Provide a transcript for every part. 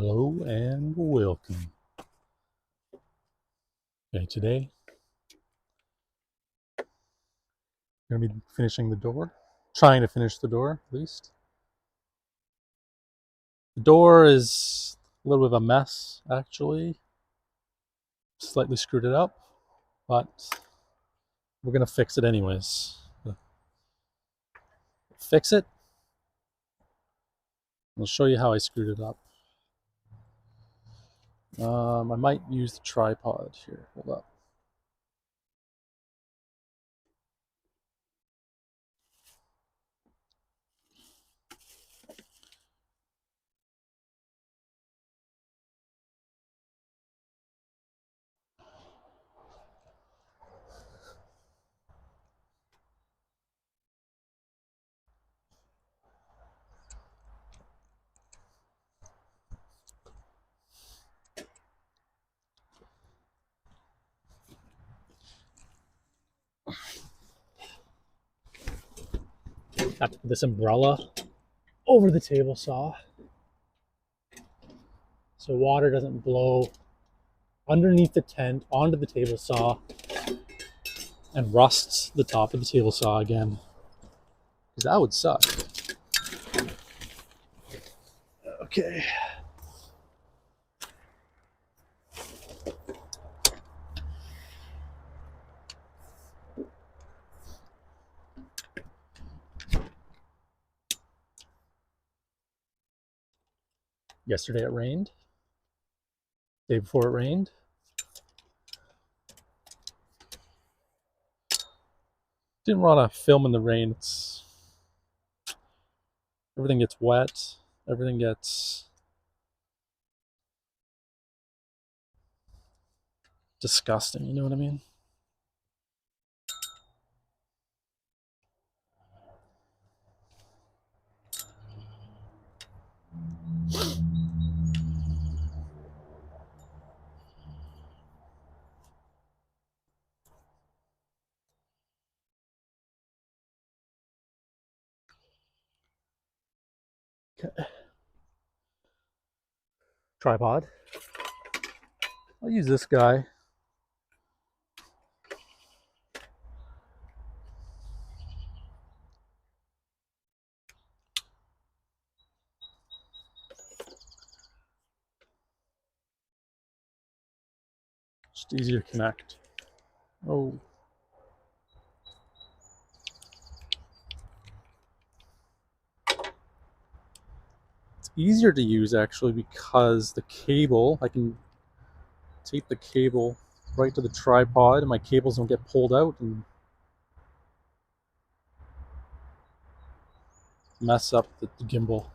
Hello and welcome. Okay, today we're going to be finishing the door, trying to finish the door at least. The door is a little bit of a mess actually, slightly screwed it up, but we're going to fix it anyways. Fix it. I'll show you how I screwed it up. I might use the tripod here. Hold up. Have to put this umbrella over the table saw so water doesn't blow underneath the tent onto the table saw and rusts the top of the table saw again, because that would suck. Okay. Yesterday it rained. Day before it rained. Didn't want to film in the rain. Everything gets wet. Everything gets disgusting. You know what I mean? Okay. Tripod. I'll use this guy. Just easy to connect. Oh. It's easier to use actually because the cable, I can tape the cable right to the tripod and my cables don't get pulled out and mess up the gimbal.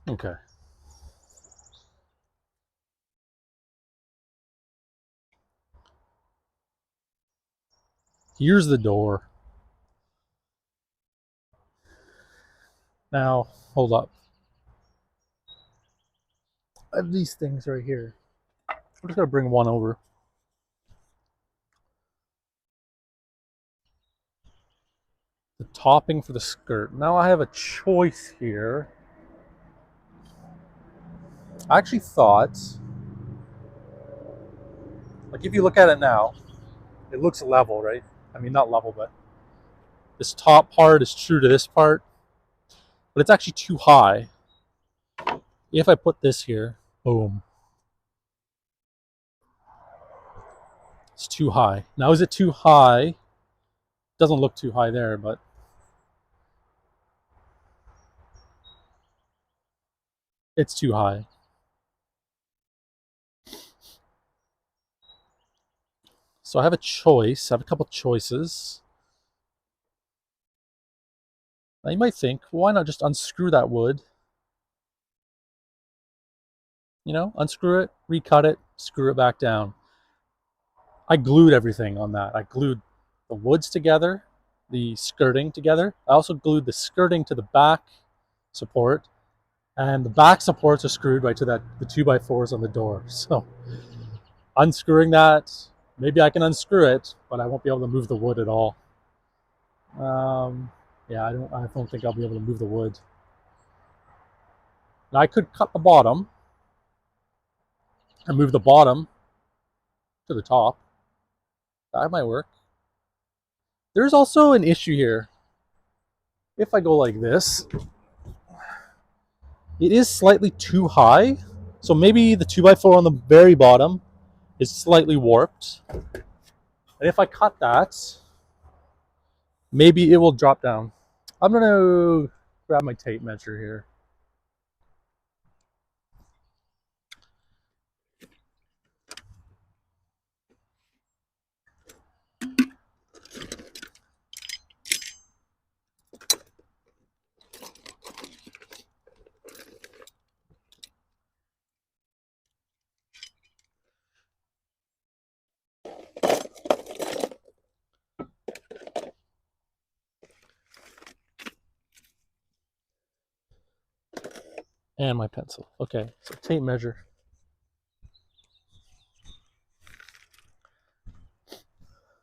Okay. Here's the door. Now, hold up. I have these things right here. I'm just gonna bring one over. The topping for the skirt. Now I have a choice here. I actually thought, like if you look at it now, it looks level, right? I mean, not level, but this top part is true to this part, but it's actually too high. If I put this here, boom. It's too high. Now is it too high Doesn't look too high there, but it's too high. So I have a choice. I have a couple choices. Now you might think, well, why not just unscrew that wood? You know, unscrew it, recut it, screw it back down. I glued everything on that. I glued the woods together, the skirting together. I also glued the skirting to the back support, and the back supports are screwed right to the 2x4s on the door. So unscrewing that, maybe I can unscrew it, but I won't be able to move the wood at all. Yeah, I don't think I'll be able to move the wood. Now I could cut the bottom and move the bottom to the top. That might work. There's also an issue here. If I go like this, it is slightly too high. So maybe the 2x4 on the very bottom is slightly warped. And if I cut that, maybe it will drop down. I'm gonna grab my tape measure here. And my pencil. Okay, so tape measure.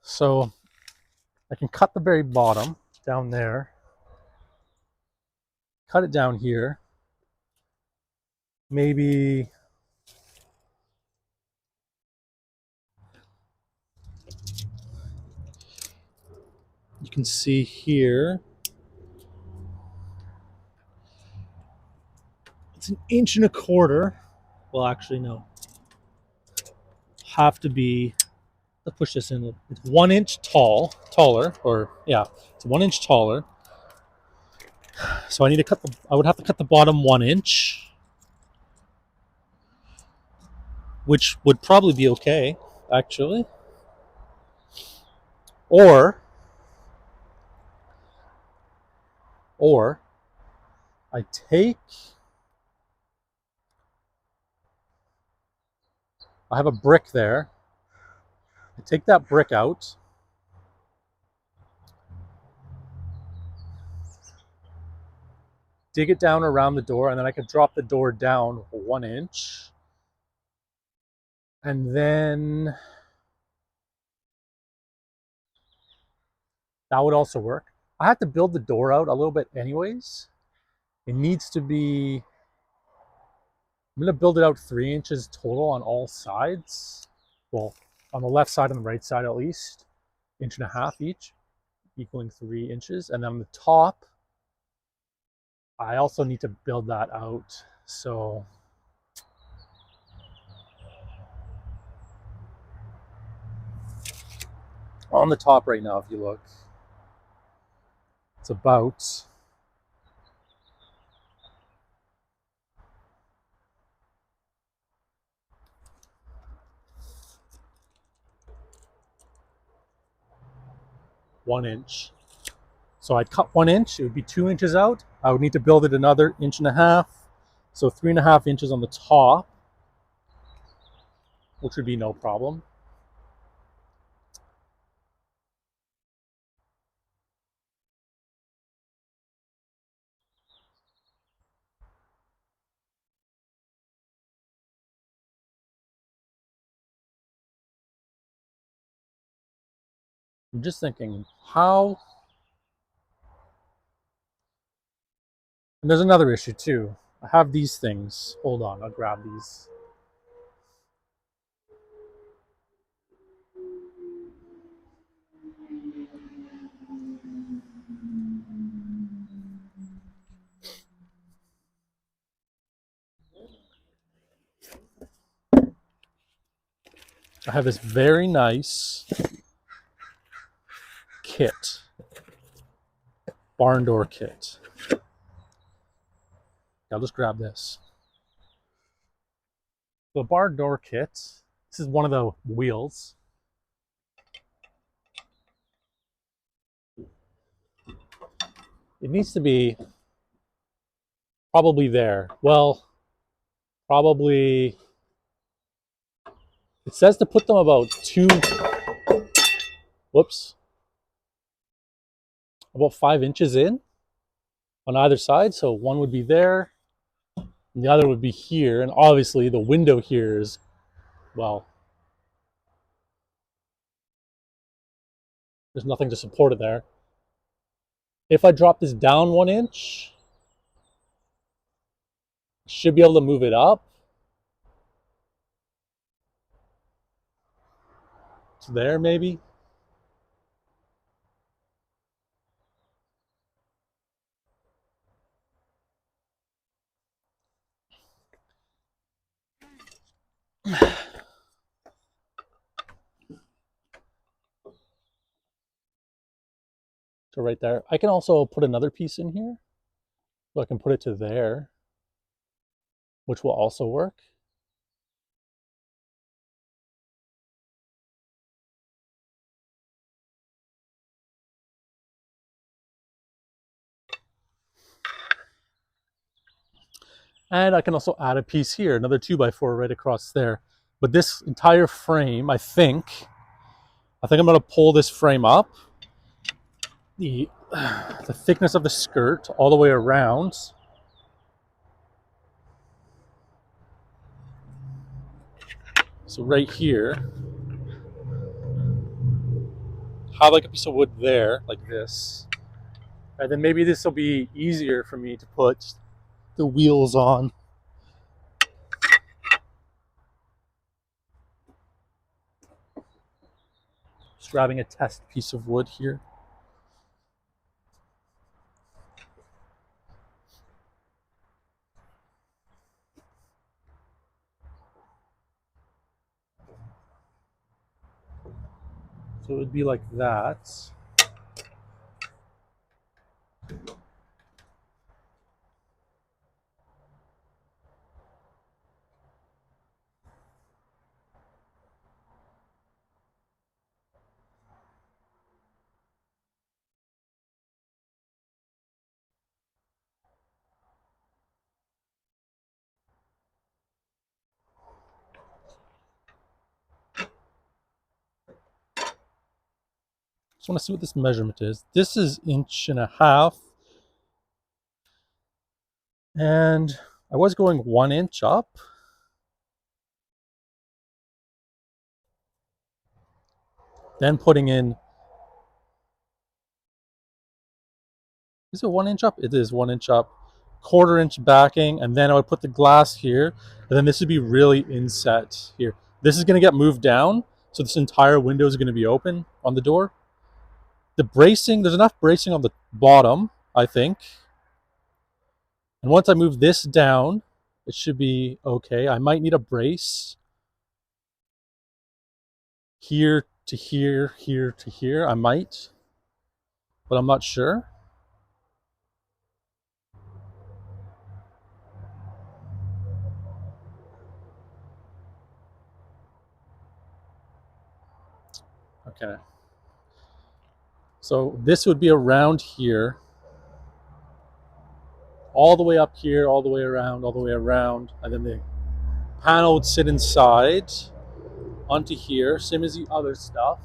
So I can cut the very bottom down there, cut it down here, maybe you can see here, it's 1.25 inches. Well, actually, no. Have to be, let's push this in. It's 1 inch taller, or yeah, it's 1 inch taller. So I need to cut I would have to cut the bottom 1 inch, which would probably be okay, actually. Or I have a brick there. I take that brick out. Dig it down around the door, and then I could drop the door down 1 inch. And then that would also work. I have to build the door out a little bit anyways. It needs to be, I'm gonna build it out 3 inches total on all sides. Well, on the left side and the right side at least, 1.5 inches each, equaling 3 inches. And then on the top, I also need to build that out. So on the top right now, if you look, it's about 1 inch. So I'd cut 1 inch, it would be 2 inches out. I would need to build it another 1.5 inches. So 3.5 inches on the top, which would be no problem. I'm just thinking, how, and there's another issue too. I have these things. Hold on, I'll grab these. I have this very nice kit. barn door kit. I'll just grab this. The barn door kit, this is one of the wheels. It needs to be probably there. Well, probably, it says to put them about about 5 inches in on either side. So one would be there, and the other would be here. And obviously the window here is, well, there's nothing to support it there. If I drop this down 1 inch, I should be able to move it up to there maybe. So right there. I can also put another piece in here. So I can put it to there, which will also work. And I can also add a piece here, another 2x4 right across there. But this entire frame, I think I'm going to pull this frame up, the thickness of the skirt all the way around. So right here, have like a piece of wood there, like this. And then maybe this will be easier for me to put the wheels on. Just grabbing a test piece of wood here. So it would be like that. Just want to see what this measurement is. This is 1.5 inches. And I was going 1 inch up. Then putting in, is it 1 inch up? It is 1 inch up. 1/4 inch backing, and then I would put the glass here, and then this would be really inset here. This is going to get moved down, so this entire window is going to be open on the door. The bracing, there's enough bracing on the bottom, I think. And once I move this down, it should be okay. I might need a brace here to here, here to here. I might, but I'm not sure. Okay. So this would be around here, all the way up here, all the way around, all the way around, and then the panel would sit inside onto here, same as the other stuff.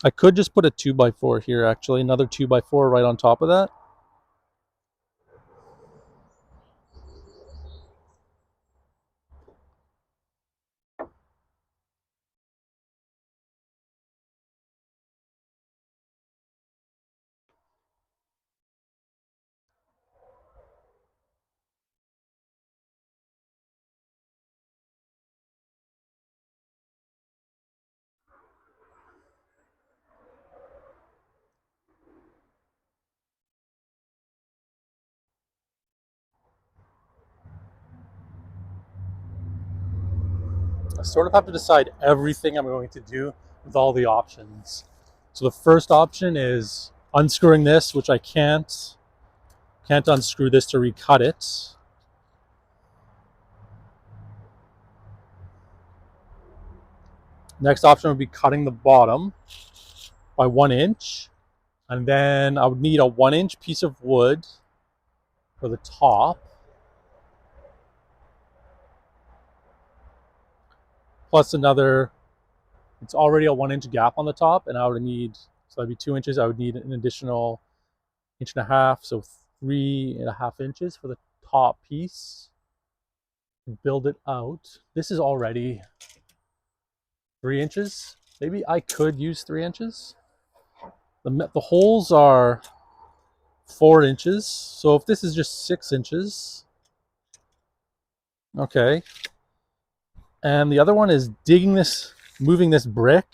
I could just put a 2x4 here, actually, another 2x4 right on top of that. I sort of have to decide everything I'm going to do with all the options. So the first option is unscrewing this, which I can't unscrew this to recut it. Next option would be cutting the bottom by 1 inch. And then I would need a 1-inch piece of wood for the top. Plus another, it's already a 1-inch gap on the top, and I would need, so that'd be 2 inches. I would need an additional 1.5 inches, so 3.5 inches for the top piece. Build it out. This is already 3 inches. Maybe I could use 3 inches. The holes are 4 inches. So if this is just 6 inches, okay. And the other one is digging this, moving this brick,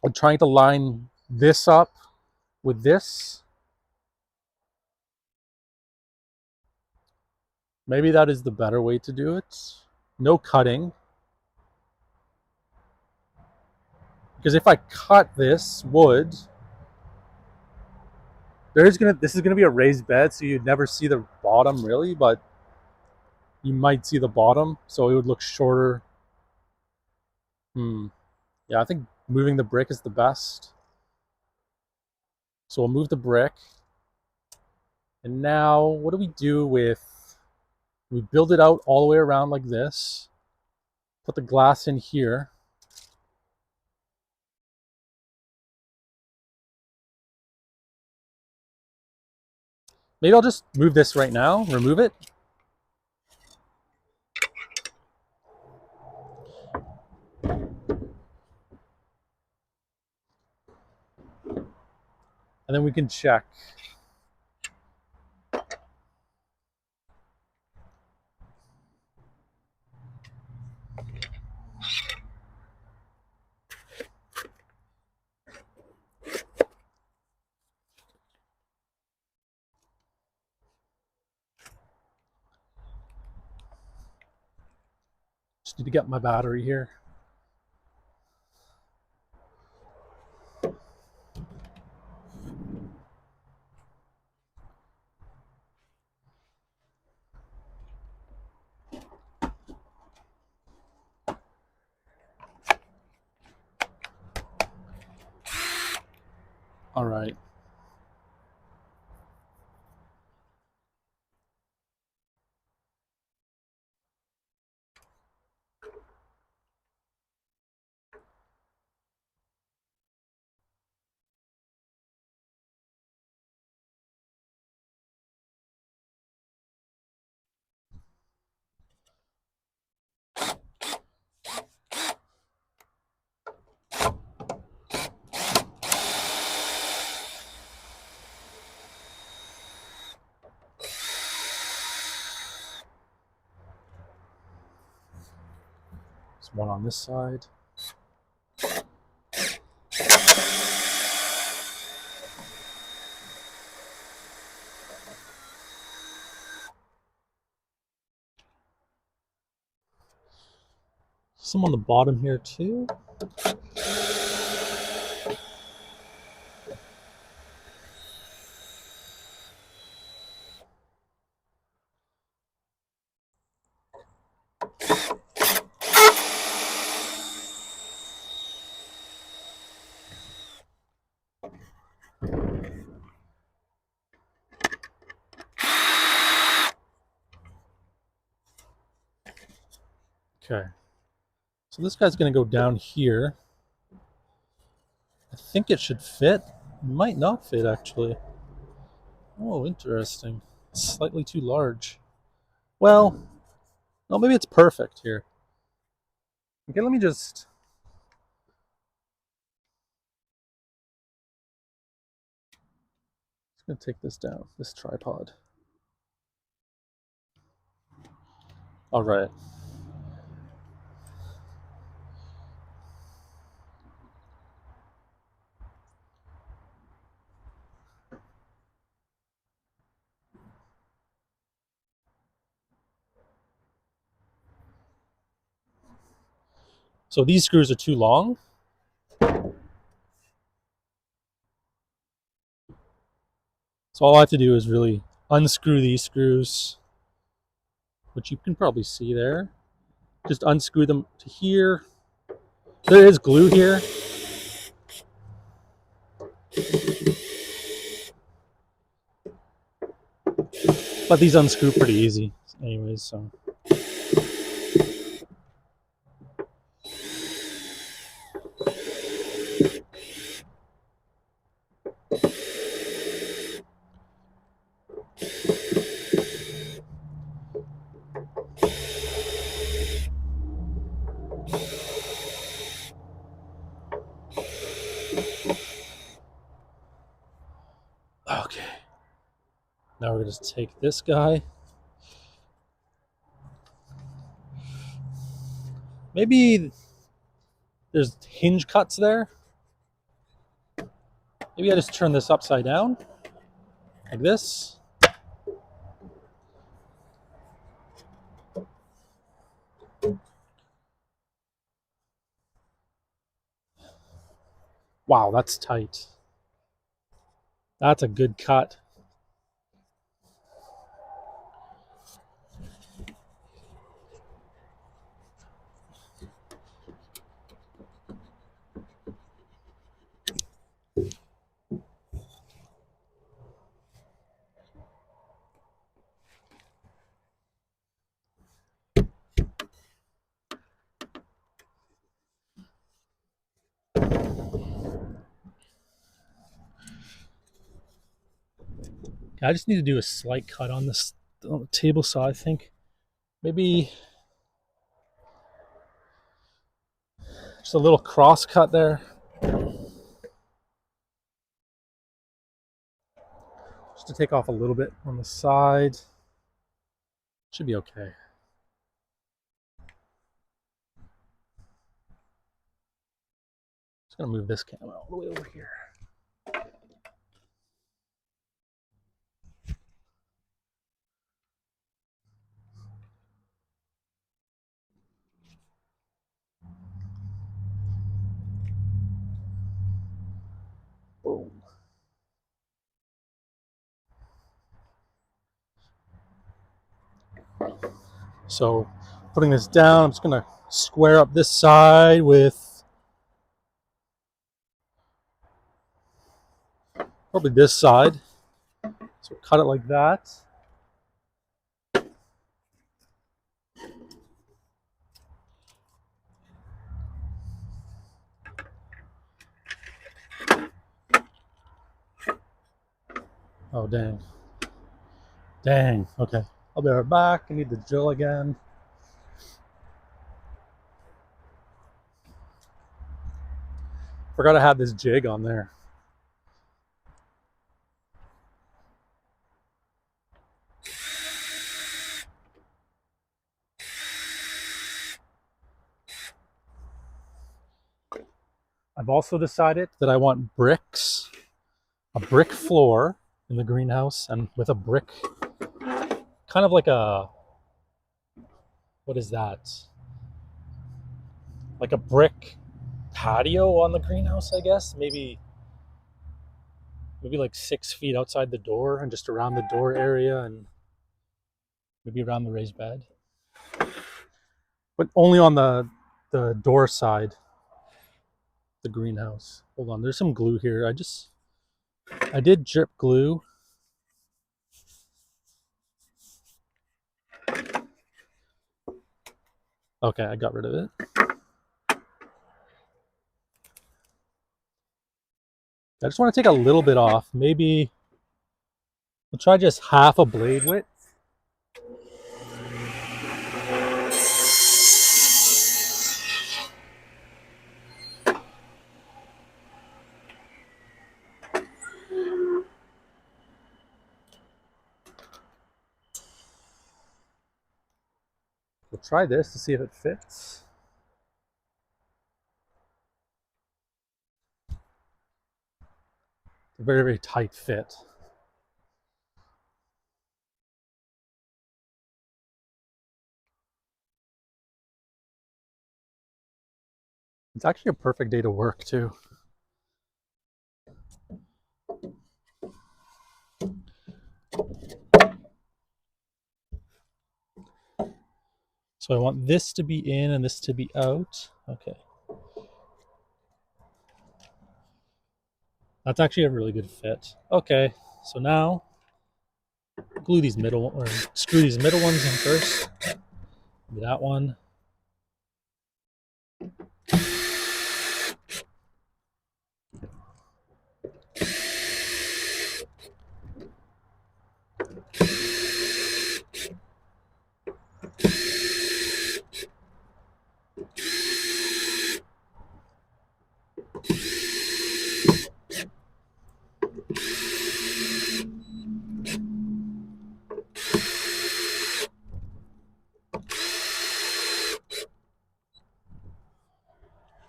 and trying to line this up with this. Maybe that is the better way to do it. No cutting. Because if I cut this wood, this is gonna be a raised bed, so you'd never see the bottom really, but you might see the bottom, so it would look shorter. Yeah, I think moving the brick is the best. So we'll move the brick. And now, what do we do with, we build it out all the way around like this. Put the glass in here. Maybe I'll just move this right now, remove it. And then we can check. Just need to get my battery here. All right. There's one on this side. Some on the bottom here too. Okay. So this guy's going to go down here. I think it should fit. It might not fit, actually. Oh, interesting. It's slightly too large. Well, no, maybe it's perfect here. Okay, let me just... I'm going to take this down, this tripod. All right. So these screws are too long. So all I have to do is really unscrew these screws, which you can probably see there. Just unscrew them to here. There is glue here. But these unscrew pretty easy anyways, so. Okay. Now we're gonna just take this guy. Maybe there's hinge cuts there. Maybe I just turn this upside down, like this. Wow, that's tight. That's a good cut. I just need to do a slight cut on this on the table saw, I think. Maybe just a little cross cut there. Just to take off a little bit on the side. Should be okay. Just gonna move this camera all the way over here. Boom. So putting this down, I'm just gonna square up this side with probably this side. So cut it like that. Oh, dang. Dang, okay. I'll be right back. I need the drill again. Forgot I had this jig on there. I've also decided that I want bricks, a brick floor in the greenhouse, and with a brick, kind of like a, what is that? Like a brick patio on the greenhouse, I guess. Maybe like 6 feet outside the door and just around the door area and maybe around the raised bed. But only on the door side, the greenhouse. Hold on, there's some glue here. I did drip glue. Okay, I got rid of it. I just want to take a little bit off. Maybe we'll try just half a blade width. We'll try this to see if it fits. It's a very, very tight fit. It's actually a perfect day to work too. So I want this to be in and this to be out. Okay. That's actually a really good fit. Okay, so now glue these middle or screw these middle ones in first. Maybe that one.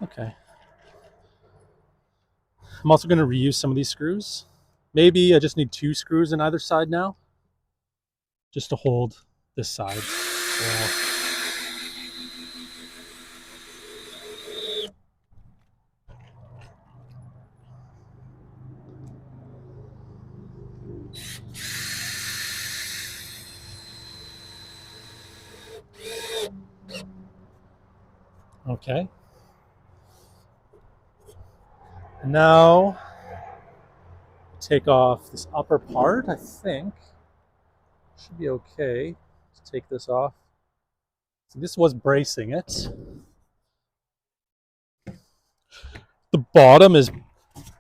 Okay. I'm also going to reuse some of these screws. Maybe I just need 2 screws on either side now, just to hold this side. Well, okay. Now take off this upper part, I think. Should be okay. Let's take this off. So this was bracing it. The bottom is,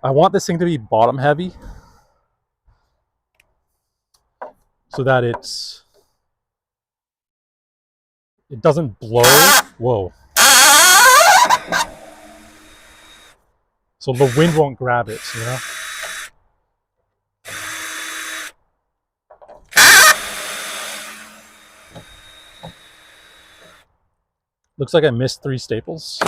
I want this thing to be bottom heavy so that it doesn't blow. Whoa. So the wind won't grab it, you know? Looks like I missed 3 staples.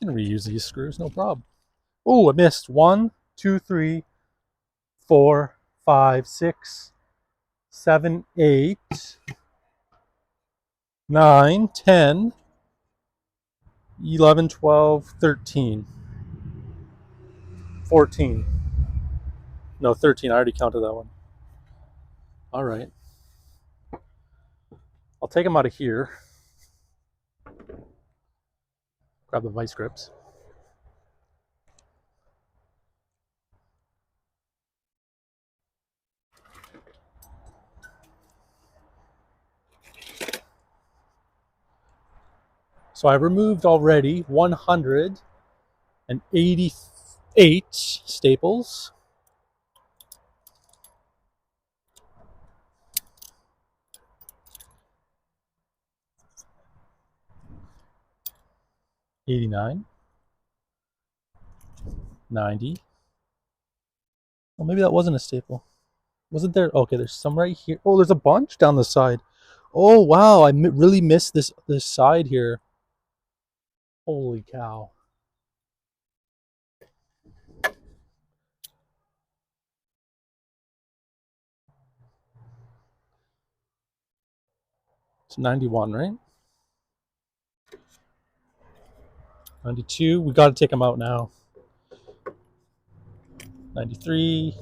I can reuse these screws, no problem. Oh, I missed 1, 2, 3, 4, 5, 6, 7, 8, 9, 10, 11, 12, 13, 14. No, 13. I already counted that one. All right. I'll take them out of here. Grab the vice grips. So I removed already 188 staples. $89, $90. Well, maybe that wasn't a staple. Wasn't there? Okay, there's some right here. Oh, there's a bunch down the side. Oh, wow. I really missed this side here. Holy cow. It's 91, right? 92. We got to take them out now. 93,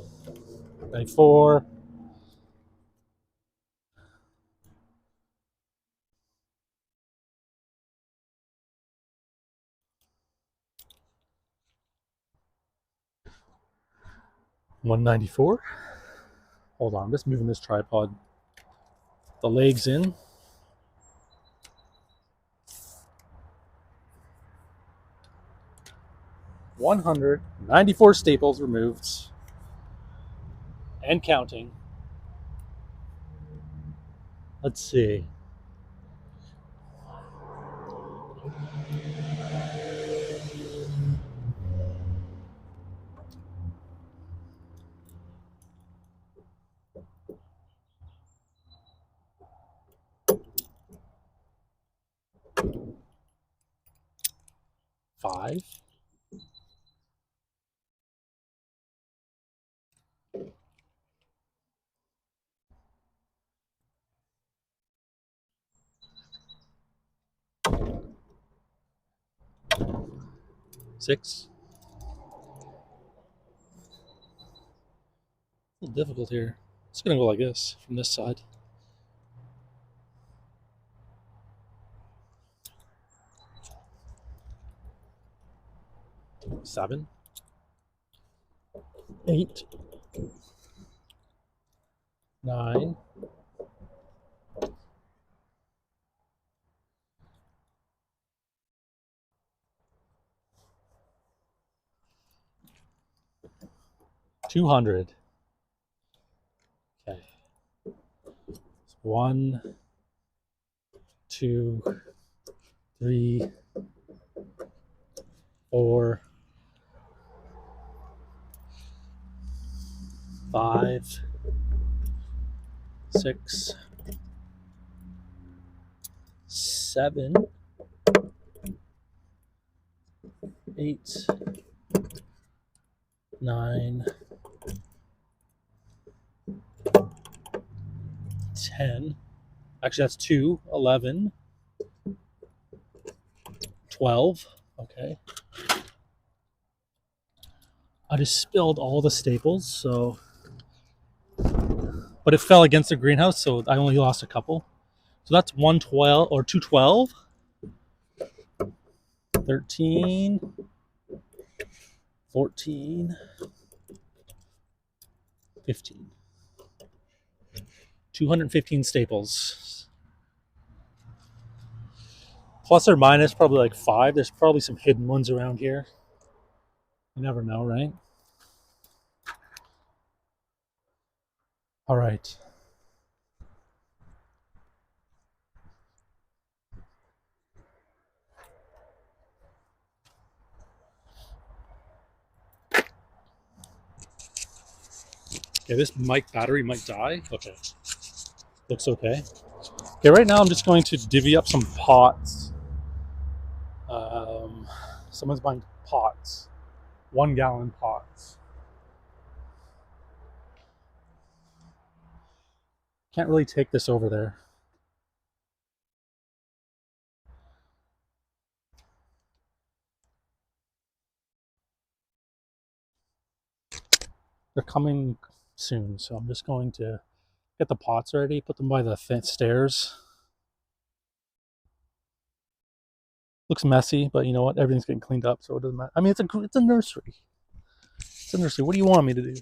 94. $194. Hold on, I'm just moving this tripod. The legs in. $194 staples removed. And counting. Let's see. Five. Six. A little difficult here. It's gonna go like this from this side. Seven. Eight. Nine. 200. Okay. One, two, three, four, five, six, seven, eight, nine, 10. Actually, that's 2, 11, 12. Okay. I just spilled all the staples, so. But it fell against the greenhouse, so I only lost a couple. So that's 112 or 212, 13, 14, 15. 215 staples. Plus or minus probably like 5. There's probably some hidden ones around here. You never know, right? All right. Okay, this mic battery might die. Okay. Looks okay. Okay, right now I'm just going to divvy up some pots. Someone's buying pots. 1 gallon pots. Can't really take this over there. They're coming soon, so I'm just going to get the pots ready, put them by the stairs. Looks messy, but you know what? Everything's getting cleaned up, so it doesn't matter. I mean, it's a nursery. It's a nursery. What do you want me to do?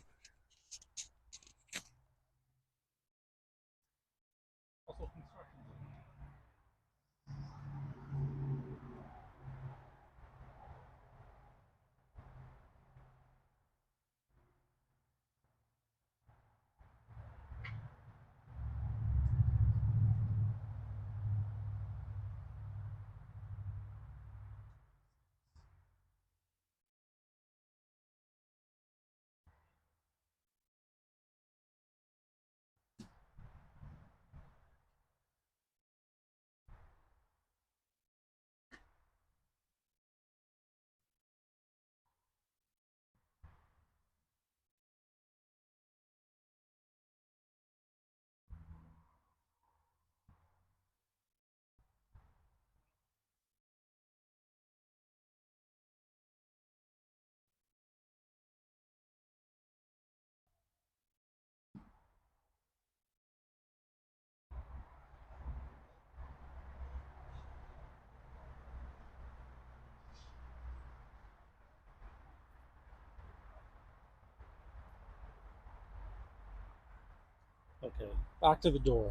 Okay, back to the door.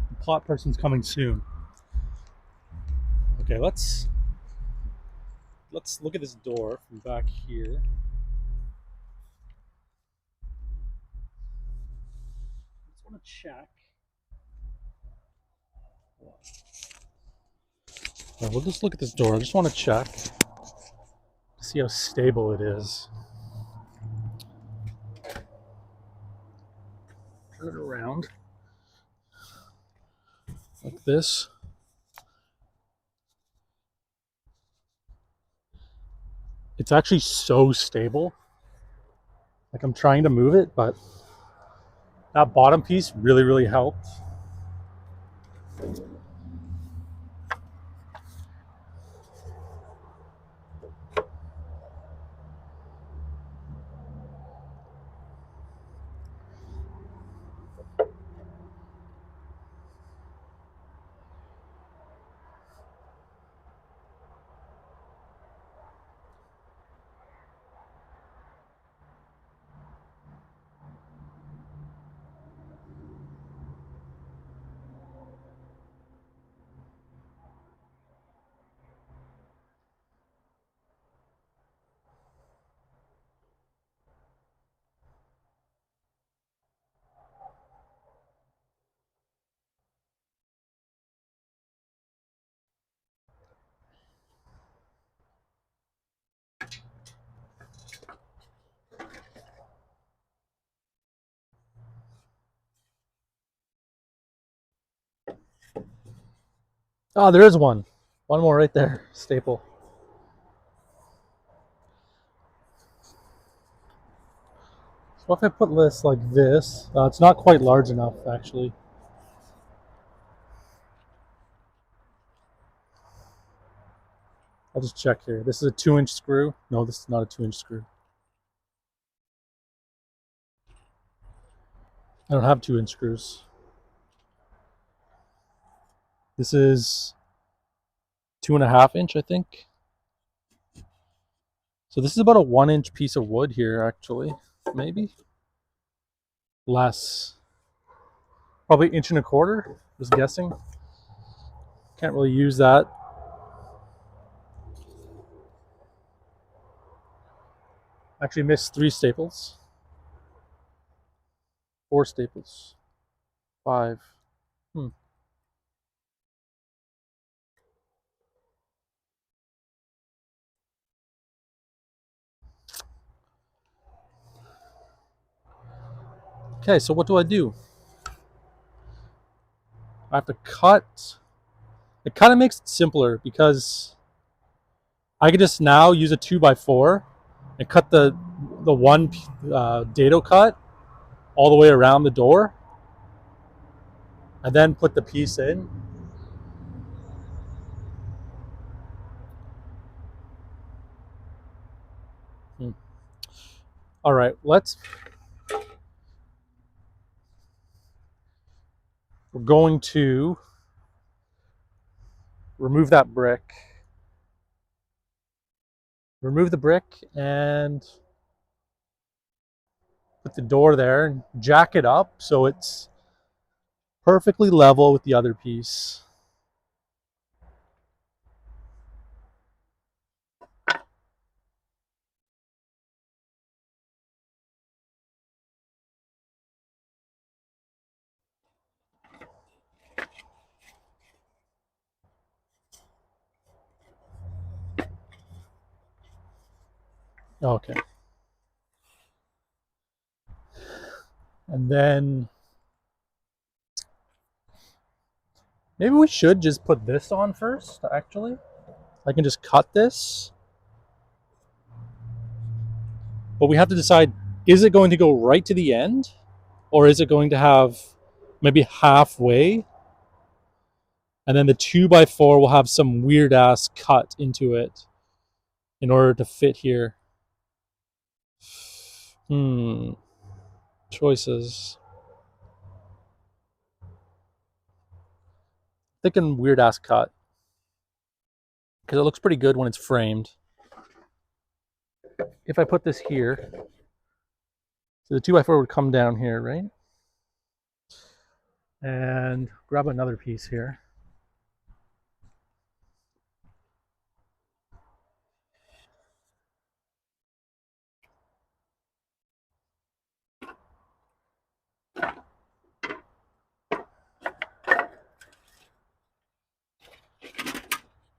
The pot person's coming soon. Okay, let's look at this door from back here. want to check. We'll just look at this door. I just want to check to see how stable it is. Turn it around like this. It's actually so stable. Like I'm trying to move it, but that bottom piece really, really helped. Oh, there is one. One more right there, staple. So if I put this like this, it's not quite large enough actually. I'll just check here. This is a 2-inch screw. No, this is not a 2-inch screw. I don't have 2-inch screws. This is 2.5-inch, I think. So this is about a 1-inch piece of wood here, actually. Maybe less. Probably 1.25 inch. Just guessing. Can't really use that. Actually missed 3 staples. 4 staples. 5. Okay, so what do I do? I have to cut. It kind of makes it simpler because I could just now use a 2x4 and cut the one dado cut all the way around the door, and then put the piece in. All right, we're going to remove that brick. Remove the brick and put the door there and jack it up so it's perfectly level with the other piece. Okay. And then maybe we should just put this on first, actually. I can just cut this. But we have to decide, is it going to go right to the end? Or is it going to have maybe halfway? And then the 2x4 will have some weird ass cut into it in order to fit here. Choices. Thinking weird ass cut. Because it looks pretty good when it's framed. If I put this here, so the 2x4 would come down here, right? And grab another piece here.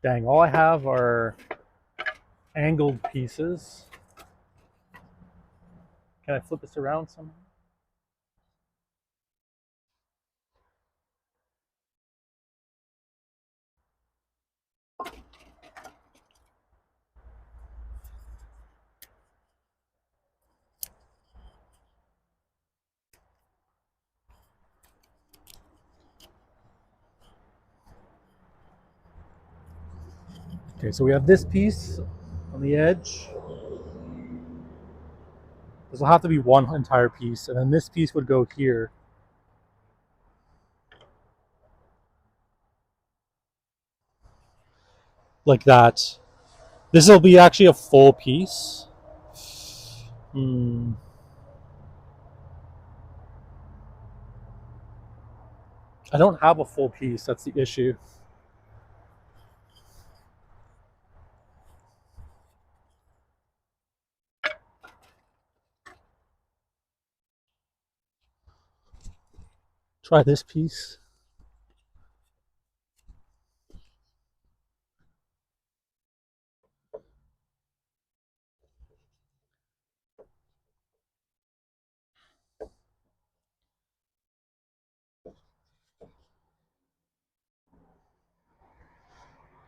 Dang, all I have are angled pieces. Can I flip this around somehow? Okay, so we have this piece on the edge. This will have to be one entire piece, and then this piece would go here. Like that. This will be actually a full piece. I don't have a full piece, that's the issue. Try this piece.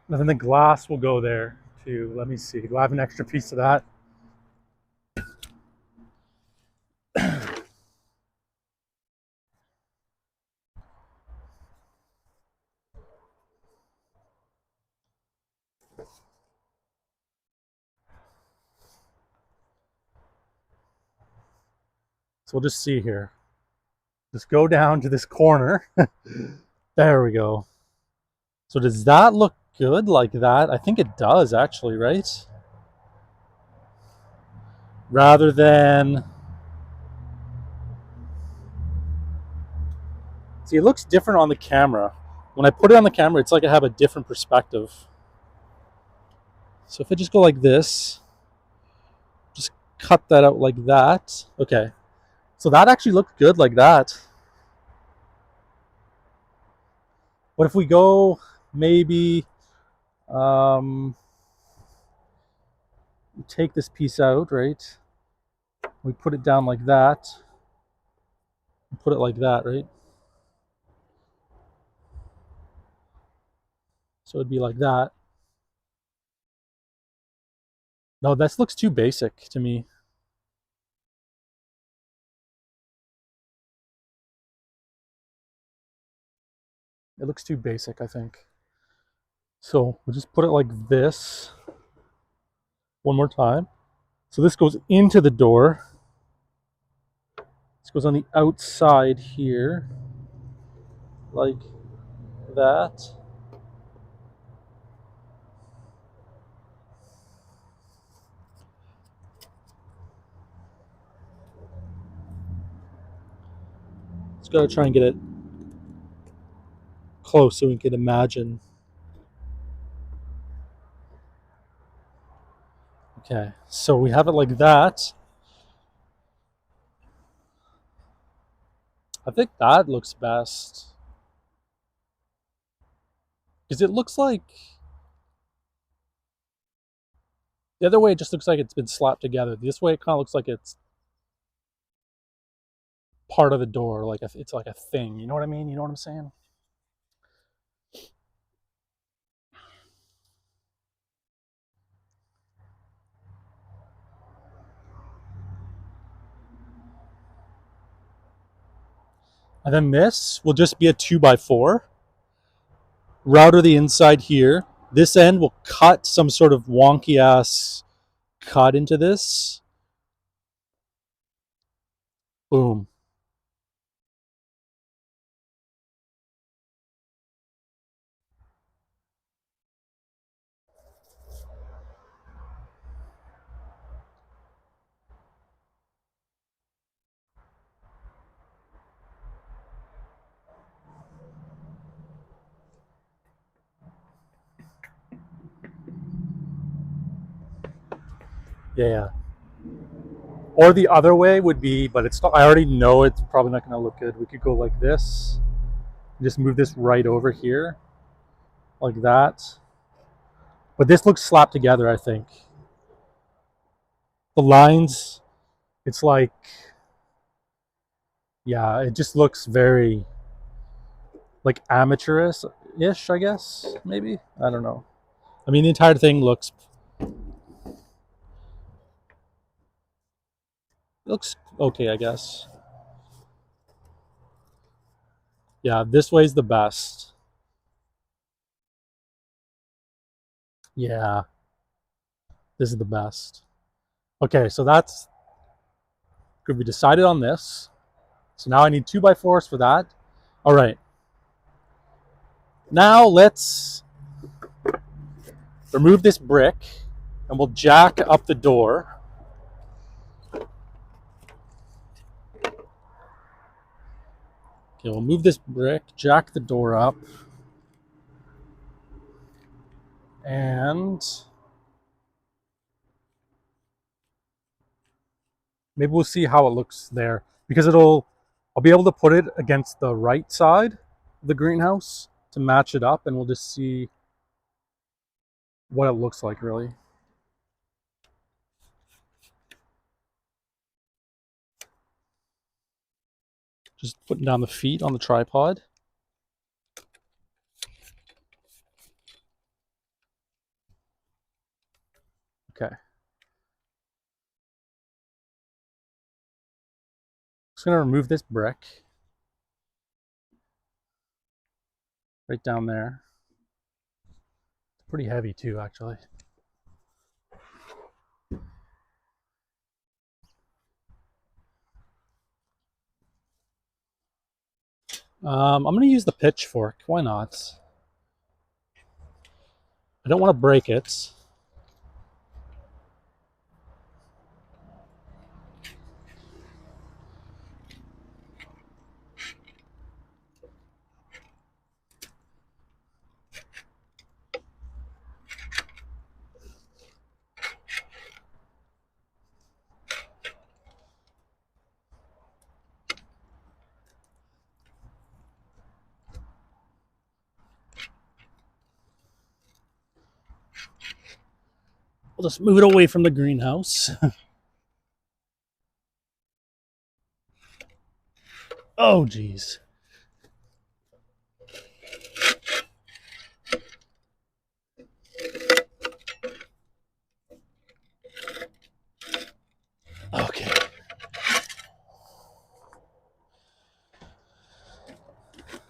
And then the glass will go there too. Let me see. Do I have an extra piece of that? So we'll just see here. Just go down to this corner. There we go. So does that look good like that? I think it does actually, right? Rather than... See, it looks different on the camera. When I put it on the camera, it's like I have a different perspective. So if I just go like this, just cut that out like that. Okay. So that actually looked good like that. What if we go maybe we take this piece out, right? We put it down like that. Put it like that, right? So it'd be like that. No, this looks too basic to me. It looks too basic, I think. So we'll just put it like this one more time. So this goes into the door. This goes on the outside here, like that. Just gotta try and get it close so we can imagine. Okay, so we have it like that. I think that looks best. Because it looks like... The other way it just looks like it's been slapped together. This way it kind of looks like it's part of the door, like it's like a thing. You know what I mean? You know what I'm saying? And then this will just be a 2x4. Router the inside here. This end will cut some sort of wonky ass cut into this. Boom. Yeah. Or the other way would be, but it's not, I already know it's probably not going to look good. We could go like this. Just move this right over here. Like that. But this looks slapped together, I think. The lines, it's like, yeah, it just looks very like amateurish-ish, I guess, maybe. I don't know. I mean, the entire thing looks okay, I guess. Yeah, this way's the best. Yeah, this is the best. Okay, so that's good. We decided on this. So now I need 2x4s for that. All right. Now let's remove this brick and we'll jack up the door. Okay, we'll move this brick, jack the door up, and maybe we'll see how it looks there, because I'll be able to put it against the right side of the greenhouse to match it up, and we'll just see what it looks like really. Just putting down the feet on the tripod. Okay. Just gonna remove this brick right down there. It's pretty heavy too, actually. I'm gonna use the pitchfork. Why not? I don't want to break it. We'll just move it away from the greenhouse. Oh, geez. Okay.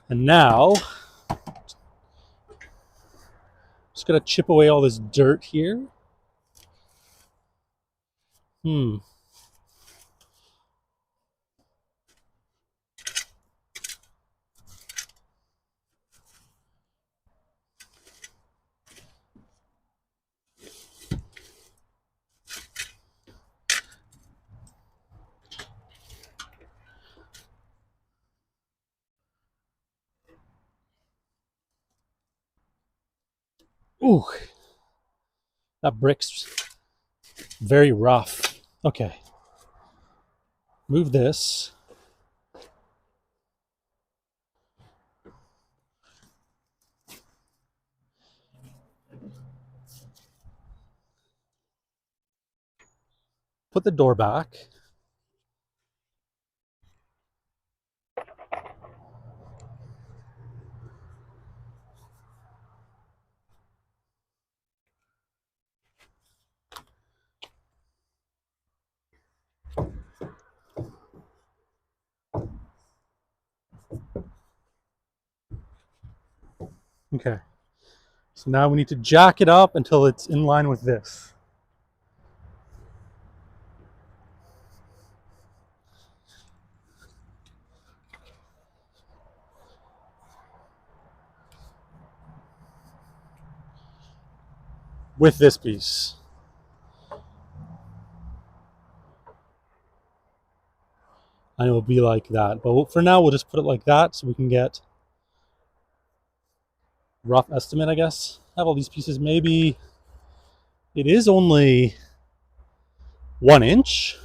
And now, just gonna chip away all this dirt here. Ooh, that brick's very rough. Okay. Move this. Put the door back. Okay. So now we need to jack it up until it's in line with this. With this piece. And it will be like that. But for now, we'll just put it like that so we can get a rough estimate, I guess. Have all these pieces. Maybe it is only 1 inch.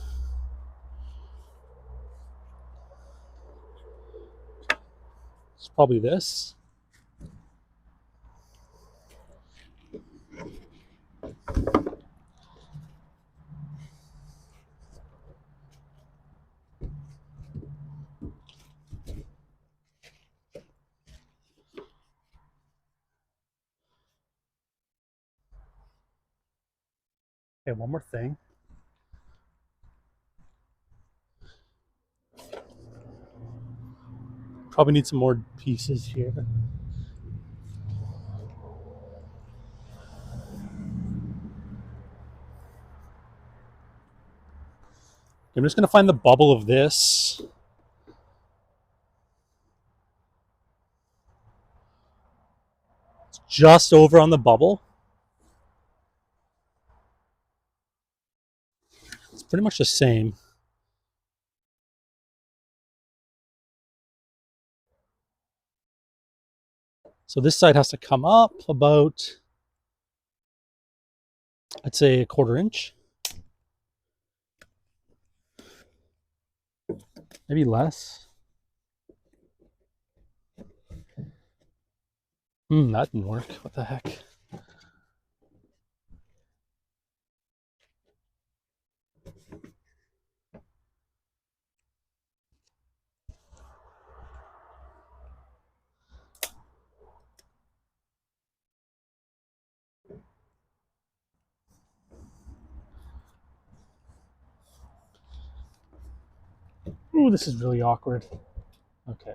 It's probably this. Okay, one more thing. Probably need some more pieces here. I'm just going to find the bubble of this. It's just over on the bubble. It's pretty much the same. So this side has to come up about, I'd say, a 1/4 inch. Maybe less. That didn't work. What the heck? Ooh, this is really awkward. Okay.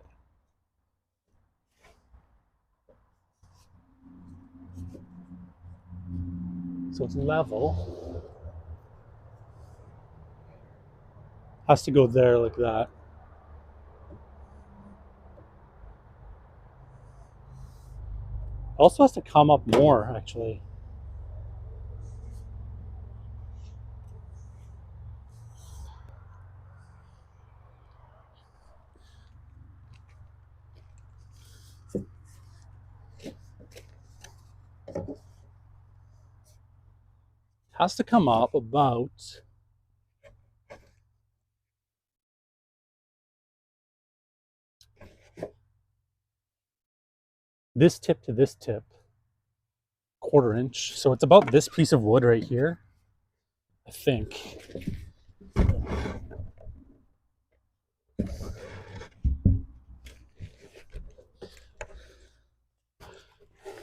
So it's level. Has to go there like that. Also has to come up more, actually. Has to come up about this tip to this tip, 1/4 inch. So it's about this piece of wood right here, I think.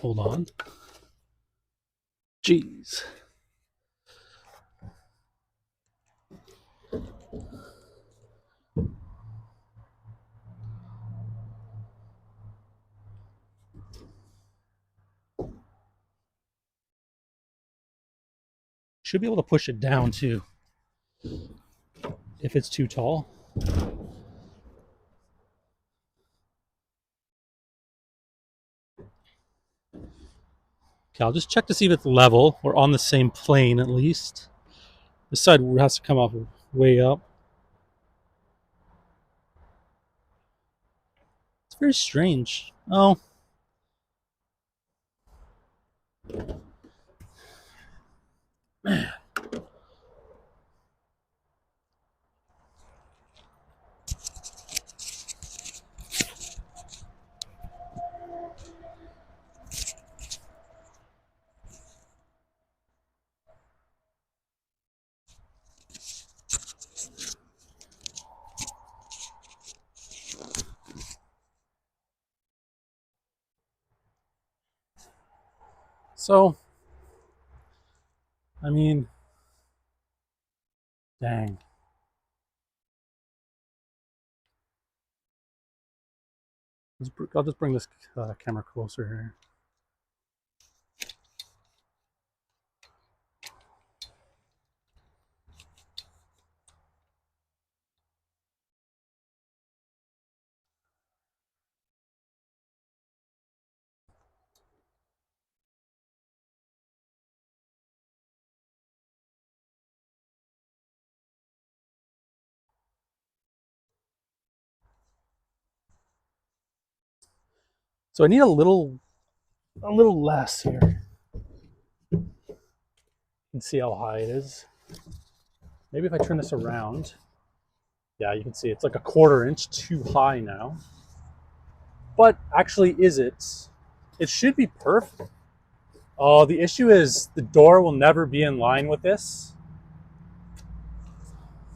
Hold on. Jeez. Should be able to push it down too if it's too tall. Okay, I'll just check to see if it's level or on the same plane at least. This side has to come up way up. It's very strange. Oh. Man. So, I mean, dang. I'll just bring this camera closer here. So I need a little less here. You can see how high it is. Maybe if I turn this around, yeah, you can see it's like a 1/4 inch too high now. But actually, is it? It should be perfect. Oh, the issue is the door will never be in line with this.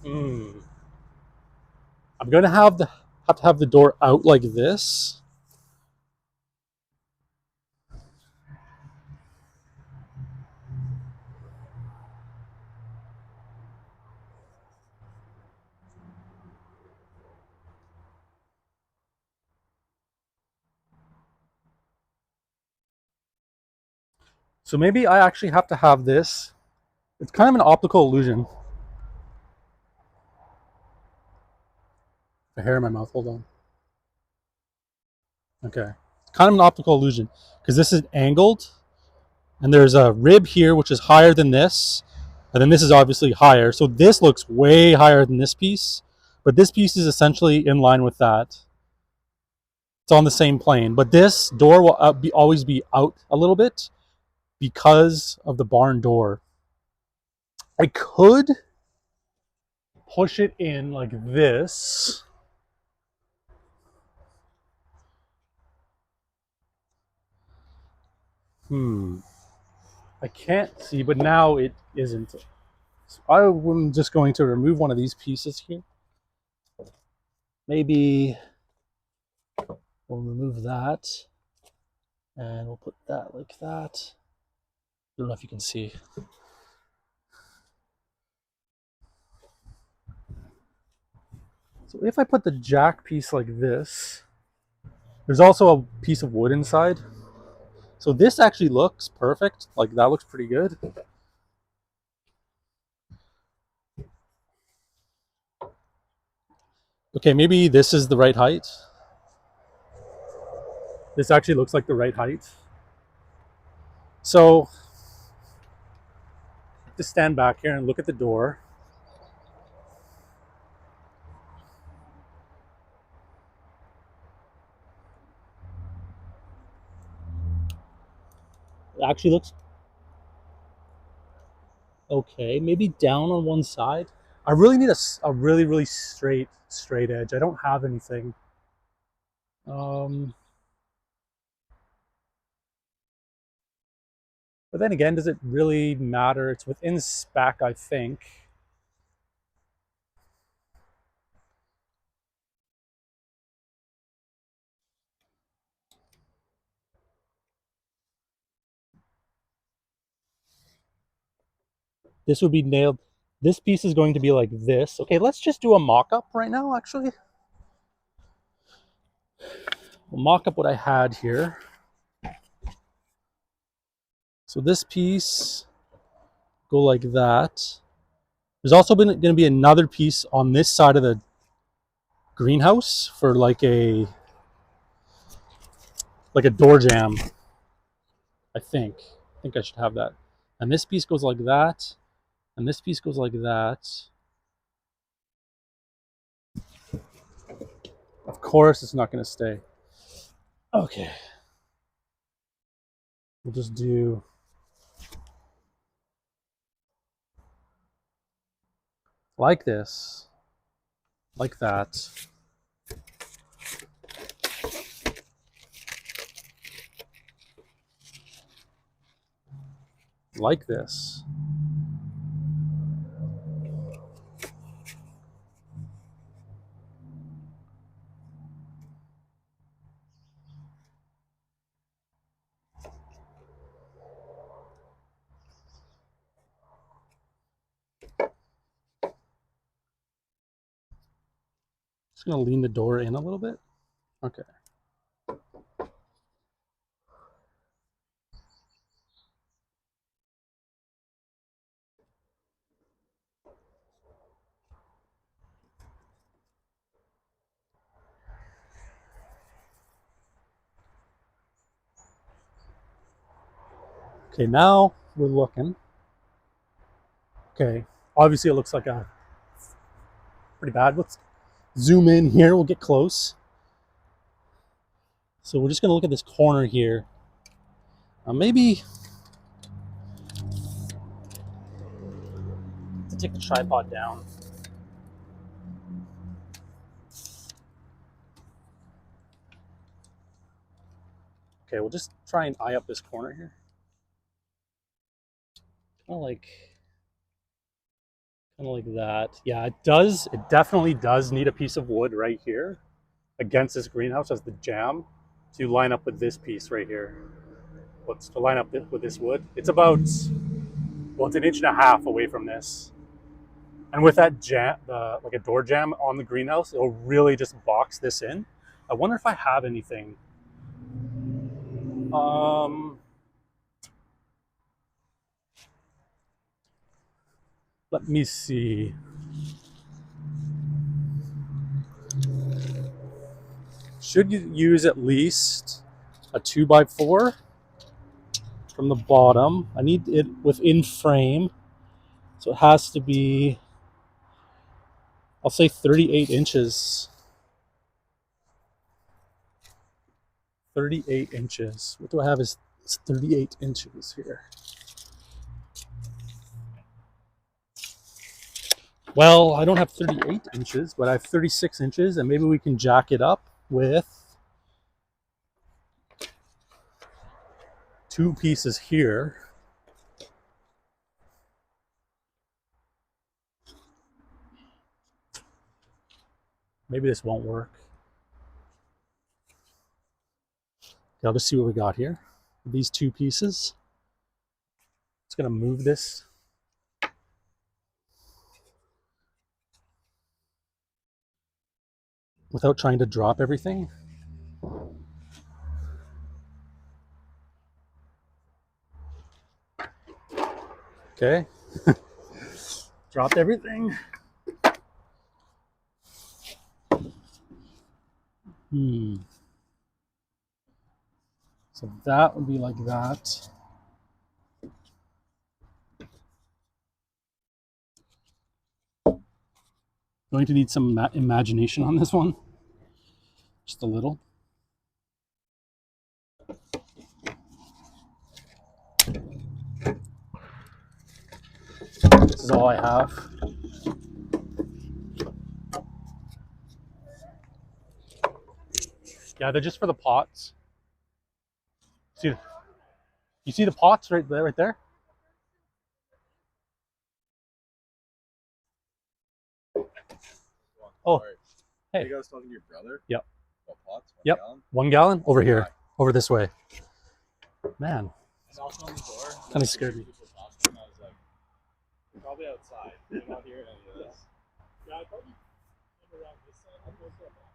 I'm gonna have to have the door out like this. So maybe I actually have to have this. It's kind of an optical illusion. The hair in my mouth, hold on. Okay. It's kind of an optical illusion because this is angled and there's a rib here which is higher than this. And then this is obviously higher. So this looks way higher than this piece. But this piece is essentially in line with that. It's on the same plane. But this door will always be out a little bit because of the barn door. I could push it in like this. I can't see, but now it isn't. So I'm just going to remove one of these pieces here. Maybe we'll remove that and we'll put that like that. I don't know if you can see. So if I put the jack piece like this, there's also a piece of wood inside. So this actually looks perfect. Like that looks pretty good. Okay, maybe this is the right height. This actually looks like the right height. So just stand back here and look at the door. It actually looks okay. Maybe down on one side. I really need a really straight edge. I don't have anything. But then again, does it really matter? It's within spec, I think. This would be nailed. This piece is going to be like this. Okay, let's just do a mock-up right now, actually. We'll mock up what I had here. So this piece, go like that. There's also going to be another piece on this side of the greenhouse for like a door jamb. I think I should have that. And this piece goes like that. And this piece goes like that. Of course, it's not going to stay. Okay. We'll just do like this, like that. Like this. Just gonna lean the door in a little bit. Okay. Okay, now we're looking. Okay, obviously it looks like a pretty bad. Let's zoom in here. We'll get close. So we're just gonna look at this corner here. Maybe to take the tripod down. Okay, we'll just try and eye up this corner here. Kind of like that. Yeah, it does. It definitely does need a piece of wood right here against this greenhouse as the jamb to line up with this piece right here. What's to line up with this wood? It's about, well, it's 1.5 inches away from this. And with that jam, like a door jamb on the greenhouse, it'll really just box this in. I wonder if I have anything. Let me see. Should you use at least a 2x4 from the bottom? I need it within frame, so it has to be, I'll say 38 inches. 38 inches. What do I have is 38 inches here. Well, I don't have 38 inches, but I have 36 inches, and maybe we can jack it up with 2 pieces here. Maybe this won't work. Okay, I'll just see what we got here. These 2 pieces. It's going to move this. Without trying to drop everything. Okay. Dropped everything. So that would be like that. Going to need some imagination on this one. Just a little. This is all I have. Yeah, they're just for the pots. See, you see the pots right there, right there? Oh, hey. You guys talking to your brother? Yep. What pots? 1 Yep. gallon? 1 gallon over here, over this way. Man, Knocked on the door. kind of scared me. People talking, I was like, you're probably outside. You're not hearing any of this. Yeah, I probably came around this side. I'm going to that.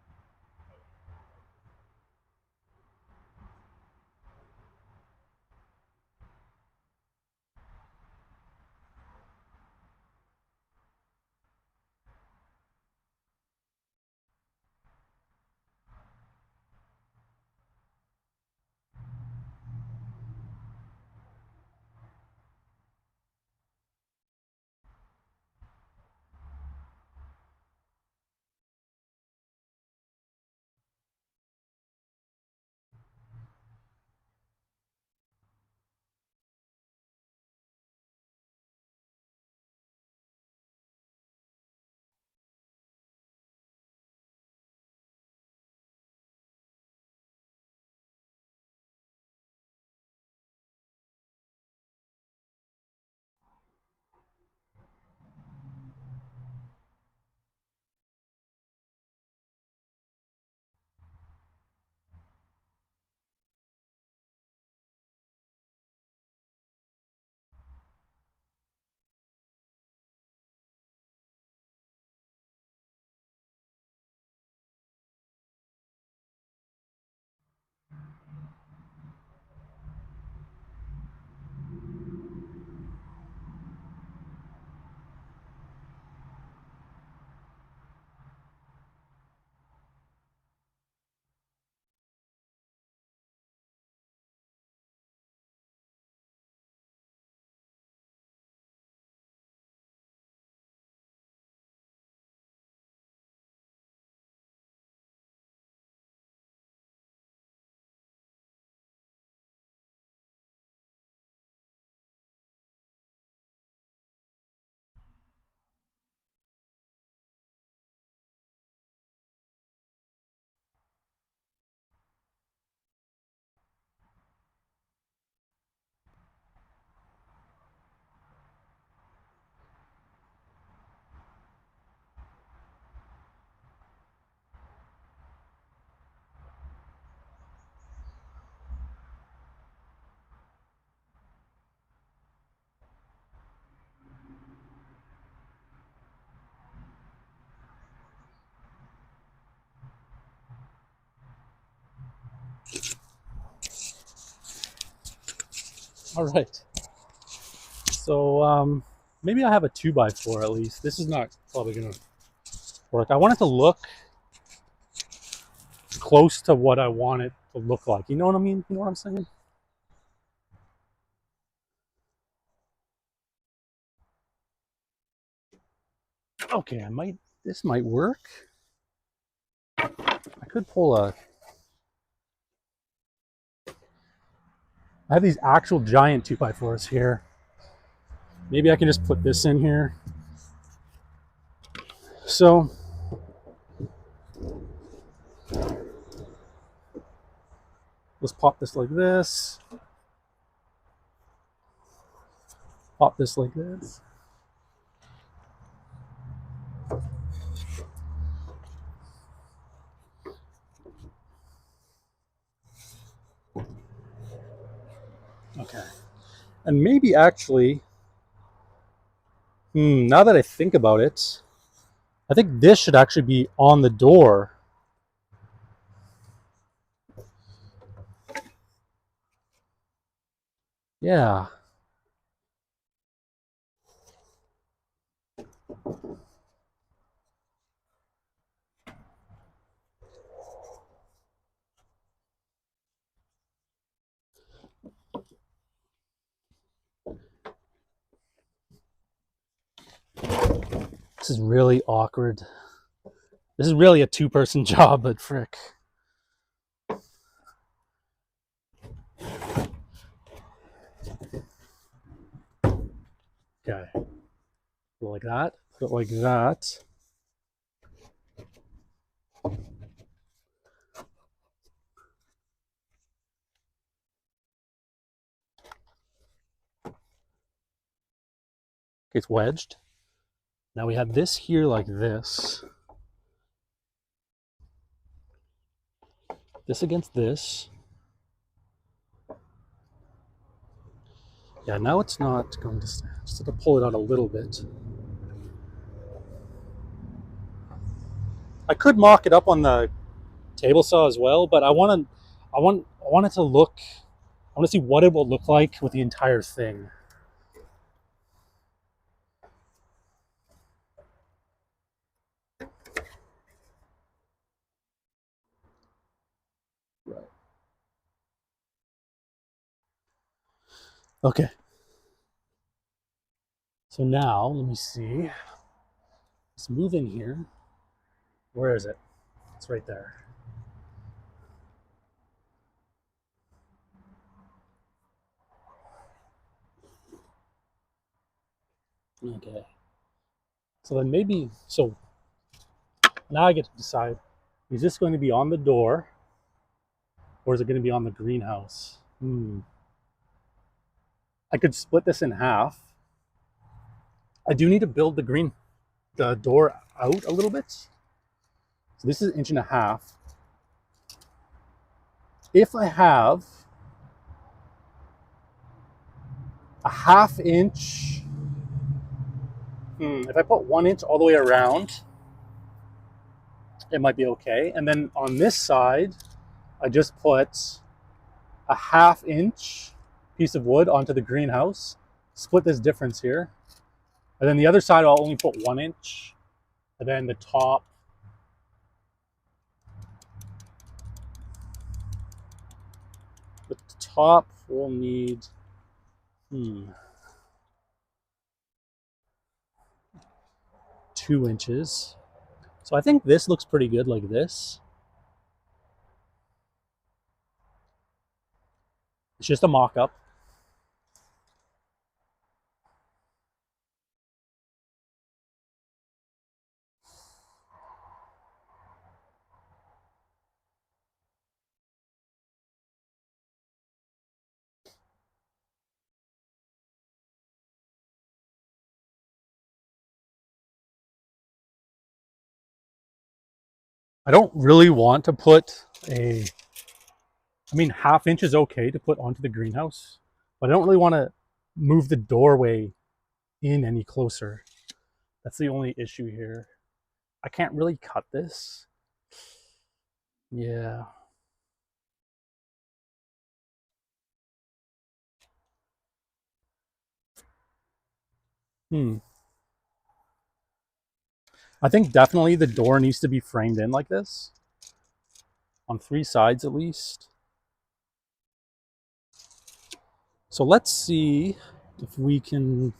All right. So maybe I have a 2x4 at least. This is not probably gonna work. I want it to look close to what I want it to look like. You know what I mean? You know what I'm saying? Okay, this might work. I could pull I have these actual giant 2x4s here. Maybe I can just put this in here. So let's pop this like this. Pop this like this. Okay. And maybe actually, now that I think about it, I think this should actually be on the door. Yeah. This is really awkward. This is really a two-person job, but frick. Okay. Put it like that. Put it like that. It's wedged. Now we have this here like this. This against this. Yeah, now it's not going to stand. Just have to pull it out a little bit. I could mock it up on the table saw as well, but I want it to look. I want to see what it will look like with the entire thing. Right. Okay. So now let me see. Let's move in here. Where is it? It's right there. Okay. So then maybe, so now I get to decide, is this going to be on the door or is it going to be on the greenhouse? I could split this in half. I do need to build the door out a little bit. So this is 1.5 inches. If I have a 1/2 inch, if I put 1 inch all the way around, it might be okay. And then on this side, I just put a 1/2 inch piece of wood onto the greenhouse, split this difference here. And then the other side, I'll only put 1 inch. And then the top, will need, 2 inches. So I think this looks pretty good like this. It's just a mock-up. I don't really want to put I mean, 1/2 inch is okay to put onto the greenhouse, but I don't really want to move the doorway in any closer. That's the only issue here. I can't really cut this. Yeah. I think definitely the door needs to be framed in like this, on 3 sides at least. So let's see if we can...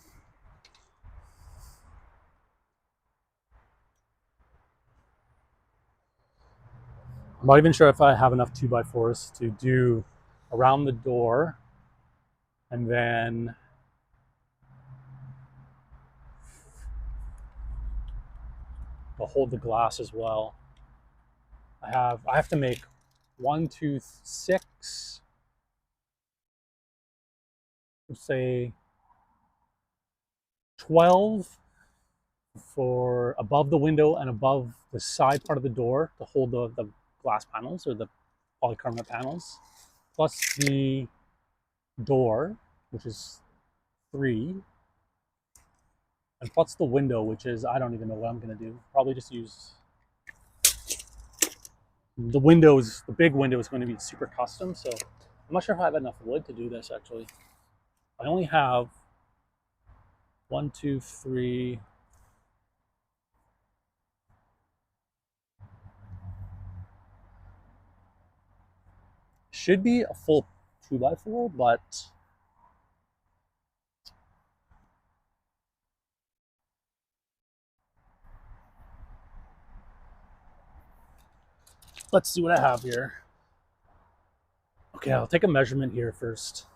I'm not even sure if I have enough 2x4s to do around the door and then to hold the glass as well. I have to make 1, 2, 6, let's say 12 for above the window and above the side part of the door to hold the glass panels or the polycarbonate panels, plus the door, which is 3, and plus the window, which is, I don't even know what I'm going to do. Probably just use the windows. The big window is going to be super custom, so I'm not sure if I have enough wood to do this actually. I only have 1, 2, 3. Should be a full 2x4, but let's see what I have here. Okay, I'll take a measurement here first.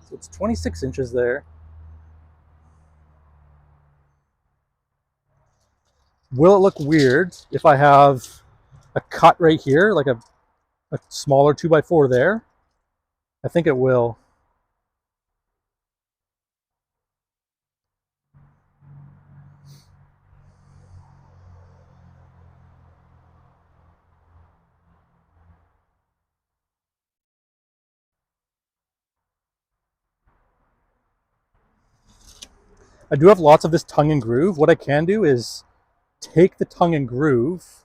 So it's 26 inches there. Will it look weird if I have a cut right here, like a smaller 2x4 there? I think it will. I do have lots of this tongue and groove. What I can do is take the tongue and groove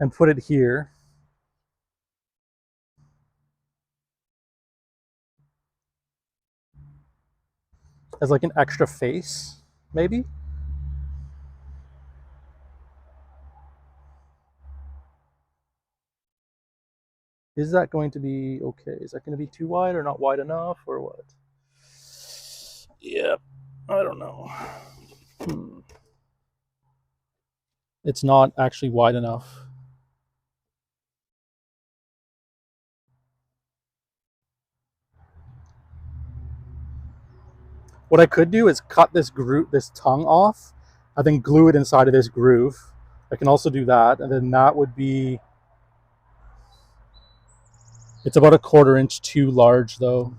and put it here. As like an extra face, maybe? Is that going to be okay? Is that going to be too wide or not wide enough or what? Yep, I don't know. It's not actually wide enough. What I could do is cut this tongue off, and then glue it inside of this groove. I can also do that, and then that would be... It's about 1/4 inch too large though.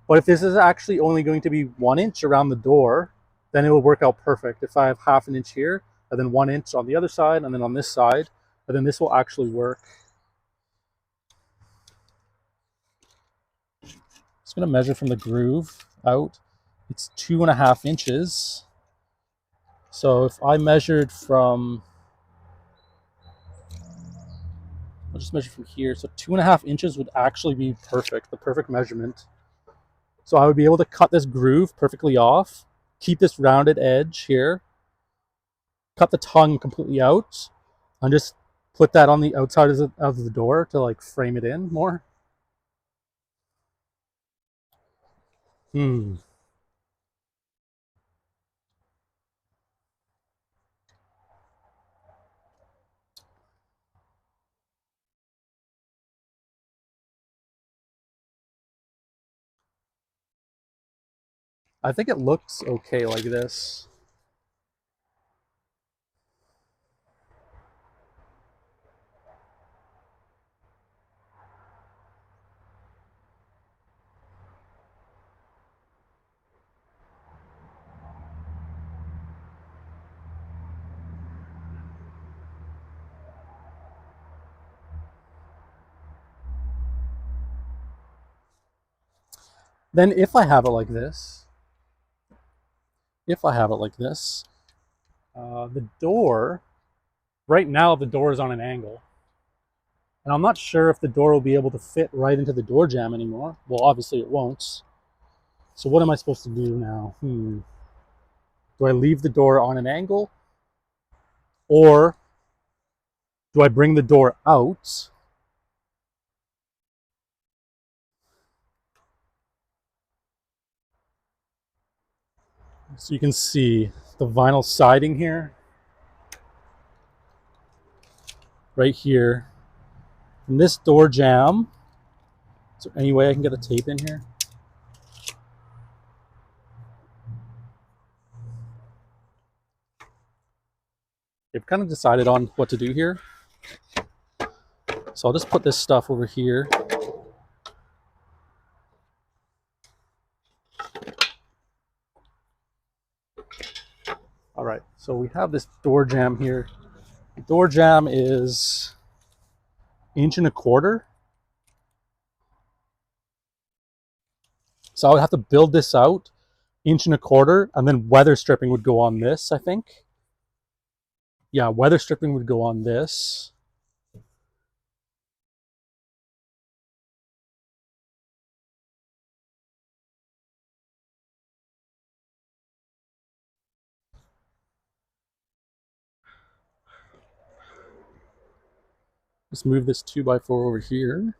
But if this is actually only going to be 1 inch around the door, then it will work out perfect. If I have 1/2 inch here, and then 1 inch on the other side, and then on this side, and then this will actually work. Just gonna measure from the groove out. It's 2.5 inches. So if I measured from, I'll just measure from here. So 2.5 inches would actually be perfect, the perfect measurement. So I would be able to cut this groove perfectly off, keep this rounded edge here, cut the tongue completely out, and just put that on the outside of the door to like frame it in more. I think it looks okay like this. Then if I have it like this, if I have it like this. The door, right now the door is on an angle. And I'm not sure if the door will be able to fit right into the door jamb anymore. Well, obviously it won't. So what am I supposed to do now? Do I leave the door on an angle? Or do I bring the door out? So you can see the vinyl siding here, right here. And this door jamb, is there any way I can get the tape in here? I've kind of decided on what to do here. So I'll just put this stuff over here. All right, so we have this door jamb here. The door jamb is 1.25 inches. So I would have to build this out 1.25 inches, and then weather stripping would go on this, I think. Yeah, weather stripping would go on this. Let's move this 2x4 over here.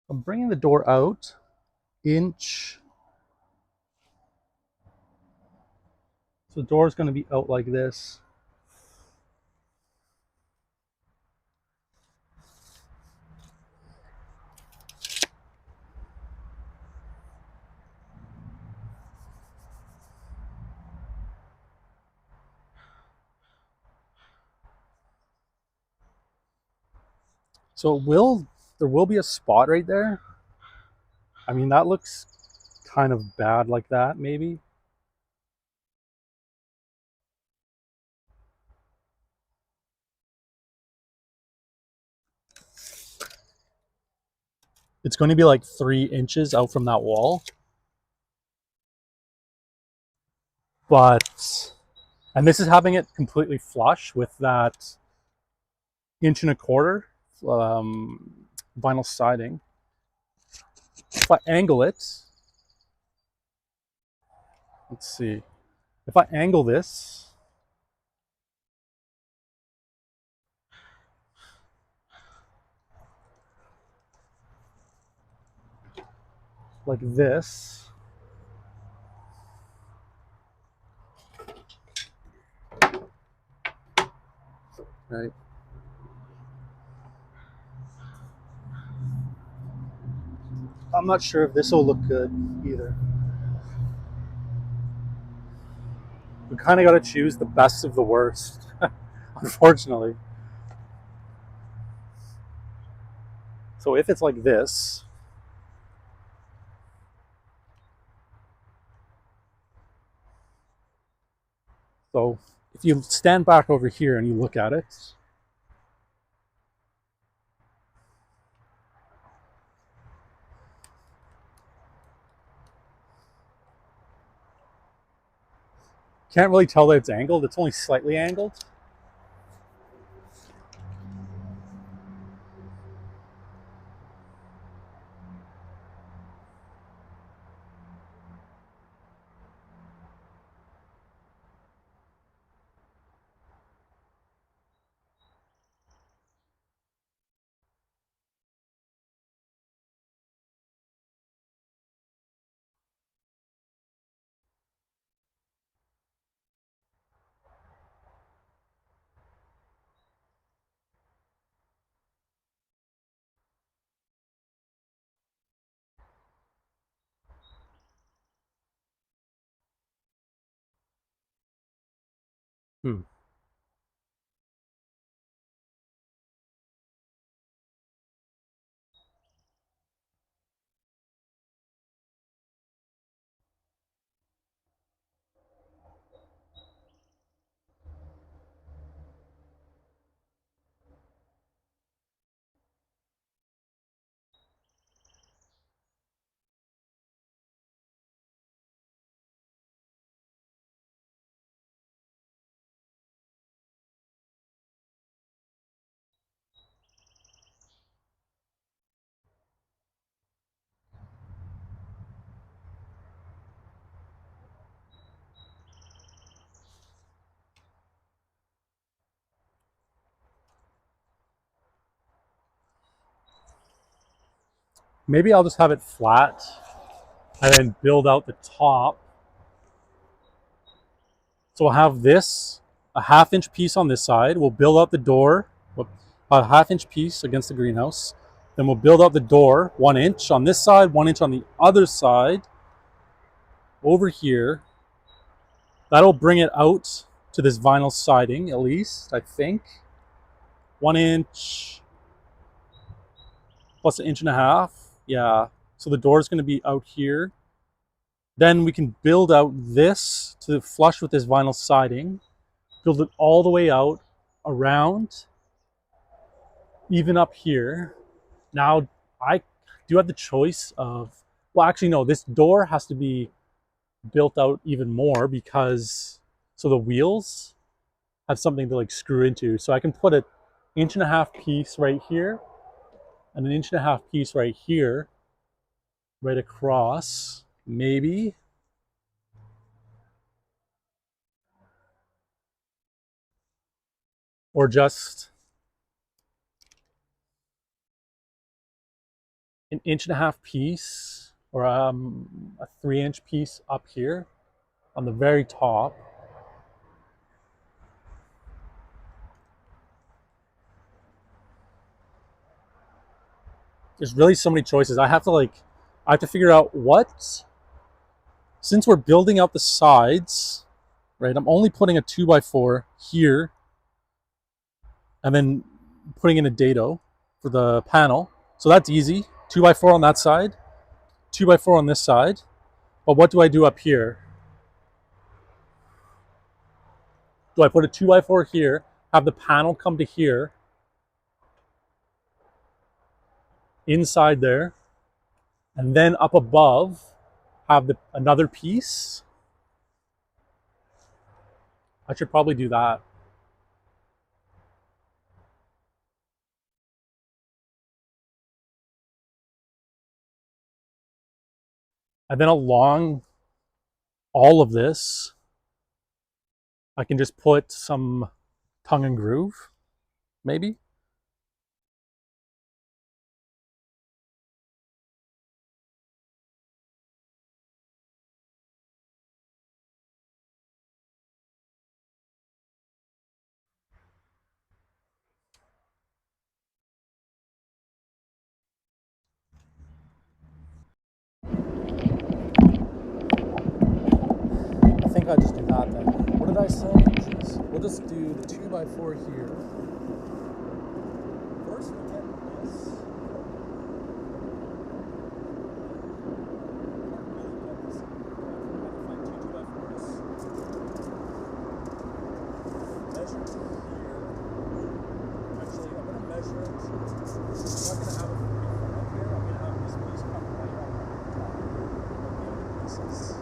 I'm bringing the door out inch. So the door is going to be out like this. So there will be a spot right there. I mean, that looks kind of bad like that, maybe. It's going to be like 3 inches out from that wall. But, and this is having it completely flush with that 1.25 inch vinyl siding. If I angle it, let's see. If I angle this, like this, right? I'm not sure if this will look good either. We kind of got to choose the best of the worst, unfortunately. So if it's like this, so if you stand back over here and you look at it, can't really tell that it's angled. It's only slightly angled. Hmm. maybe I'll just have it flat and then build out the top. So we'll have this, a 1/2 inch piece on this side. We'll build out the door, a 1/2 inch piece against the greenhouse. Then we'll build out the door 1 inch on this side, 1 inch on the other side, over here. That'll bring it out to this vinyl siding, at least, I think. 1 inch plus 1.5 inches. Yeah. So the door is going to be out here. Then we can build out this to flush with this vinyl siding. Build it all the way out, around, even up here. Now, I do have the choice of, well, actually, no, this door has to be built out even more because, so the wheels have something to like screw into. So I can put an 1.5 inch piece right here and an 1.5 inch piece right here, right across, maybe. Or just an 1.5 inch piece, or a 3 inch piece up here on the very top. There's really so many choices. I have to figure out what, since we're building out the sides, right? I'm only putting a 2x4 here and then putting in a dado for the panel. So that's easy. 2x4 on that side, 2x4 on this side. But what do I do up here? Do I put a 2x4 here, have the panel come to here, inside there, and then up above have another piece? I should probably do that. And then along all of this, I can just put some tongue and groove, maybe. I think I'll just do that then. What did I say? Jeez. We'll just do the 2x4 here. First we get this. Measure to here. Actually, I'm going to measure it. I'm not going to have it from up here. I'm going to have this piece come right on top of the other pieces.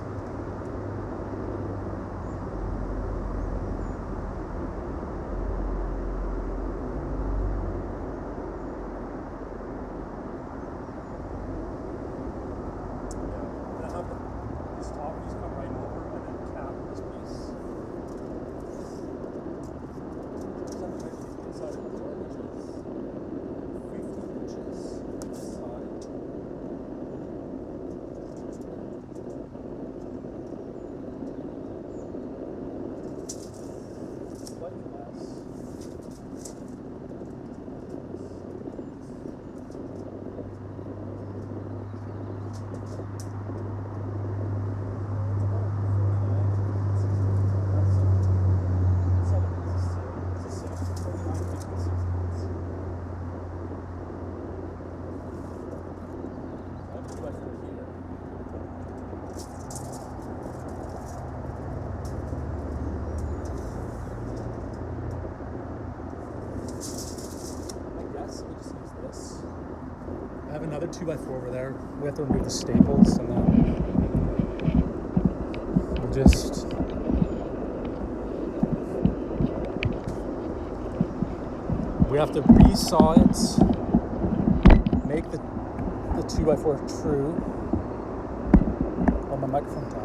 I have another 2x4 over there. We have to remove the staples and then we'll just we have to resaw it, make the 2x4 true. Oh, my microphone died.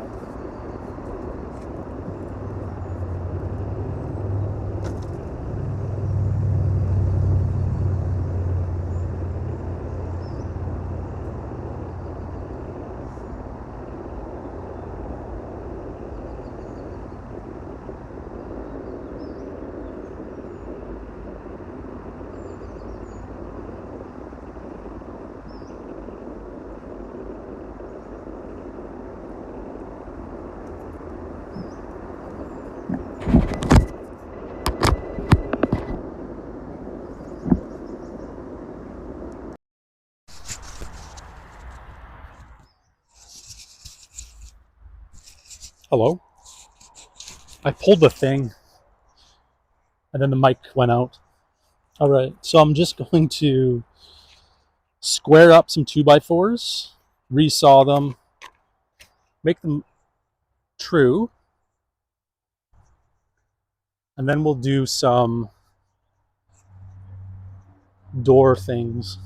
Hello? I pulled the thing and then the mic went out. All right, so I'm just going to square up some 2x4s, resaw them, make them true, and then we'll do some door things.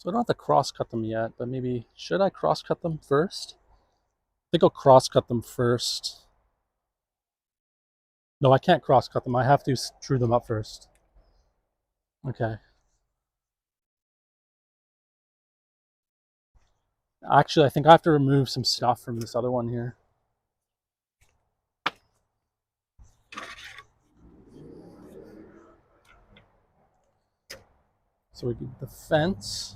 So I don't have to cross cut them yet, but maybe, should I cross cut them first? I think I'll cross cut them first. No, I can't cross cut them. I have to true them up first. Okay. Actually, I think I have to remove some stuff from this other one here. So we get the fence.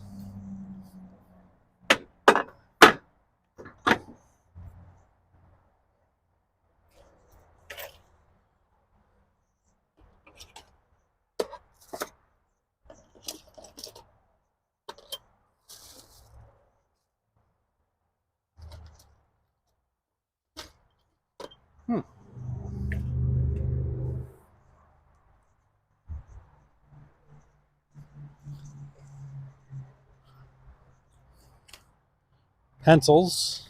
Pencils.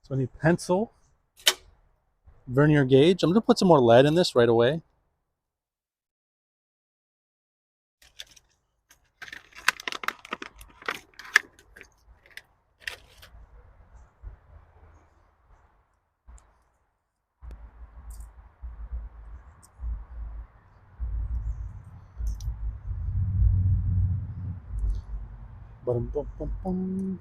So I need pencil, vernier gauge. I'm going to put some more lead in this right away. Bum, bum, bum, bum.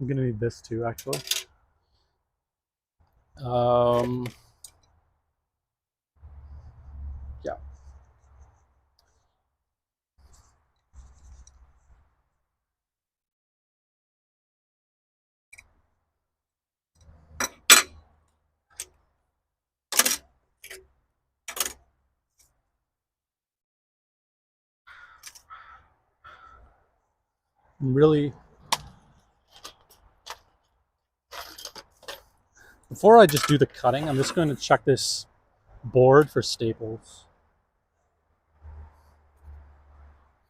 I'm going to need this too, actually. Yeah. Really, before I just do the cutting, I'm just going to check this board for staples.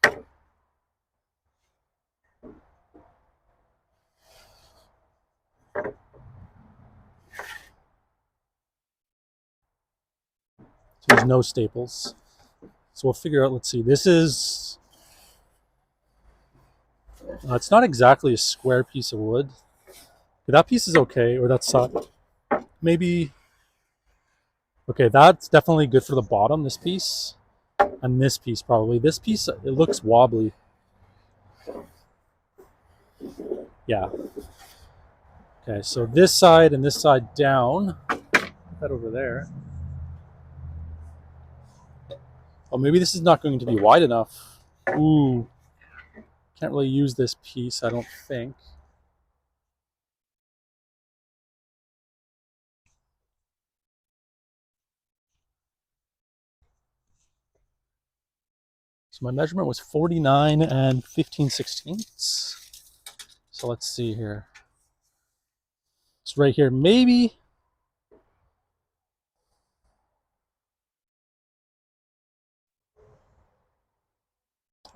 So there's no staples. So we'll figure out, let's see, this is, it's not exactly a square piece of wood. That piece is okay, or that's maybe, okay, that's definitely good for the bottom, this piece, and this piece probably. This piece, it looks wobbly. Yeah. Okay, so this side and this side down. Put that over there. Oh, maybe this is not going to be wide enough. Ooh. Can't really use this piece, I don't think. So my measurement was 49 and 15/16. So let's see here. It's right here. Maybe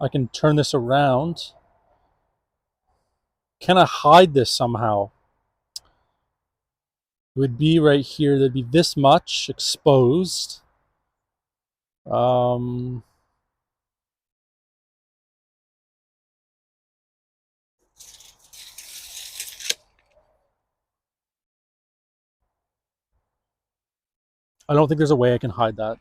I can turn this around. Can I hide this somehow? It would be right here. There'd be this much exposed. I don't think there's a way I can hide that.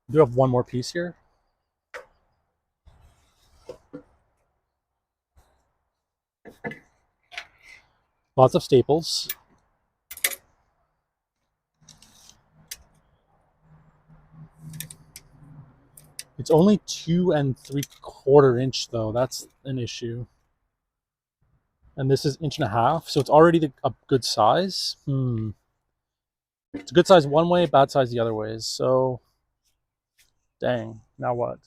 I do have one more piece here. Lots of staples. It's only 2 3/4 inch though. That's an issue. And this is 1.5 inch, so it's already a good size. It's a good size one way, bad size the other ways. So, dang. Now what?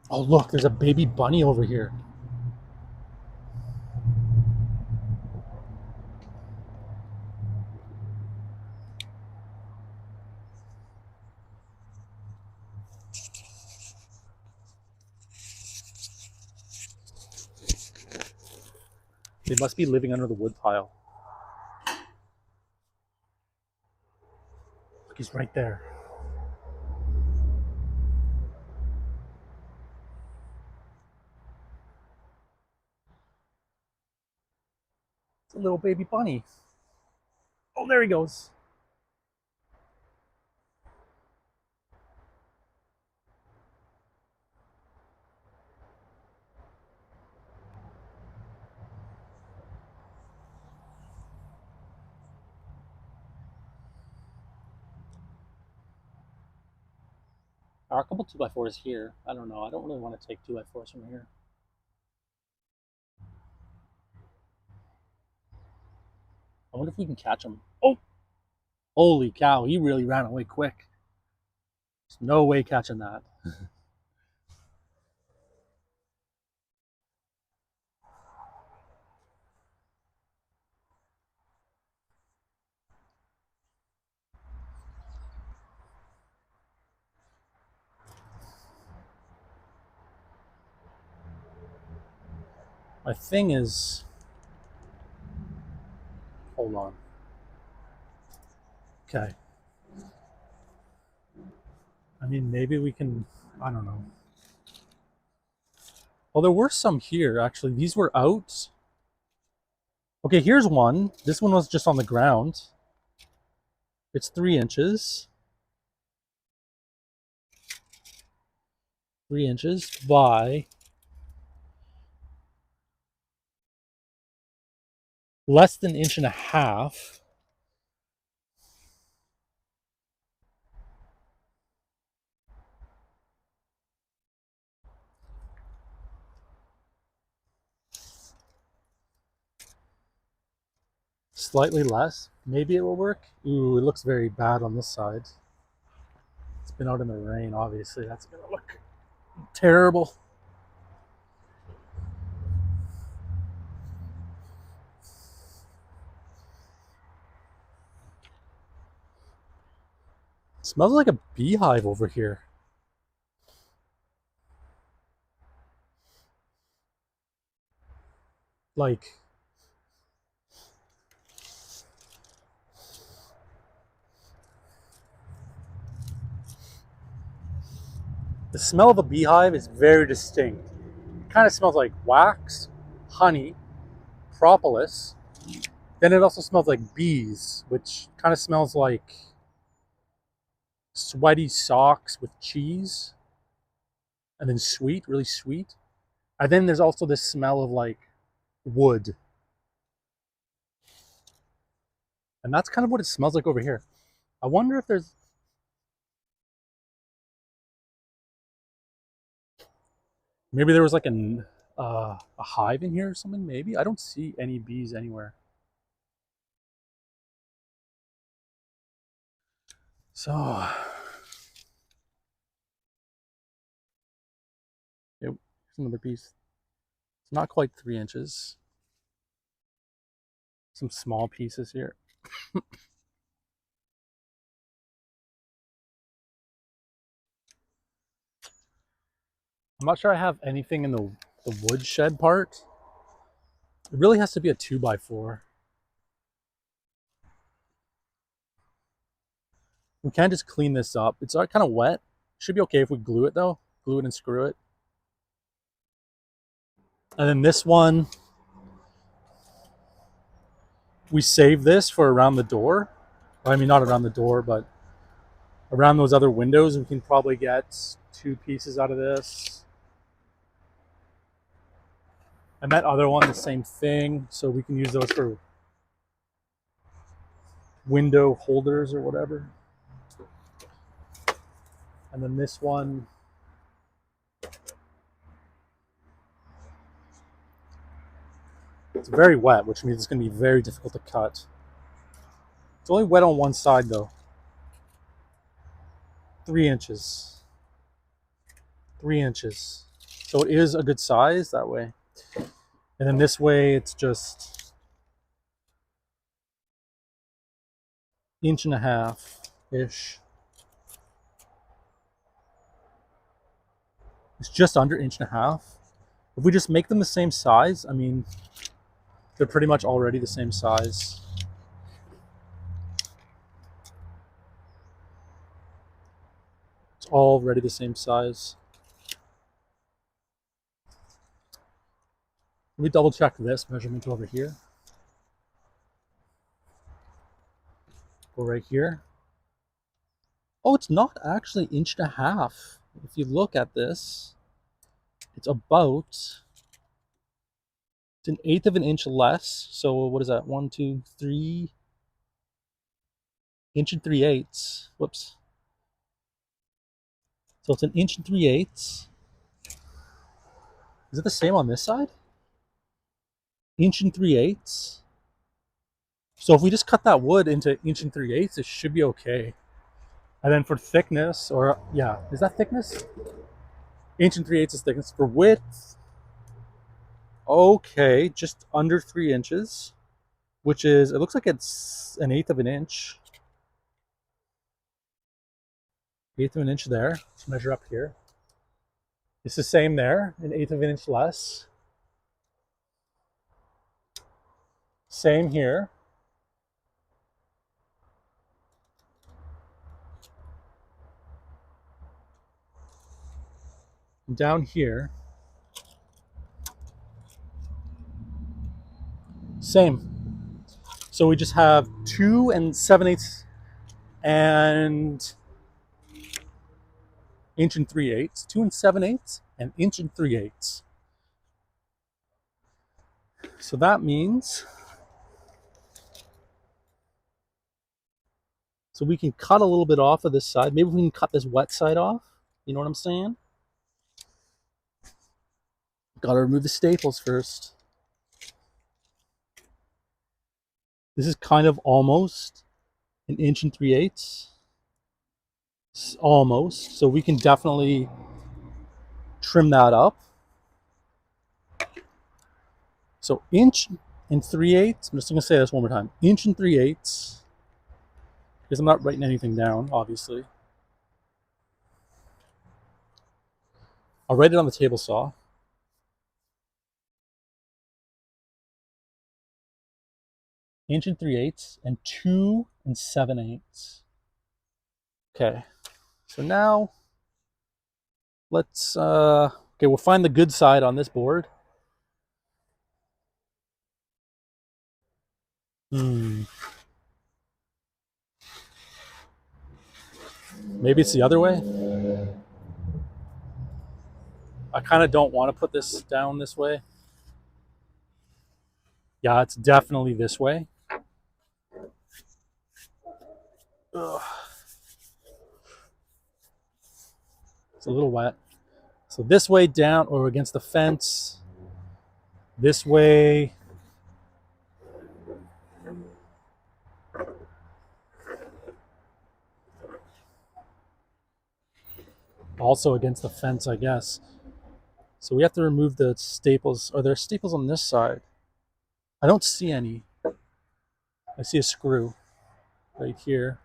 Oh look, there's a baby bunny over here. They must be living under the wood pile. Look, he's right there. It's a little baby bunny. Oh, there he goes. There are a couple 2x4s here. I don't know. I don't really want to take 2x4s from here. I wonder if we can catch him. Oh! Holy cow, he really ran away quick. There's no way catching that. My thing is... Hold on. Okay. I mean, maybe we can... I don't know. Well, there were some here, actually. These were out. Okay, here's one. This one was just on the ground. It's 3 inches. 3 inches by less than 1.5 inches. Slightly less. Maybe it will work. Ooh, it looks very bad on this side. It's been out in the rain, obviously. That's gonna look terrible. It smells like a beehive over here. Like, the smell of a beehive is very distinct. It kind of smells like wax, honey, propolis. Then it also smells like bees, which kind of smells like sweaty socks with cheese. And then sweet, really sweet. And then there's also this smell of like wood. And that's kind of what it smells like over here. I wonder if there's... Maybe there was like a hive in here or something, maybe? I don't see any bees anywhere. So... Yep, here's another piece. It's not quite 3 inches. Some small pieces here. I'm not sure I have anything in the woodshed part. It really has to be a 2x4. We can't just clean this up. It's kind of wet. Should be okay if we glue it though. Glue it and screw it. And then this one, we save this for around the door. I mean, not around the door, but around those other windows. We can probably get 2 pieces out of this. And that other one, the same thing. So we can use those for window holders or whatever. And then this one, it's very wet, which means it's going to be very difficult to cut. It's only wet on one side though. 3 inches. 3 inches. So it is a good size that way. And then this way it's just 1.5-ish. It's just under 1.5. If we just make them the same size, I mean, they're pretty much already the same size. It's already the same size. Let me double check this measurement over here. Go right here. Oh, it's not actually 1.5. If you look at this, it's about, it's 1/8 of an inch less. So what is that? 1, 2, 3 inch and 3/8. Whoops. So it's 1 inch and 3/8. Is it the same on this side? 1 and 3/8. So if we just cut that wood into 1 and 3/8, it should be okay. And then for thickness, or yeah, is that thickness? 1 and 3/8 is thickness. For width, okay, just under 3 inches, which is, it looks like it's 1/8 of an inch. 1/8 of an inch there. Let's measure up here. It's the same there, 1/8 of an inch less. Same here. Down here, same. So we just have 2 7/8 and 1 and 3/8, 2 7/8 and 1 3/8. So that means, so we can cut a little bit off of this side. Maybe we can cut this wet side off. You know what I'm saying? Gotta remove the staples first. This is kind of almost 1 3/8. Almost. So we can definitely trim that up. So 1 3/8. I'm just gonna say this one more time. 1 3/8. Because I'm not writing anything down, obviously. I'll write it on the table saw. 1 3/8 and 2 7/8. Okay, so now let's okay, we'll find the good side on this board. Maybe it's the other way. I kind of don't want to put this down this way. Yeah, it's definitely this way. Ugh. It's a little wet. So this way down, or against the fence. This way. Also against the fence, I guess. So we have to remove the staples. Are there staples on this side? I don't see any. I see a screw right here.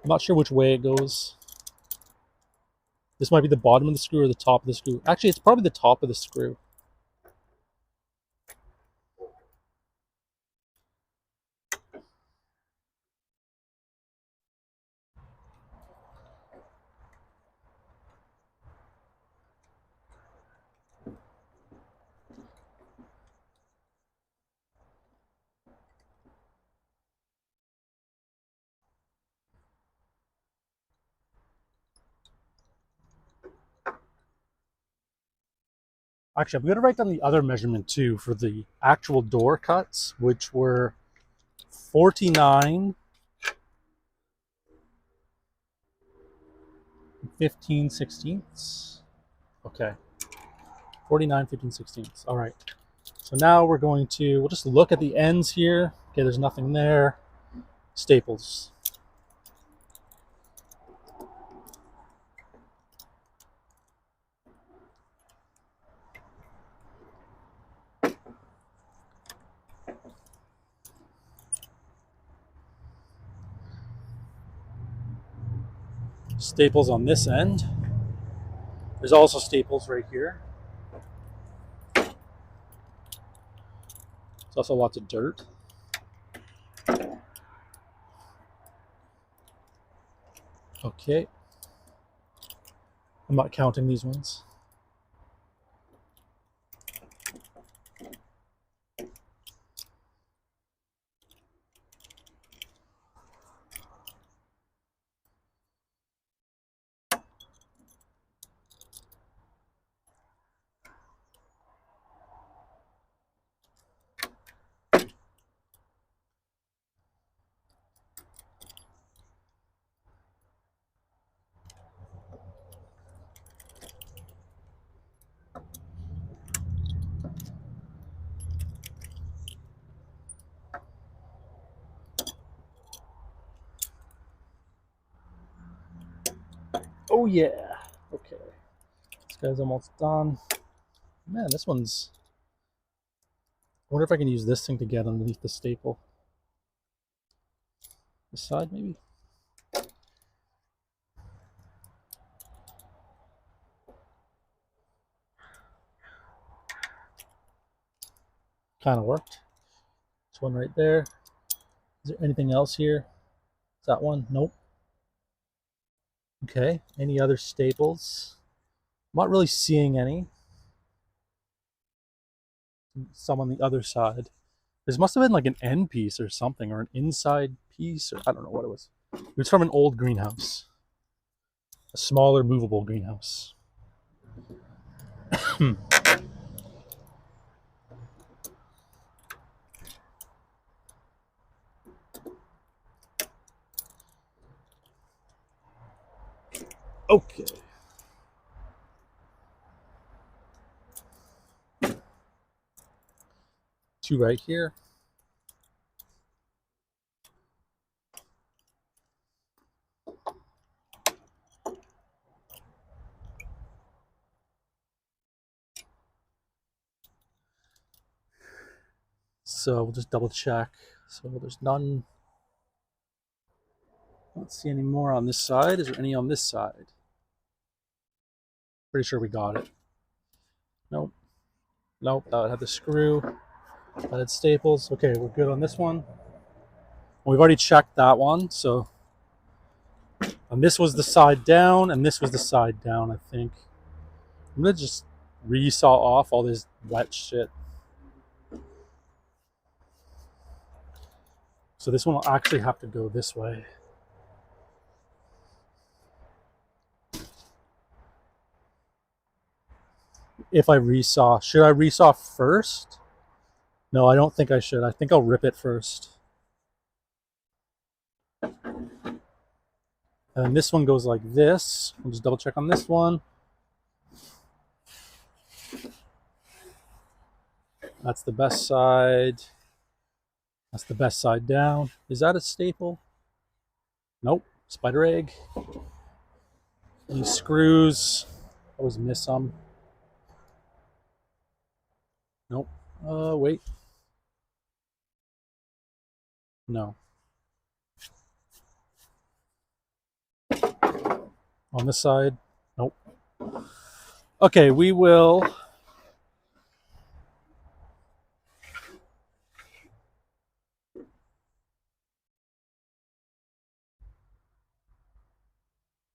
I'm not sure which way it goes. This might be the bottom of the screw or the top of the screw. Actually, it's probably the top of the screw. Actually, I'm going to write down the other measurement too for the actual door cuts, which were 49 15/16. Okay, 49 15/16. All right. So now we'll just look at the ends here. Okay, there's nothing there. Staples. Staples on this end. There's also staples right here. There's also lots of dirt. Okay. I'm not counting these ones. Oh yeah. Okay. This guy's almost done. Man, this one's... I wonder if I can use this thing to get underneath the staple. This side, maybe? Kind of worked. This one right there. Is there anything else here? Is that one? Nope. Okay. Any other staples? I'm not really seeing any. Some on the other side. This must have been like an end piece or something, or an inside piece, or I don't know what it was. It was from an old greenhouse. A smaller, movable greenhouse. Okay. Two right here. So we'll just double check. So there's none. Let's see any more on this side. Is there any on this side? Pretty sure we got it. Nope. Nope. That had the screw. That had staples. Okay, we're good on this one. We've already checked that one. So, and this was the side down, and this was the side down, I think. I'm gonna just re-saw off all this wet shit. So this one will actually have to go this way. If I resaw, should I resaw first? No, I don't think I should. I think I'll rip it first. And then this one goes like this. I'll just double check on this one. That's the best side. That's the best side down. Is that a staple? Nope. Spider egg. These screws. Always miss some. Nope. Wait. No. On this side. Nope. Okay, we will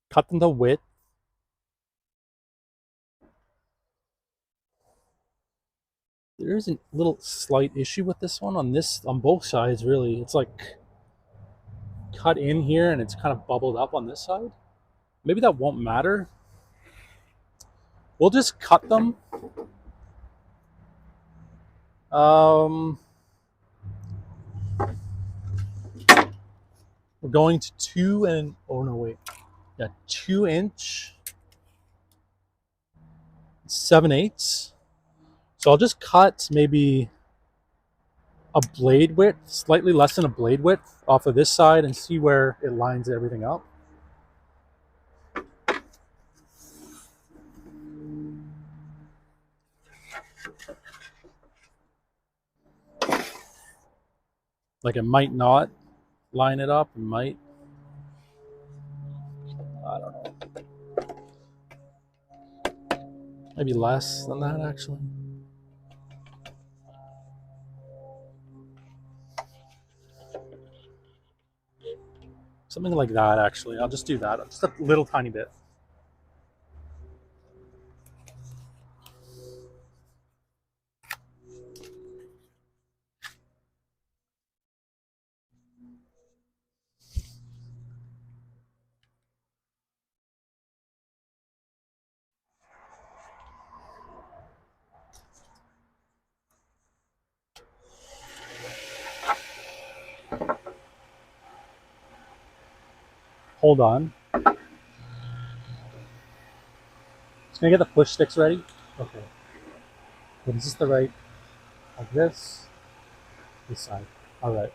cut them to width. There is a little slight issue with this one on both sides really. It's like cut in here and it's kind of bubbled up on this side. Maybe that won't matter. We'll just cut them. We're going to 2 7/8. So I'll just cut maybe a blade width, slightly less than a blade width off of this side and see where it lines everything up. Like it might not line it up, it might. I don't know. Maybe less than that actually. Something like that actually. I'll just do that. Just a little tiny bit. Hold on. Just gonna get the push sticks ready. Okay. But is this the right, like this side? All right.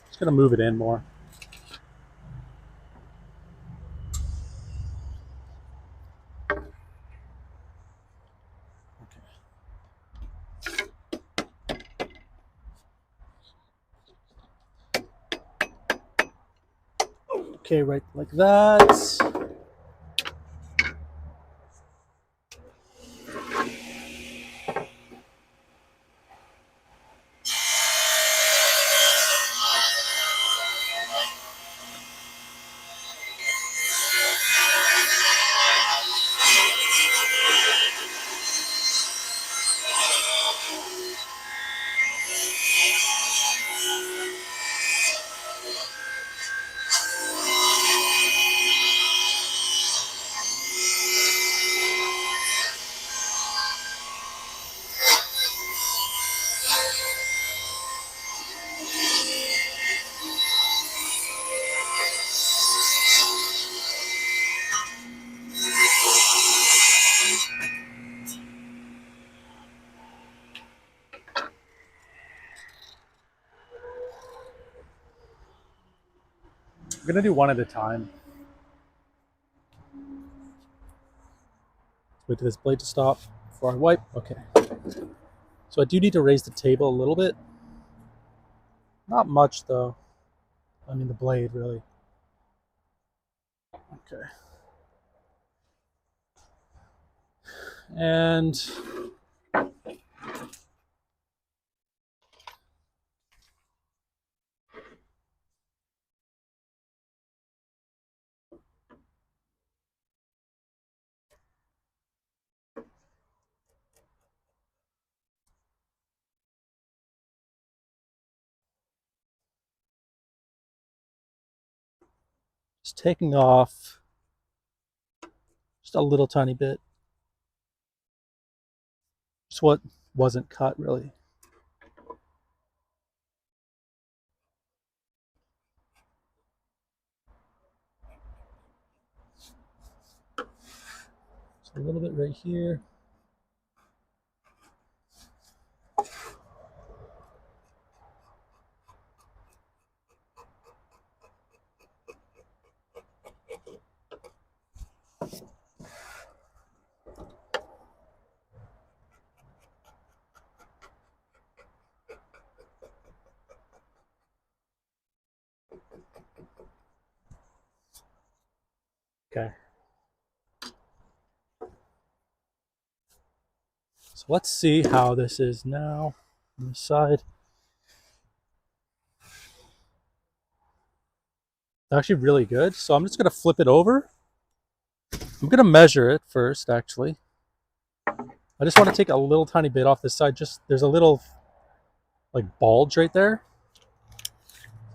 Just gonna move it in more. Okay, right like that. I'm gonna do one at a time. Wait for this blade to stop before I wipe. Okay. So I do need to raise the table a little bit. Not much though. I mean the blade really. Okay. And just taking off just a little tiny bit. Just what wasn't cut really. Just a little bit right here. Okay. So let's see how this is now on the side. It's actually really good. So I'm just going to flip it over. I'm going to measure it first, actually. I just want to take a little tiny bit off this side. Just there's a little like bulge right there.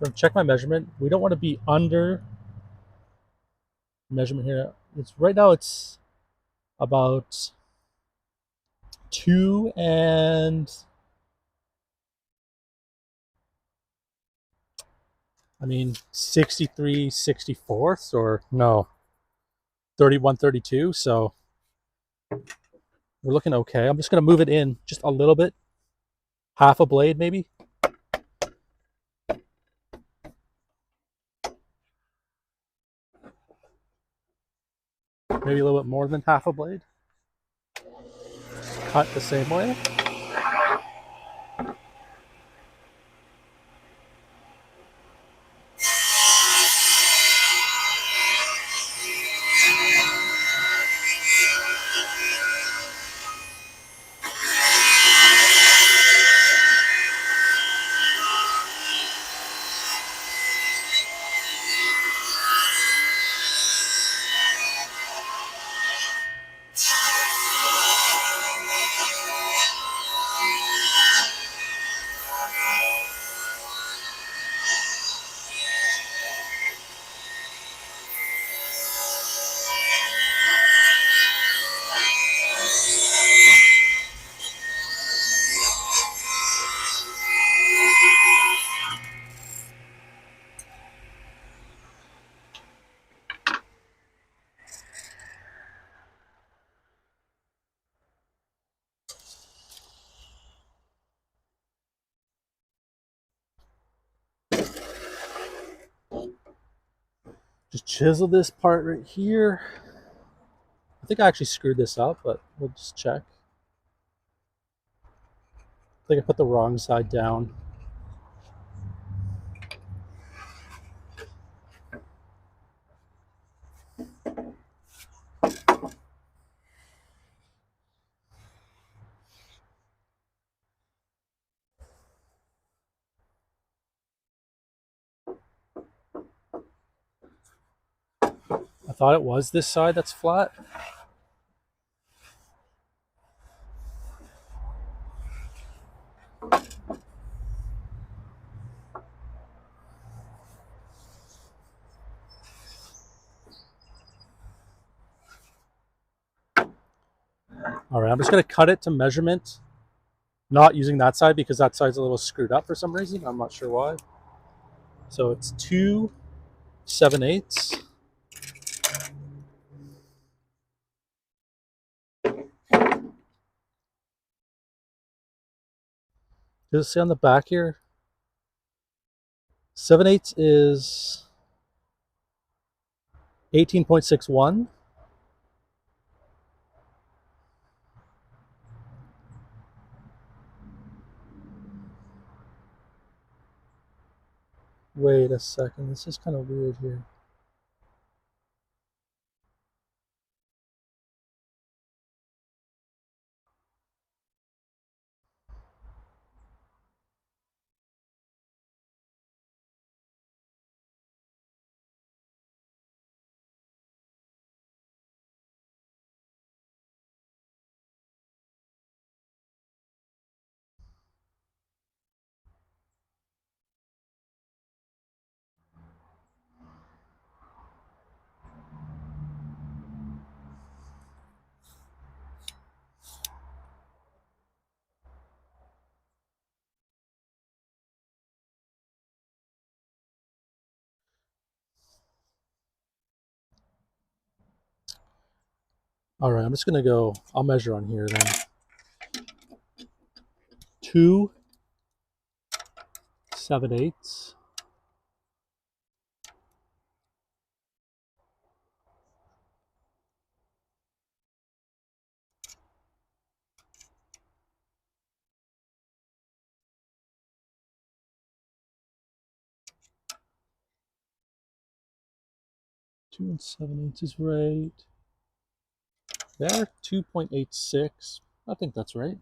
So check my measurement. We don't want to be under measurement here. It's right now it's about 2 and I mean 63/64 or no 31/32. So we're looking okay. I'm just gonna move it in just a little bit, half a blade maybe. Maybe a little bit more than half a blade. Cut the same way. Just chisel this part right here. I think I actually screwed this up, but we'll just check. I think I put the wrong side down. I thought it was this side that's flat. All right, I'm just gonna cut it to measurement. Not using that side because that side's a little screwed up for some reason. I'm not sure why. So it's 2/7/8. Does it say on the back here? 7/8 is 18.61. Wait a second. This is kind of weird here. All right, I'm just gonna go. I'll measure on here then. 2/7/8. 2 7/8 is right. There, 2.86. I think that's right.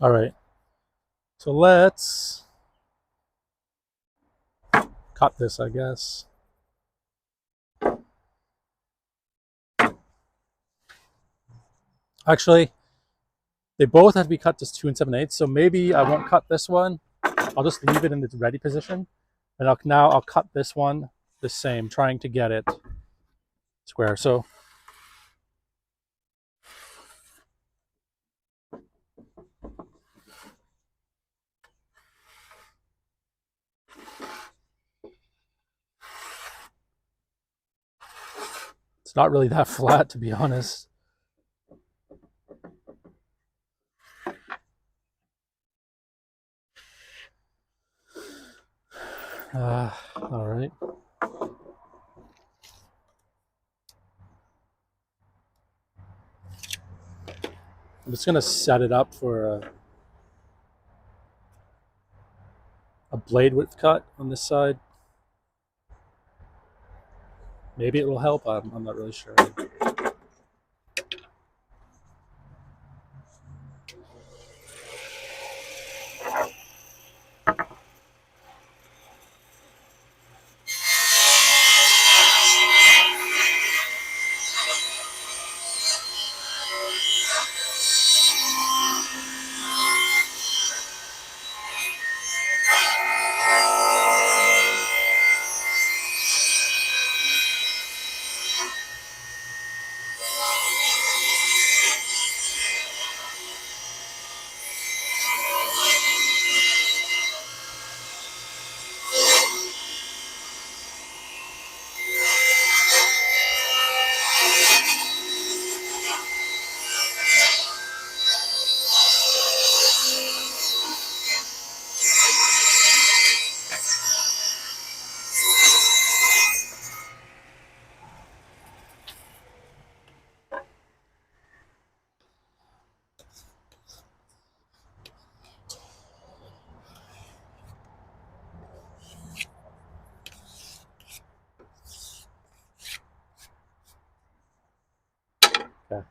All right. So let's cut this, I guess. Actually, they both have to be cut to 2 7/8. So maybe I won't cut this one. I'll just leave it in its ready position. And I'll cut this one the same, trying to get it square. So it's not really that flat, to be honest. All right. I'm just gonna set it up for a blade width cut on this side. Maybe it will help. I'm not really sure. Okay.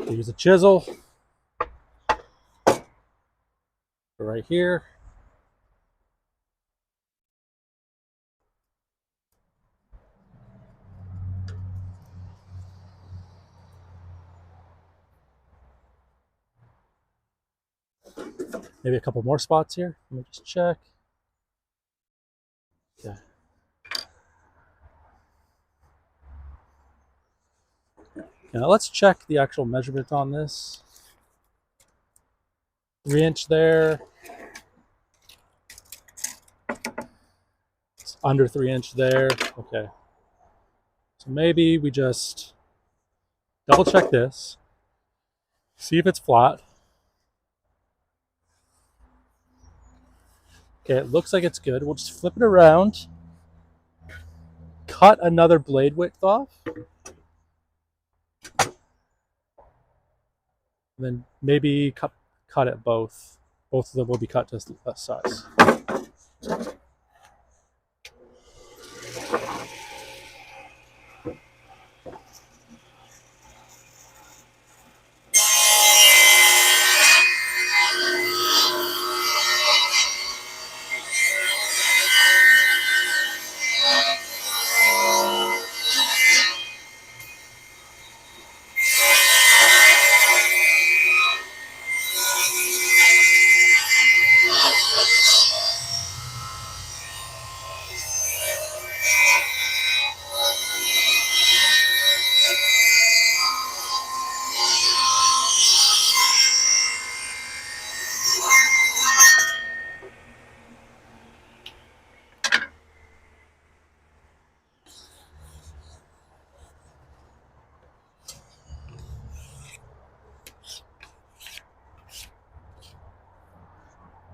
Use a chisel right here. Maybe a couple more spots here. Let me just check. Okay. Now let's check the actual measurement on this. 3" there. It's under 3" there. Okay. So maybe we just double check this. See if it's flat. Okay, it looks like it's good. We'll just flip it around. Cut another blade width off. And then maybe cut it both. Both of them will be cut to that size.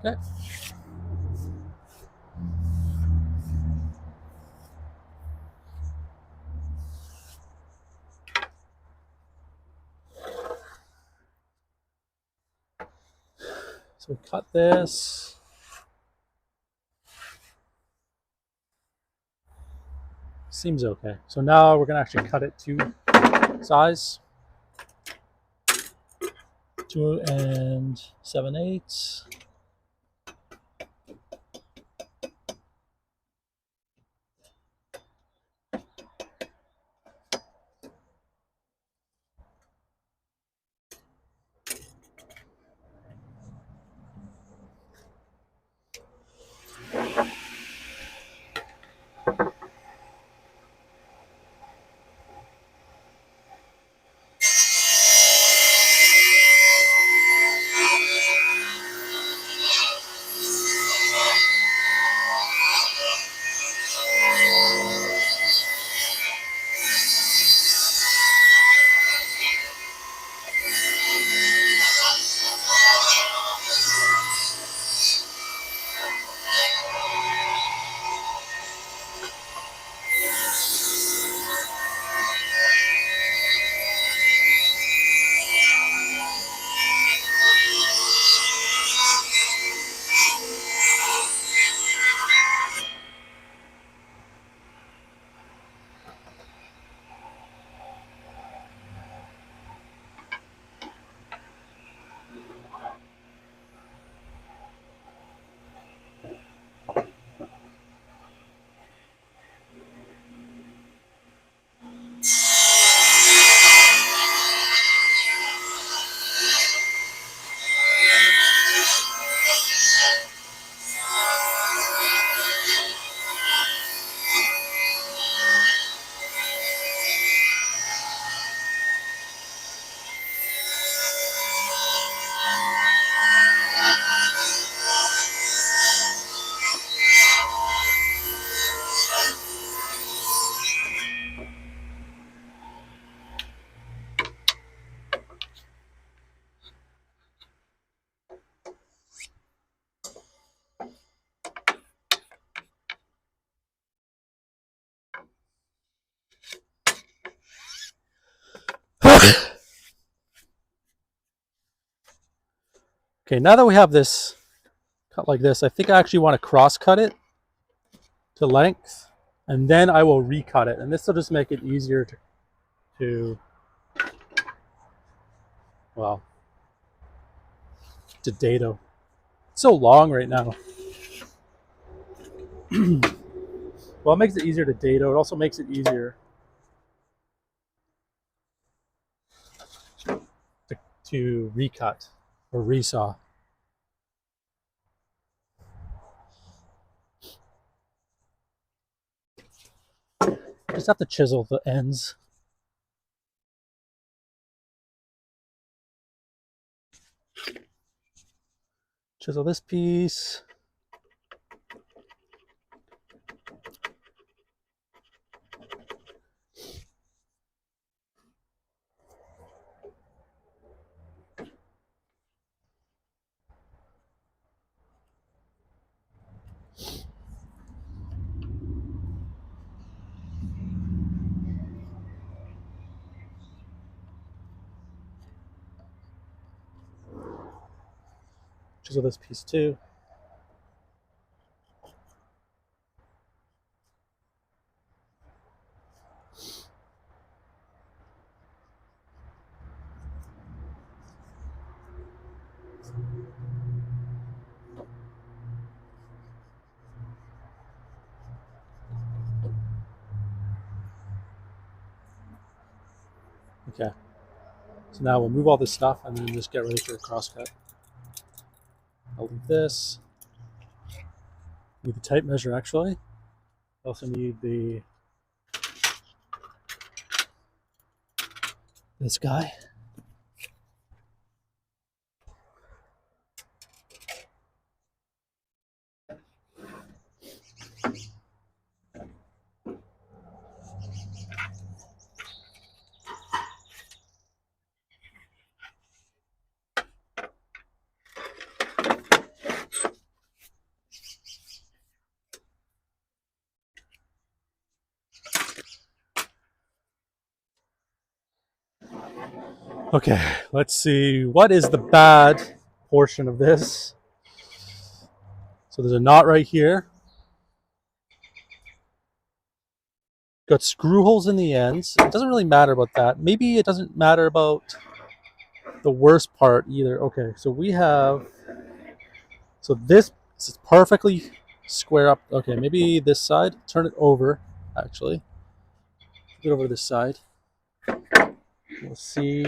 Okay. So we cut this. Seems okay. So now we're gonna actually cut it to size. 2 7/8. Okay, now that we have this cut like this, I think I actually want to cross cut it to length, and then I will recut it. And this will just make it easier to well, to dado. It's so long right now. Well, it makes it easier to dado. It also makes it easier to recut or resaw. Just have to chisel the ends. Chisel this piece. Chisel this piece too. Okay. So now we'll move all this stuff and then just get ready for a crosscut. I'll leave this. Need the tape measure actually. Also need this guy. Okay, let's see. What is the bad portion of this? So there's a knot right here. Got screw holes in the ends. It doesn't really matter about that. Maybe it doesn't matter about the worst part either. Okay, so we have, so this is perfectly square up. Okay, maybe this side. Turn it over, actually. Get over to this side. We'll see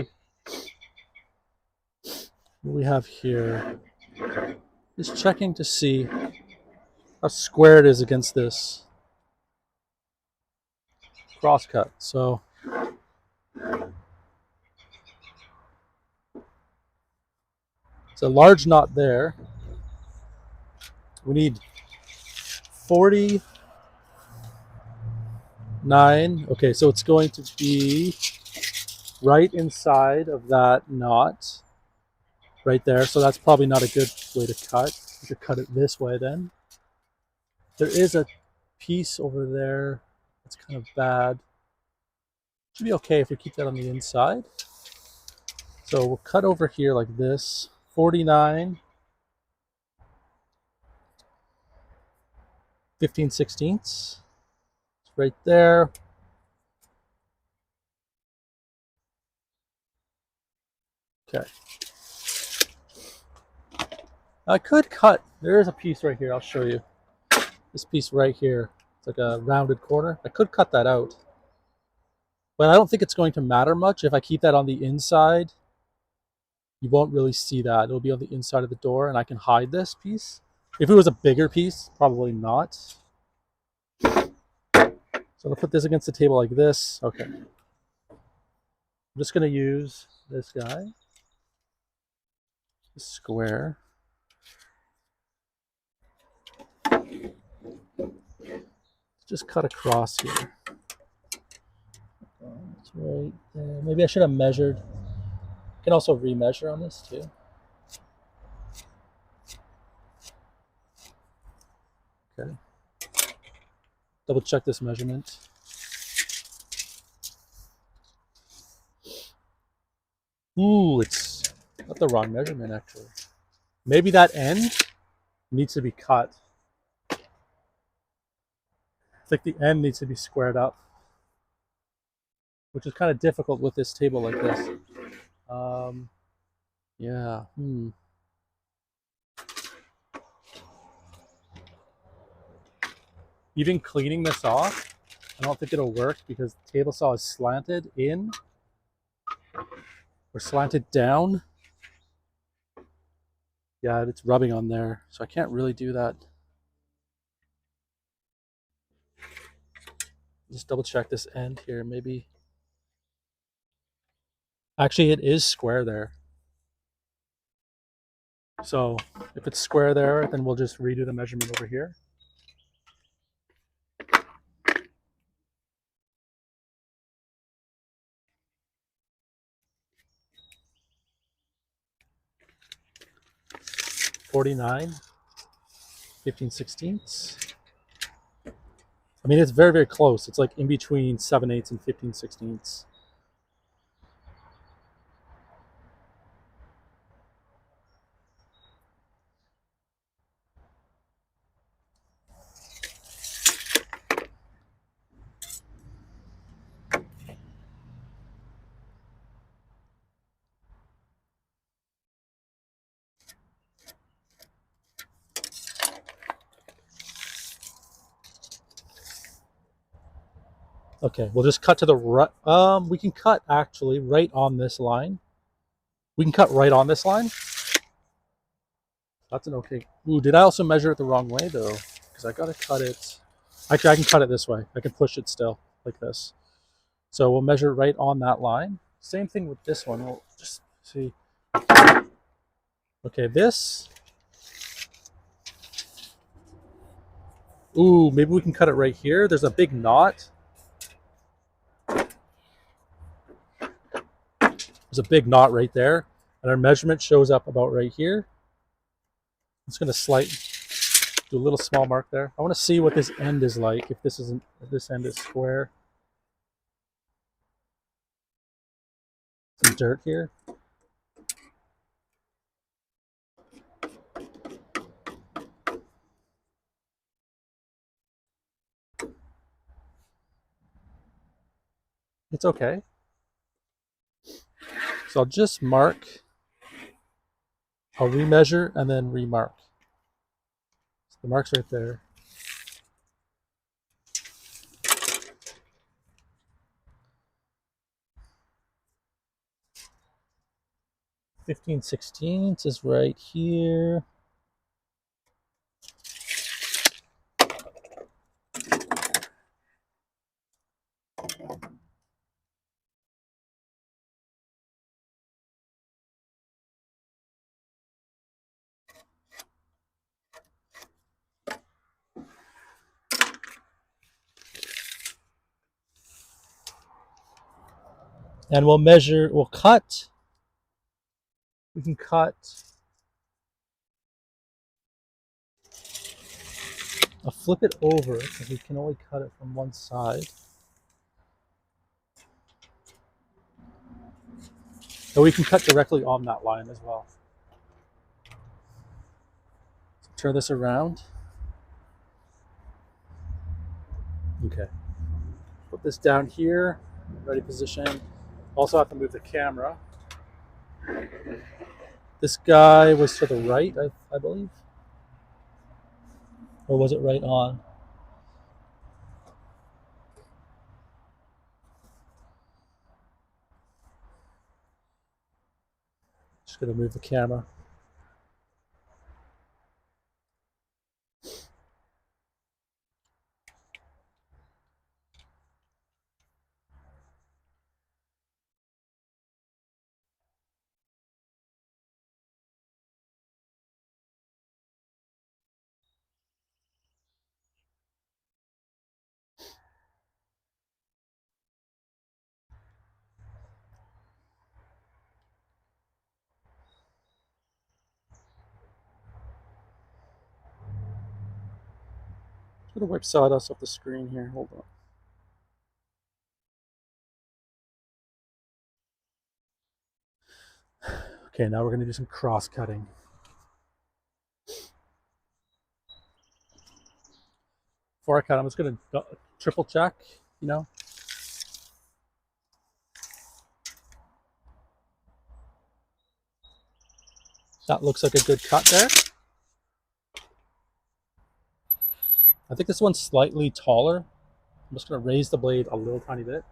what we have here. Just checking to see how square it is against this crosscut. So it's a large knot there. We need 49. Okay, so it's going to be right inside of that knot right there. So that's probably not a good way to cut. You could cut it this way then. There is a piece over there that's kind of bad. Should be okay if we keep that on the inside. So we'll cut over here like this. 49 15/16. It's right there. Okay. I could cut. There is a piece right here. I'll show you. This piece right here. It's like a rounded corner. I could cut that out. But I don't think it's going to matter much. If I keep that on the inside, you won't really see that. It'll be on the inside of the door, and I can hide this piece. If it was a bigger piece, probably not. So I'll put this against the table like this. Okay. I'm just going to use this guy. This square. Just cut across here. It's right there. Maybe I should have measured. I can also remeasure on this too. Okay. Double check this measurement. Ooh, it's not the wrong measurement actually. Maybe that end needs to be cut. I think the end needs to be squared up, which is kind of difficult with this table like this. Yeah. Even cleaning this off, I don't think it'll work because the table saw is slanted in or slanted down. Yeah, it's rubbing on there, so I can't really do that. Just double check this end here, maybe. Actually, it is square there. So if it's square there, then we'll just redo the measurement over here. .49 15/16. I mean, it's very, very close. It's like in between 7/8 and 15/16. Okay, we'll just cut to the right. We can cut actually right on this line. We can cut right on this line. That's an okay. Ooh, did I also measure it the wrong way though? Because I gotta cut it. Actually, I can cut it this way. I can push it still like this. So we'll measure right on that line. Same thing with this one. We'll just see. Okay, this. Ooh, maybe we can cut it right here. There's a big knot. There's a big knot right there. And our measurement shows up about right here. I'm just going to do a little small mark there. I want to see what this end is like, if this end is square. Some dirt here. It's okay. So I'll just mark, I'll remeasure and then remark. So the mark's right there. (15/16) is right here. And we'll measure, we'll cut. We can cut. I'll flip it over because we can only cut it from one side. And we can cut directly on that line as well. So turn this around. Okay. Put this down here, ready position. Also have to move the camera. This guy was to the right, I believe. Or was it right on? Just gonna move the camera. I'm gonna wipe sawdust off the screen here. Hold on. Okay, now we're gonna do some cross cutting. Before I cut, I'm just gonna triple check, you know. That looks like a good cut there. I think this one's slightly taller. I'm just gonna raise the blade a little tiny bit.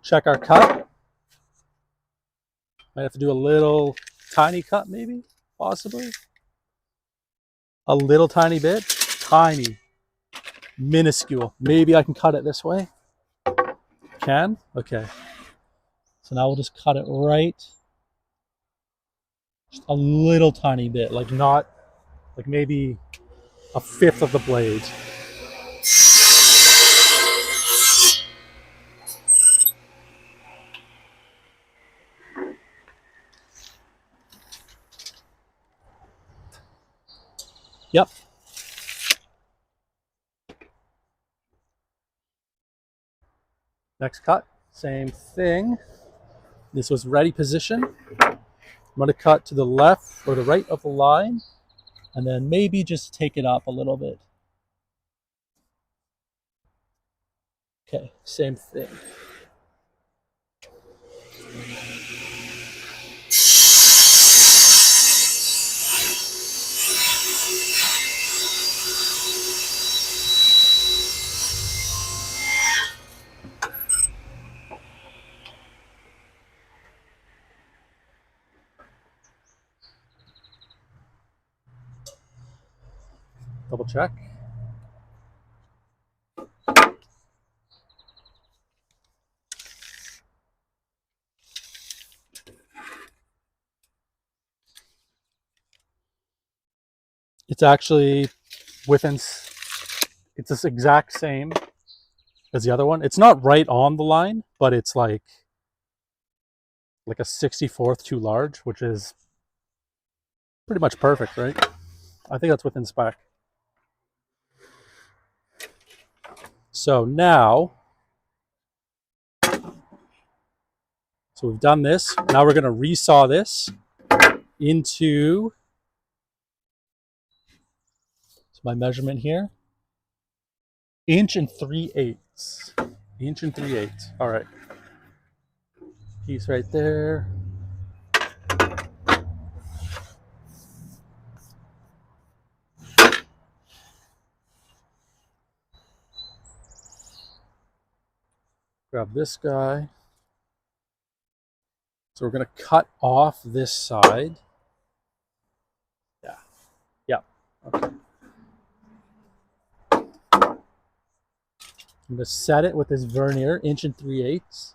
Check our cut. Might have to do a little tiny cut, maybe, possibly. A little tiny bit, tiny, minuscule. Maybe I can cut it this way. Can? Okay. So now we'll just cut it right. Just a little tiny bit, like not, like maybe a fifth of the blade. Yep. Next cut, same thing. This was ready position. I'm going to cut to the left or the right of the line, and then maybe just take it up a little bit. Okay, same thing. Double check. It's actually within, it's this exact same as the other one. It's not right on the line, but it's like a 64th too large, which is pretty much perfect, right? I think that's within spec. So now, so we've done this. Now we're going to resaw this into, so my measurement here, 1 3/8. 1 3/8. All right. Piece right there. Grab this guy. So we're going to cut off this side. Yeah. Yeah. Okay. I'm going to set it with this vernier, 1 3/8.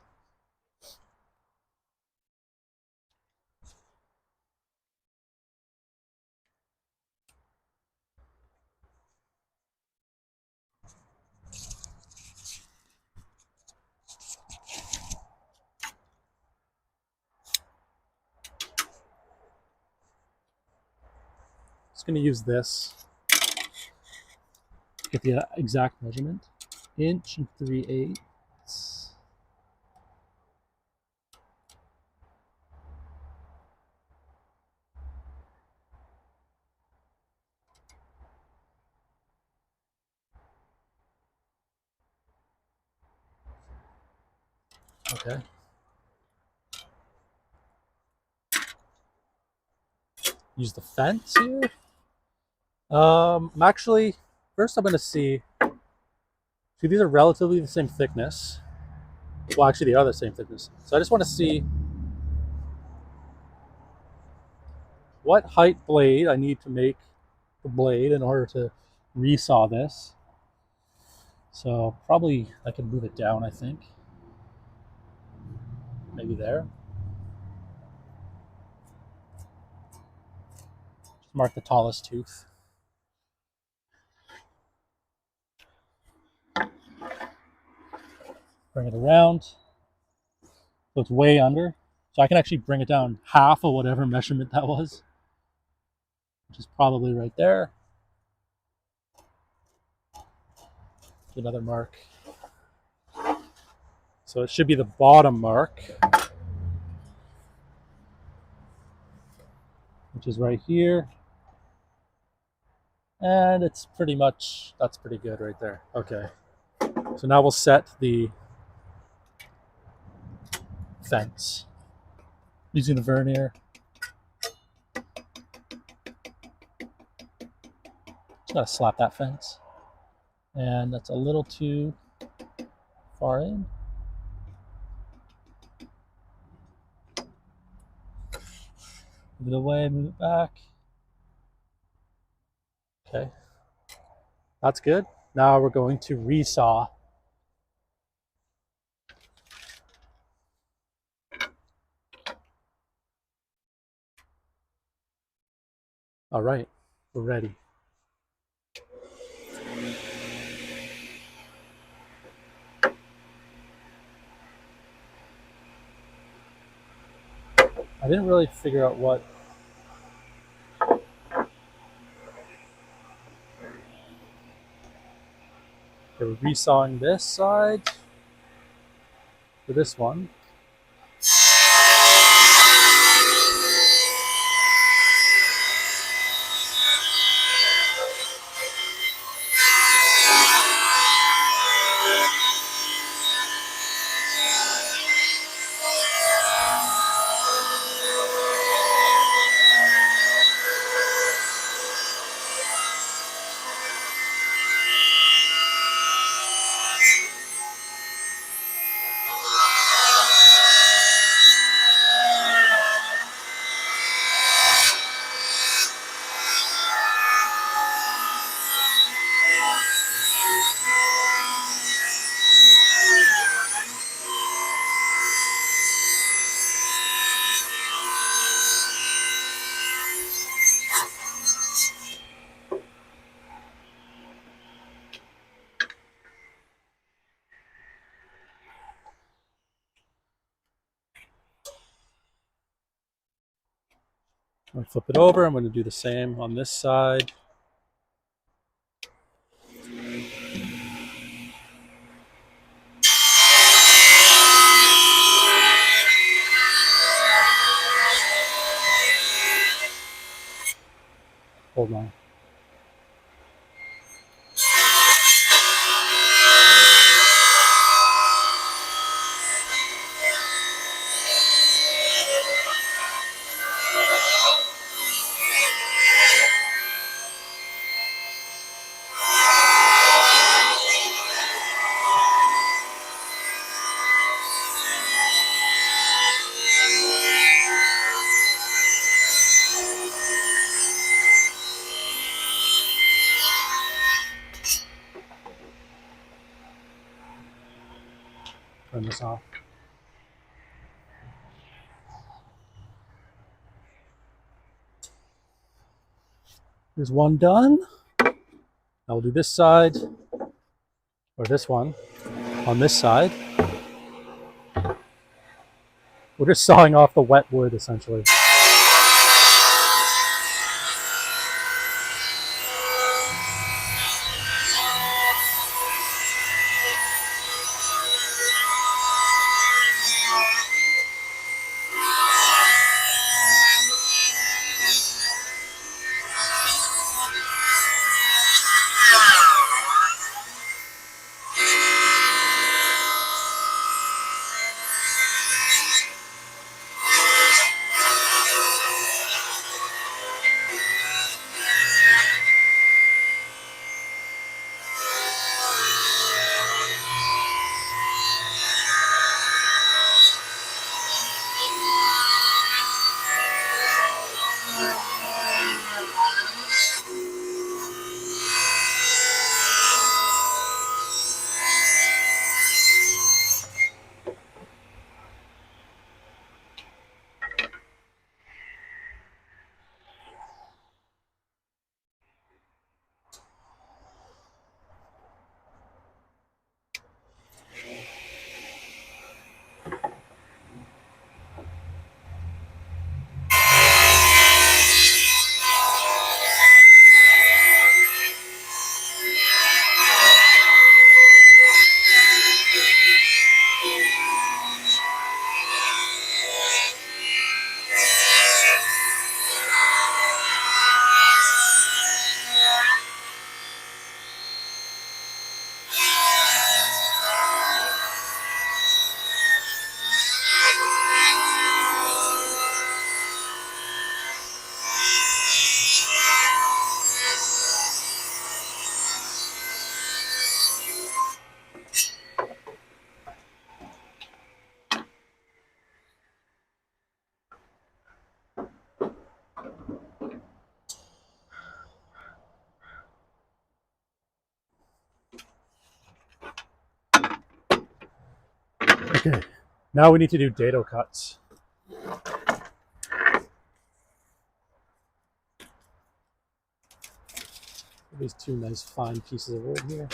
Just going to use this. Get the exact measurement. 1 3/8. Okay. Use the fence here. Actually, first I'm going to see these are relatively the same thickness. Well, actually, they are the same thickness. So I just want to see what height blade I need to make the blade in order to resaw this. So probably I can move it down, I think. Maybe there. Just mark the tallest tooth. Bring it around. So it's way under. So I can actually bring it down half of whatever measurement that was, which is probably right there. Another mark. So it should be the bottom mark, which is right here. And it's pretty much, that's pretty good right there. Okay. So now we'll set the fence using the vernier. Just gotta slap that fence. And that's a little too far in. Move it away, move it back. Okay. That's good. Now we're going to resaw. All right, we're ready. I didn't really figure out what we're resawing this side for this one. I'm gonna flip it over. I'm gonna do the same on this side. Hold on. Turn this off. There's one done. Now we'll do this side, or this one, on this side. We're just sawing off the wet wood, essentially. Okay, now we need to do dado cuts. These two nice fine pieces of wood here.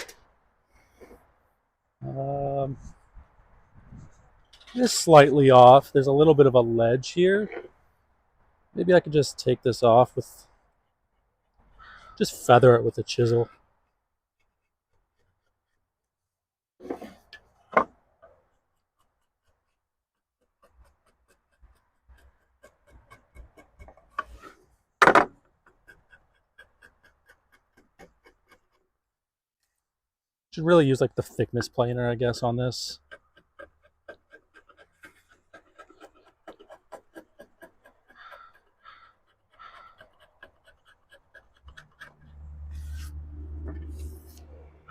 Just slightly off. There's a little bit of a ledge here. Maybe I could just take this off with, just feather it with a chisel. Should really use like the thickness planer, I guess, on this.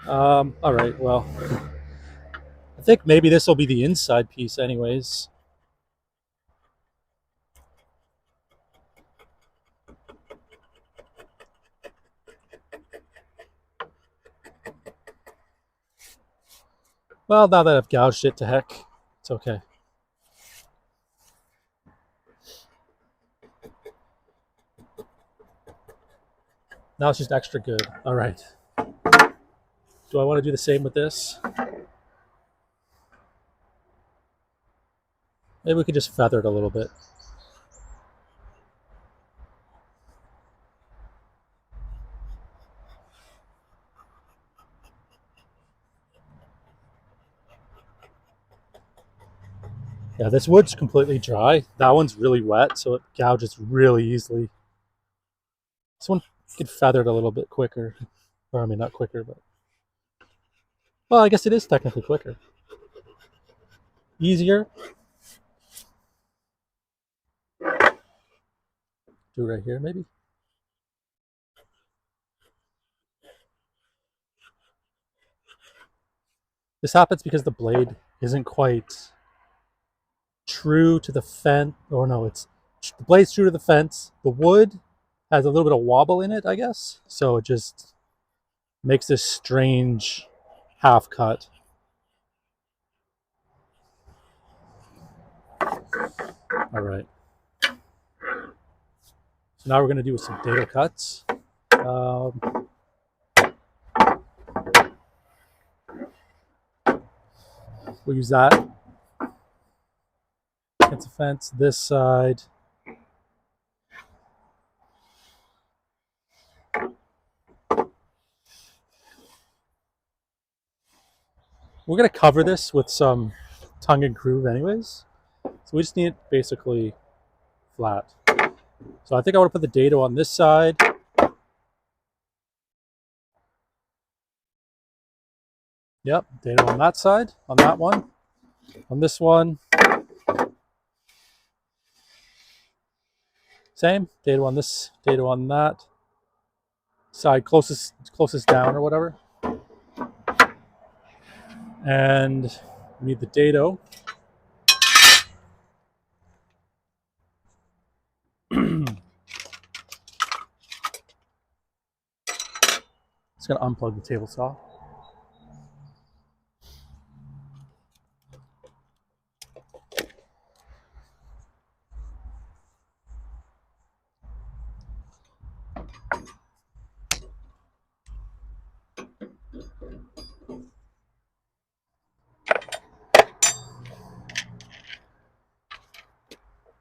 All right, well, I think maybe this will be the inside piece anyways. Well, now that I've gouged it to heck, it's okay. Now it's just extra good. All right. Do I want to do the same with this? Maybe we could just feather it a little bit. Yeah, this wood's completely dry. That one's really wet, so it gouges really easily. This one could feather it a little bit quicker. Or, I mean, not quicker, but... Well, I guess it is technically quicker. Easier. Do it right here, maybe. This happens because the blade isn't quite true to the fence. Or no, it's the blade's true to the fence. The wood has a little bit of wobble in it, I guess. So it just makes this strange half cut. All right. So now we're going to do some dado cuts. We'll use that against the fence. This side. We're going to cover this with some tongue and groove anyways. So we just need it basically flat. So I think I want to put the dado on this side. Yep, dado on that side, on that one. On this one, same. Dado on this, dado on that. Side closest down or whatever. And we need the dado. Just gonna unplug the table saw.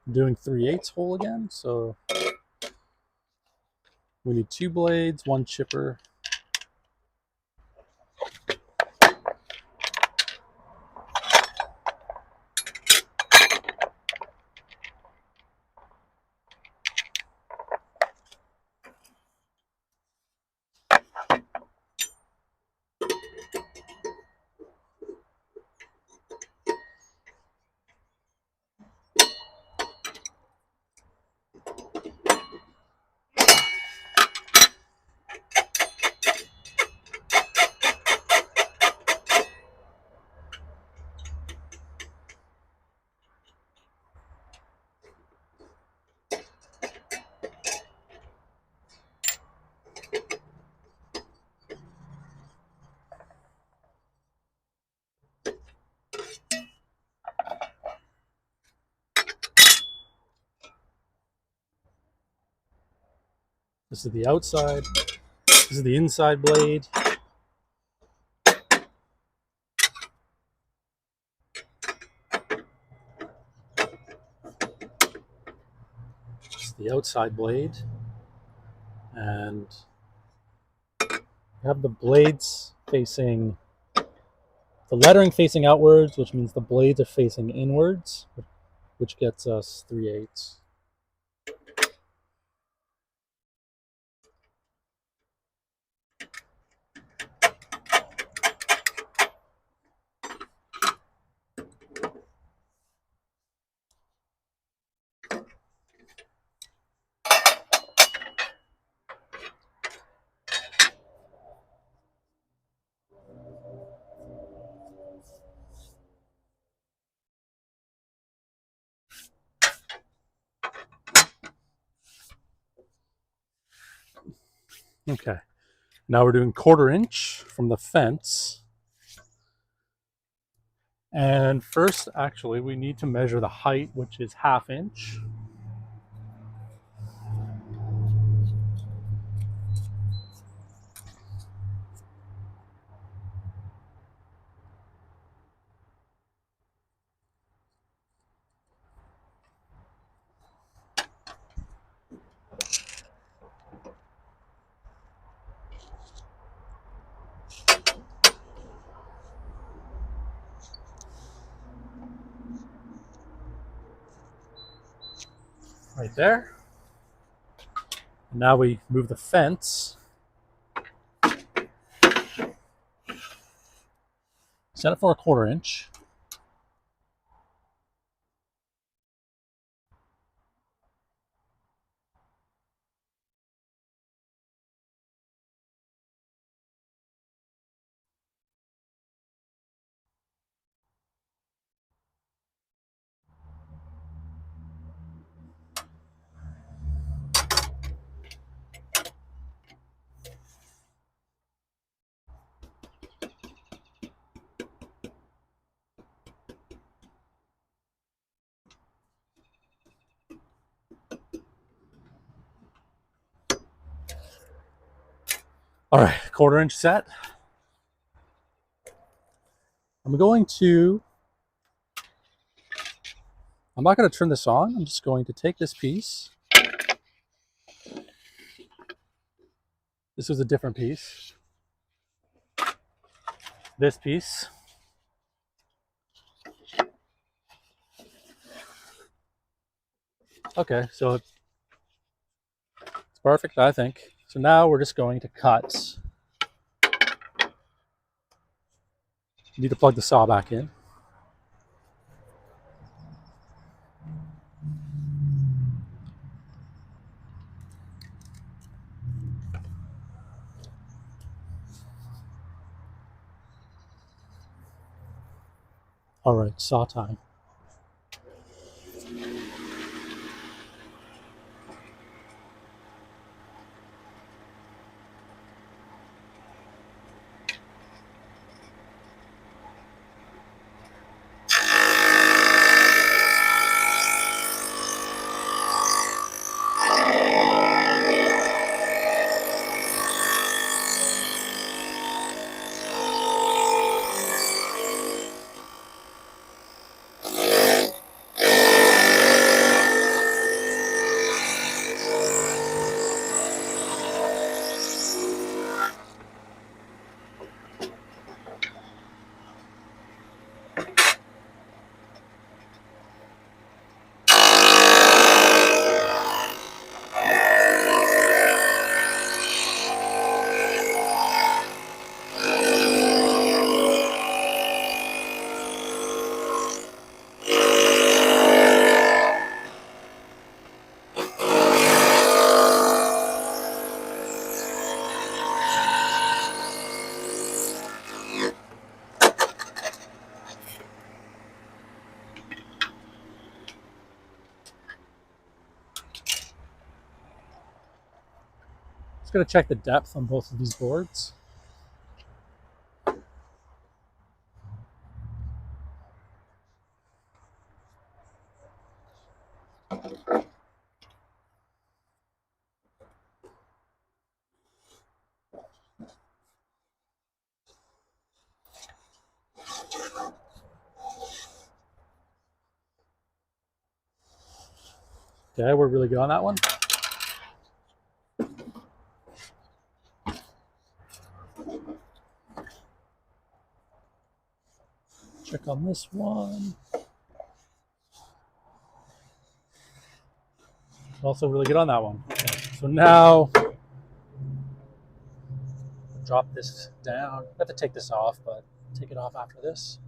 I'm doing 3/8 hole again, so we need 2 blades, 1 chipper. This is the outside. This is the inside blade. This is the outside blade. And we have the blades facing, the lettering facing outwards, which means the blades are facing inwards, which gets us 3/8. Okay, now we're doing 1/4 inch from the fence. And first, actually, we need to measure the height, which is 1/2 inch. right there. And now we move the fence. Set it for a 1/4 inch. All right, 1/4 inch set. I'm not going to turn this on. I'm just going to take this piece. This was a different piece. This piece. Okay, so it's perfect, I think. So now we're just going to cut. Need to plug the saw back in. All right, saw time. Just going to check the depth on both of these boards. Okay, we're really good on that one. Check on this one. Also really good on that one. Okay, so now, drop this down. I have to take this off, but take it off after this.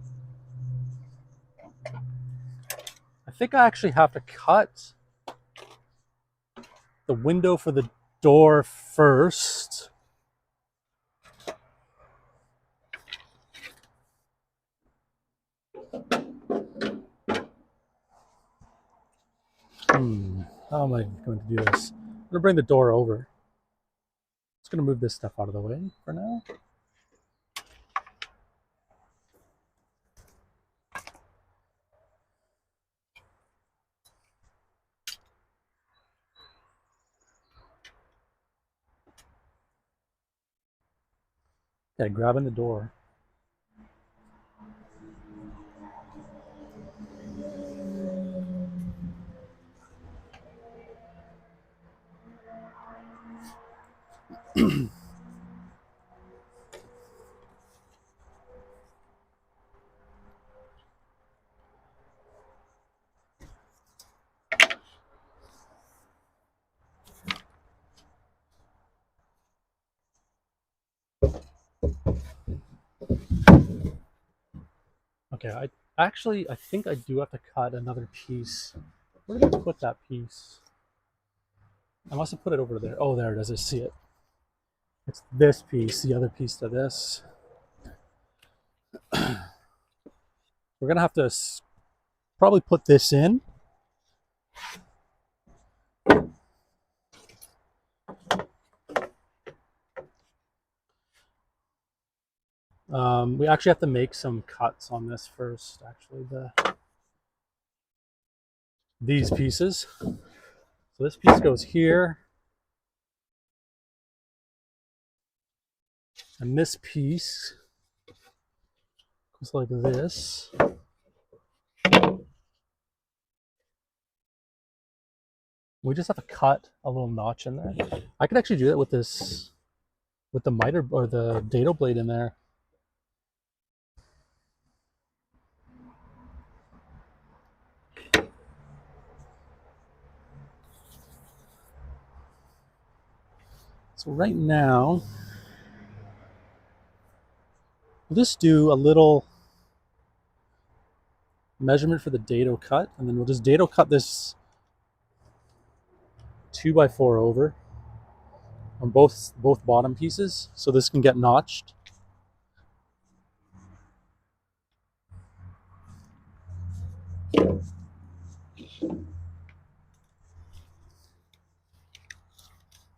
I think I actually have to cut the window for the door first. How am I going to do this? I'm going to bring the door over. Just going to move this stuff out of the way for now. Okay, grabbing the door. Okay, I think I do have to cut another piece. Where did I put that piece? I must have put it over there. Oh, there it is. I see it. It's this piece, the other piece to this. We're gonna have to probably put this in. We actually have to make some cuts on this first. Actually, these pieces. So this piece goes here, and this piece goes like this. We just have to cut a little notch in there. I could actually do that with this, with the miter or the dado blade in there. So right now, we'll just do a little measurement for the dado cut, and then we'll just dado cut this 2x4 over on both bottom pieces, so this can get notched.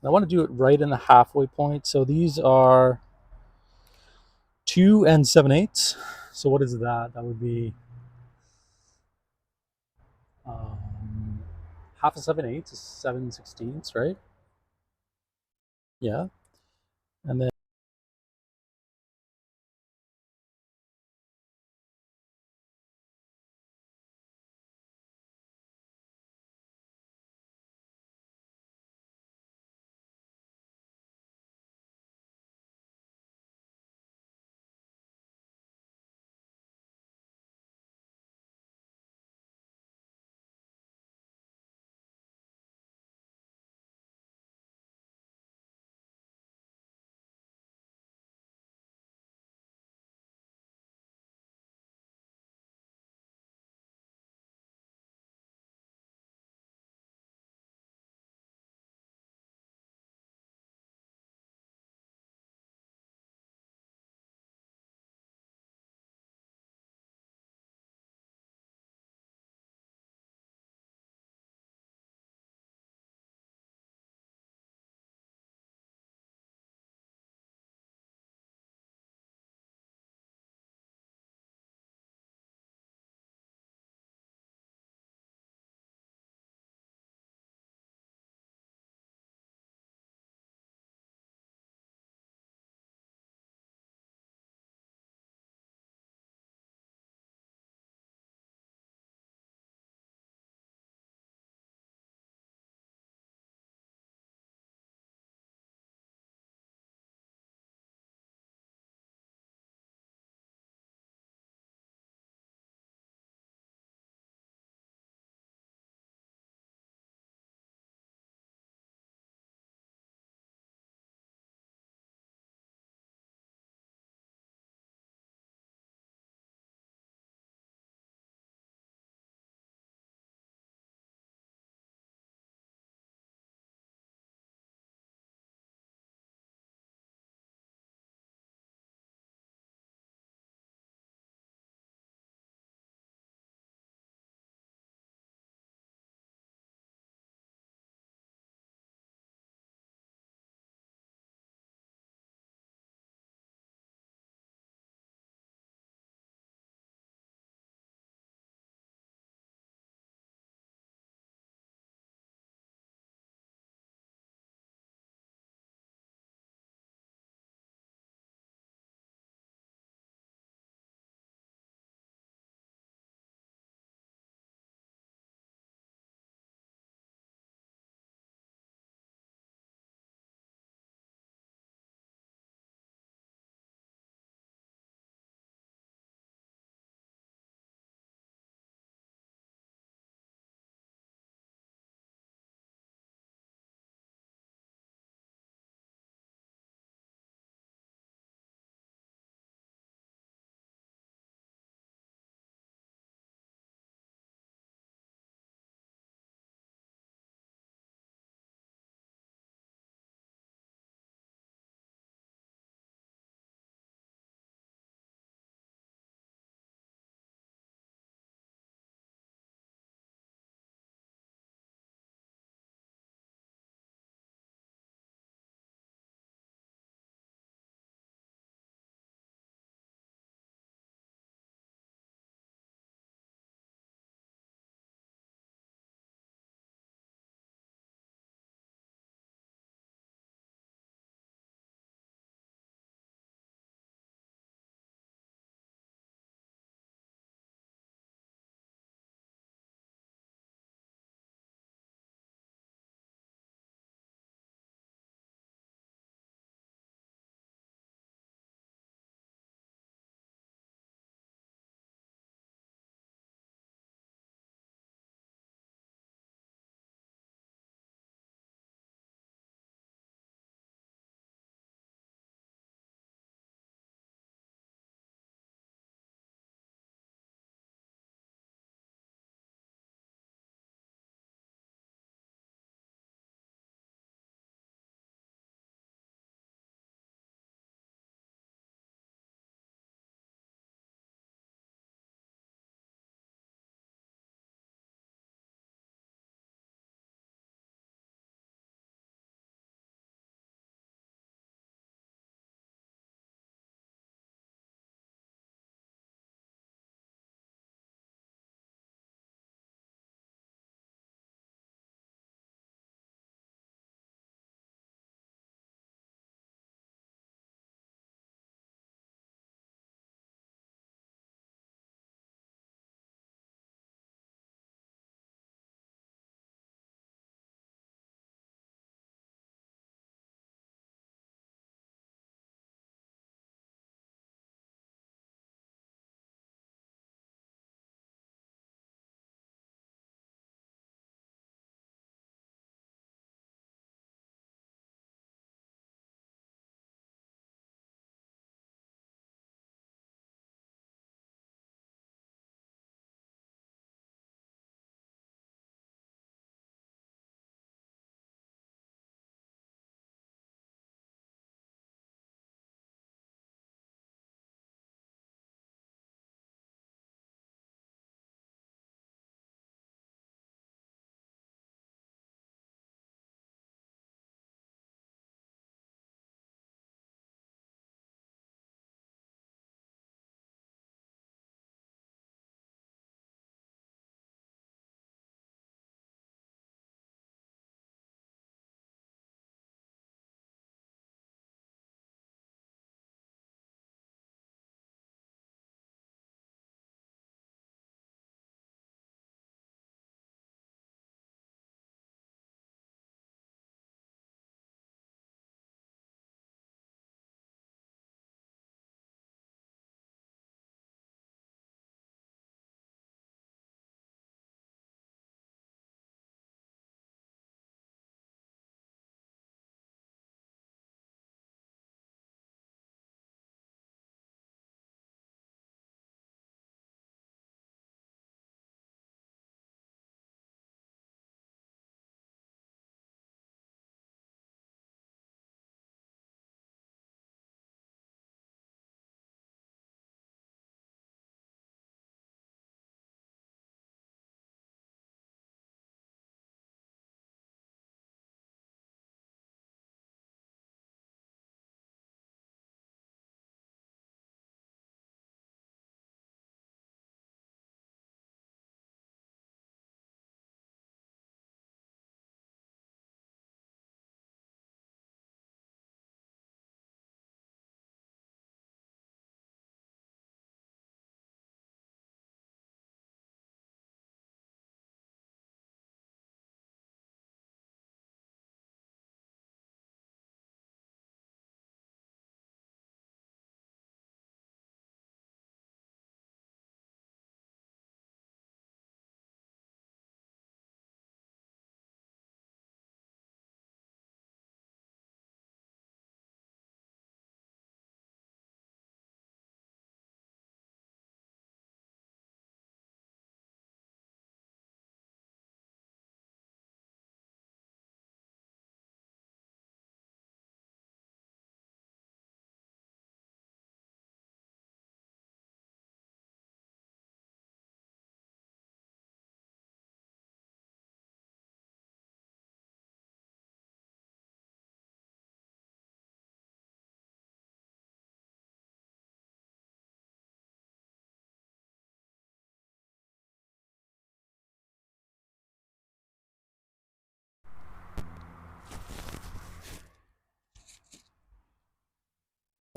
I want to do it right in the halfway point. So these are 2 7/8. So what is that? That would be half a 7/8 is 7/16, right? Yeah. And then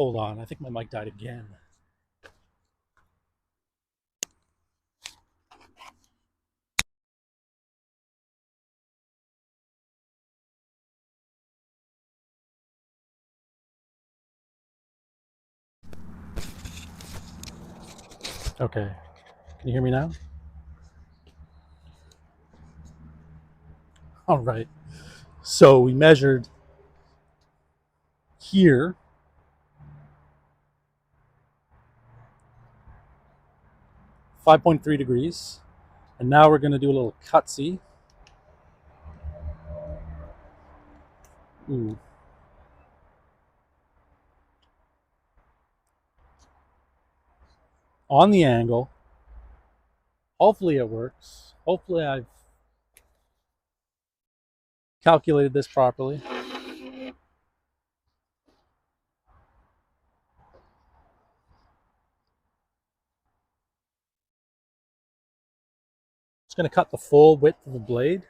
Hold on, I think my mic died again. Okay, can you hear me now? All right, so we measured here 5.3 degrees, and now we're going to do a little cutsy. Ooh. On the angle. Hopefully it works. Hopefully I've calculated this properly. Just going to cut the full width of the blade.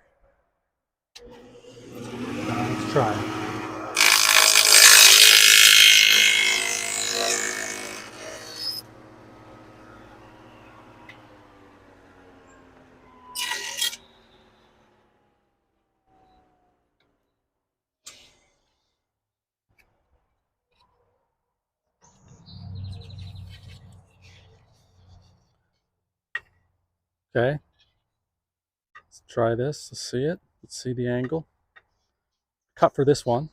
Let's try. Okay. Let's try this. Let's see it. Let's see the angle. Cut for this one.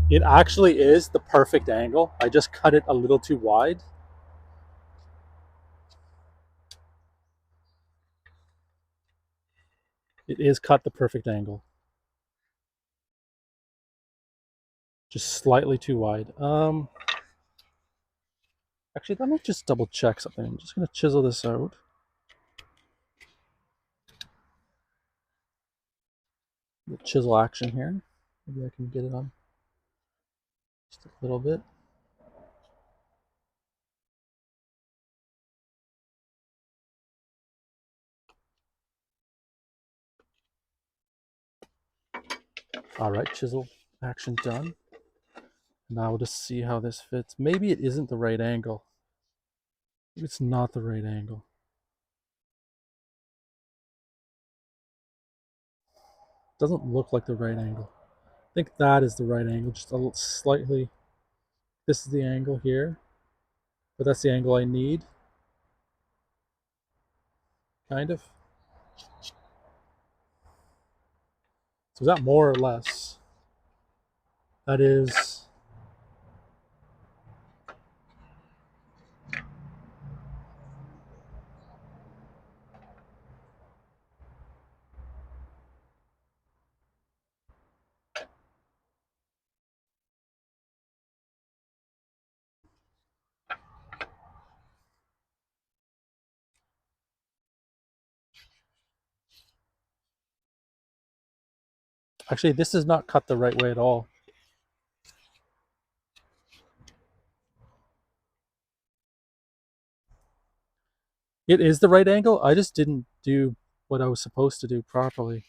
It actually is the perfect angle. I just cut it a little too wide. It is cut the perfect angle. Just slightly too wide. Actually, let me just double check something. I'm just going to chisel this out. The chisel action here. Maybe I can get it on just a little bit. All right, chisel action done. Now we'll just see how this fits. Maybe it isn't the right angle. Maybe it's not the right angle. Doesn't look like the right angle. I think that is the right angle, just a little slightly. This is the angle here, but that's the angle I need, kind of. So is that more or less? That is, actually this is not cut the right way at all. It is the right angle, I just didn't do what I was supposed to do properly.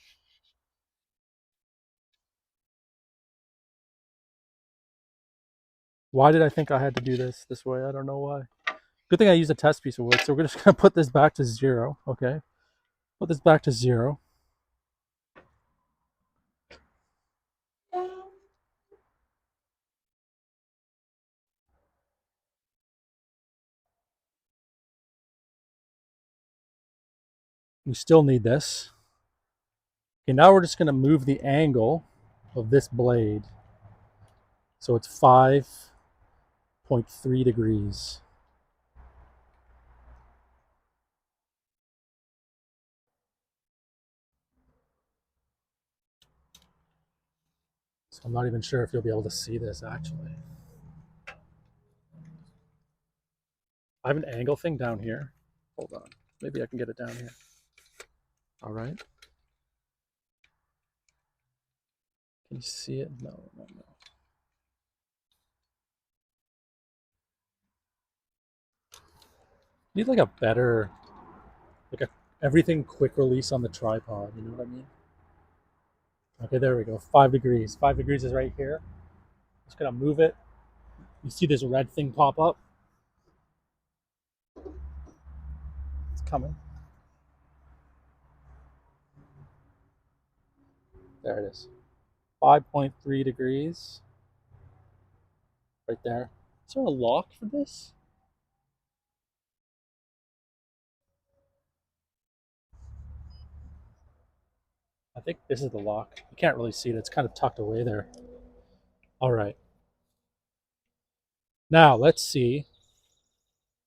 Why did I think I had to do this way? I don't know why. Good thing I used a test piece of wood. So we're just going to put this back to 0. Okay. Put this back to 0. We still need this. Okay, now we're just going to move the angle of this blade. So it's 5.3 degrees. So I'm not even sure if you'll be able to see this actually. I have an angle thing down here. Hold on. Maybe I can get it down here. All right. Can you see it? No. Need like a better, like a everything quick release on the tripod. You know what I mean? Okay, there we go. 5 degrees. 5 degrees is right here. Just gonna move it. You see this red thing pop up? It's coming. There it is. 5.3 degrees. Right there. Is there a lock for this? I think this is the lock. You can't really see it. It's kind of tucked away there. All right. Now let's see.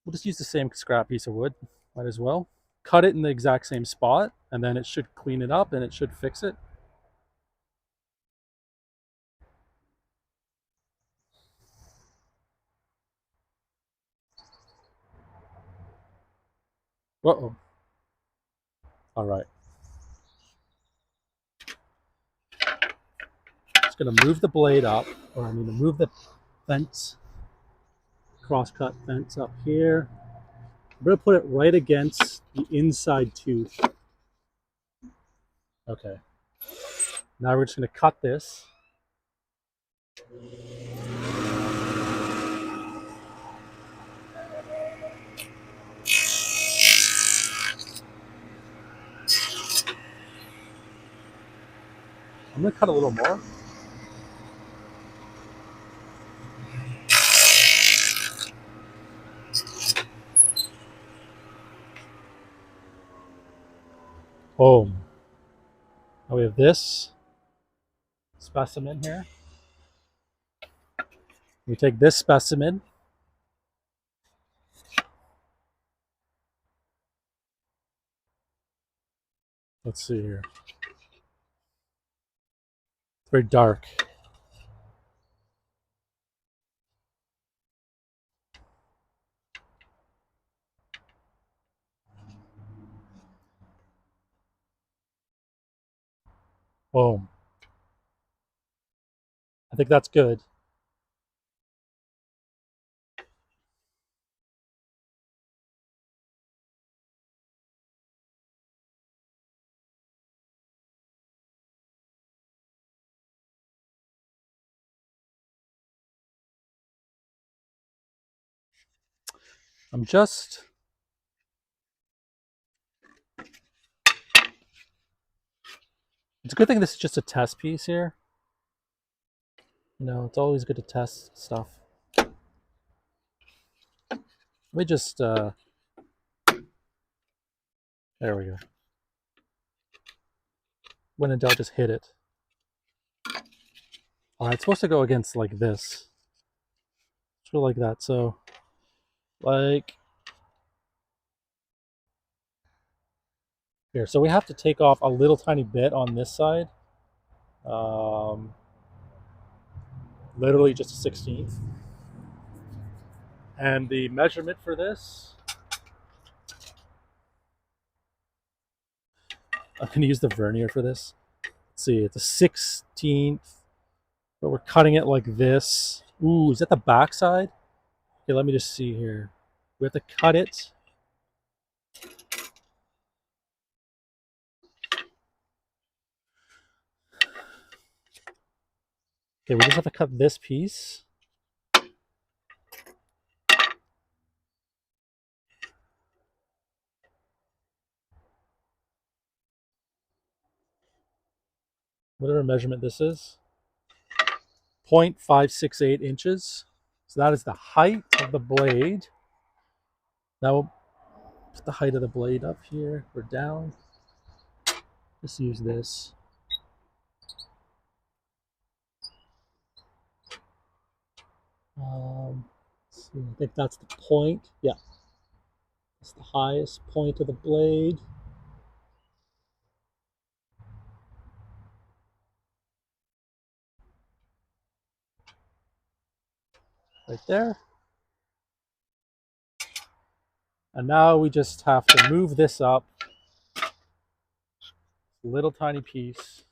We'll just use the same scrap piece of wood. Might as well. Cut it in the exact same spot, and then it should clean it up and it should fix it. Uh-oh. All right. Just gonna move the blade up, or I mean to move the fence, cross-cut fence up here. I'm gonna put it right against the inside tooth. Okay. Now we're just gonna cut this. I'm gonna cut a little more. Boom. Now we have this specimen here. We take this specimen. Let's see here. It's very dark. Boom. I think that's good. I'm just It's a good thing this is just a test piece here. You know, it's always good to test stuff. Let me just there we go. When in doubt, just hit it. All right, it's supposed to go against like this. It's really like that. So, like here. So we have to take off a little tiny bit on this side. Um, Literally just a 16th. And the measurement for this, I'm gonna use the vernier for this. Let's see, it's a 16th, but we're cutting it like this. Ooh, is that the back side? Okay, let me just see here. We have to cut it. Okay, we just have to cut this piece. Whatever measurement this is. 0.568 inches. So that is the height of the blade. Now we'll put the height of the blade up here or down. Just use this. Let's see, I think that's the point. Yeah. It's the highest point of the blade. Right there. And now we just have to move this up. Little tiny piece.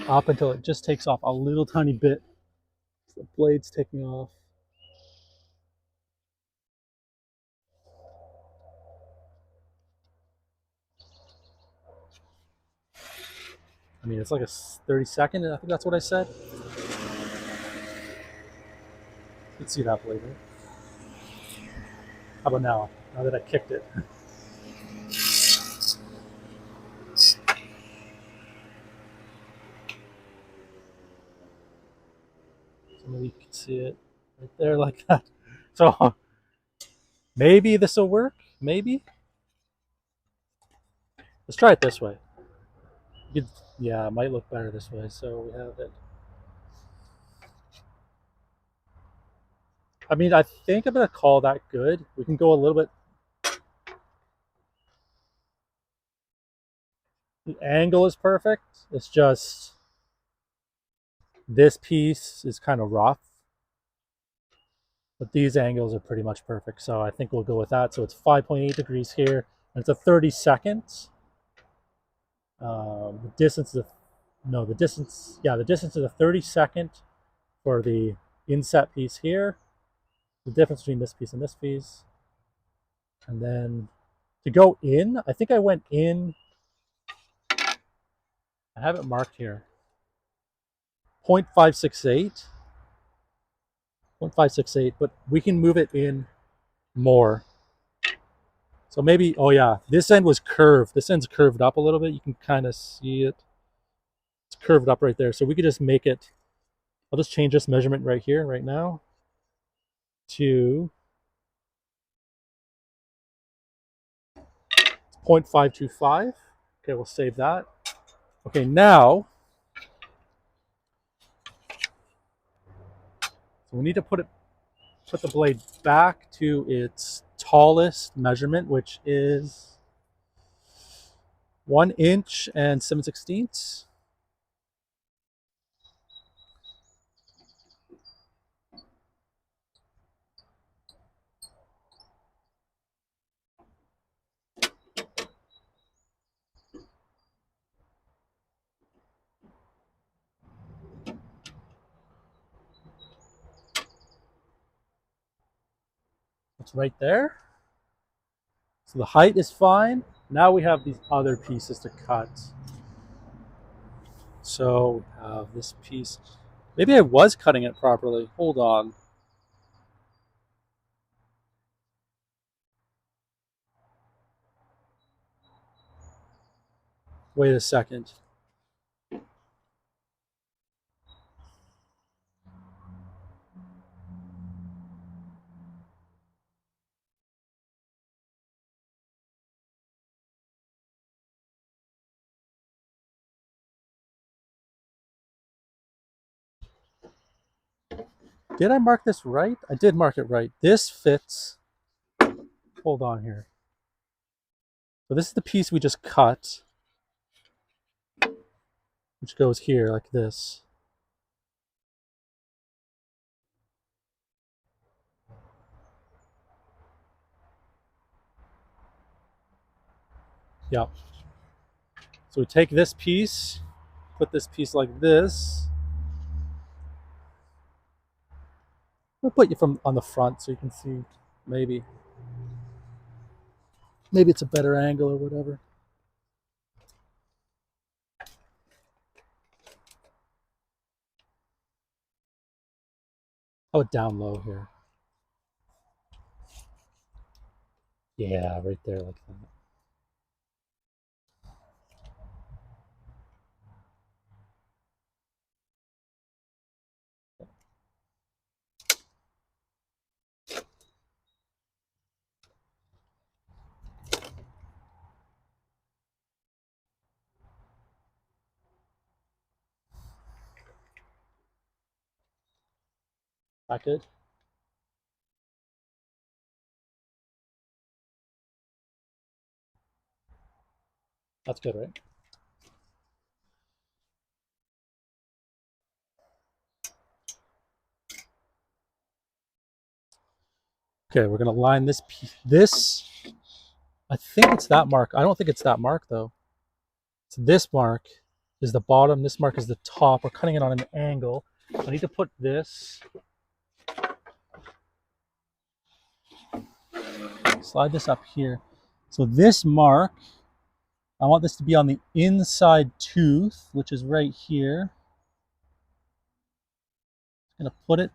Up until it just takes off a little tiny bit. The blade's taking off. I mean, it's like a 30-second, I think that's what I said. Let's see that blade, right? How about now? Now that I kicked it. So maybe you can see it right there like that. So maybe this will work. Maybe. Let's try it this way. You could, yeah, it might look better this way. So we have it. I mean, I think I'm gonna call that good. We can go a little bit. The angle is perfect. It's just this piece is kind of rough, but these angles are pretty much perfect. So I think we'll go with that. So it's 5.8 degrees here, and it's a 30 seconds. The distance is the distance. Yeah, the distance is a 30-second for the inset piece here. The difference between this piece and this piece, and then to go in, I think I went in. I have it marked here. 0.568. 0.568, but we can move it in more. So maybe, oh yeah, this end was curved. This end's curved up a little bit. You can kind of see it. It's curved up right there. So we could just make it, I'll just change this measurement right here, right now, to 0.525. Okay, we'll save that. Okay, now, so we need to put the blade back to its tallest measurement, which is 1 inch and 7/16. It's right there. So the height is fine. Now we have these other pieces to cut. So we have this piece. Maybe I was cutting it properly. Hold on. Wait a second. Did I mark this right? I did mark it right. This fits. Hold on here. So this is the piece we just cut, which goes here like this. Yeah. So we take this piece, put this piece like this. We'll put you from on the front so you can see. Maybe it's a better angle or whatever. Oh, down low here. Yeah, right there like that. That good? That's good, right? Okay, we're gonna line this piece. This, I think it's that mark. I don't think it's that mark though. So this mark is the bottom. This mark is the top. We're cutting it on an angle. I need to put this. Slide this up here. So this mark, I want this to be on the inside tooth, which is right here. I'm going to put it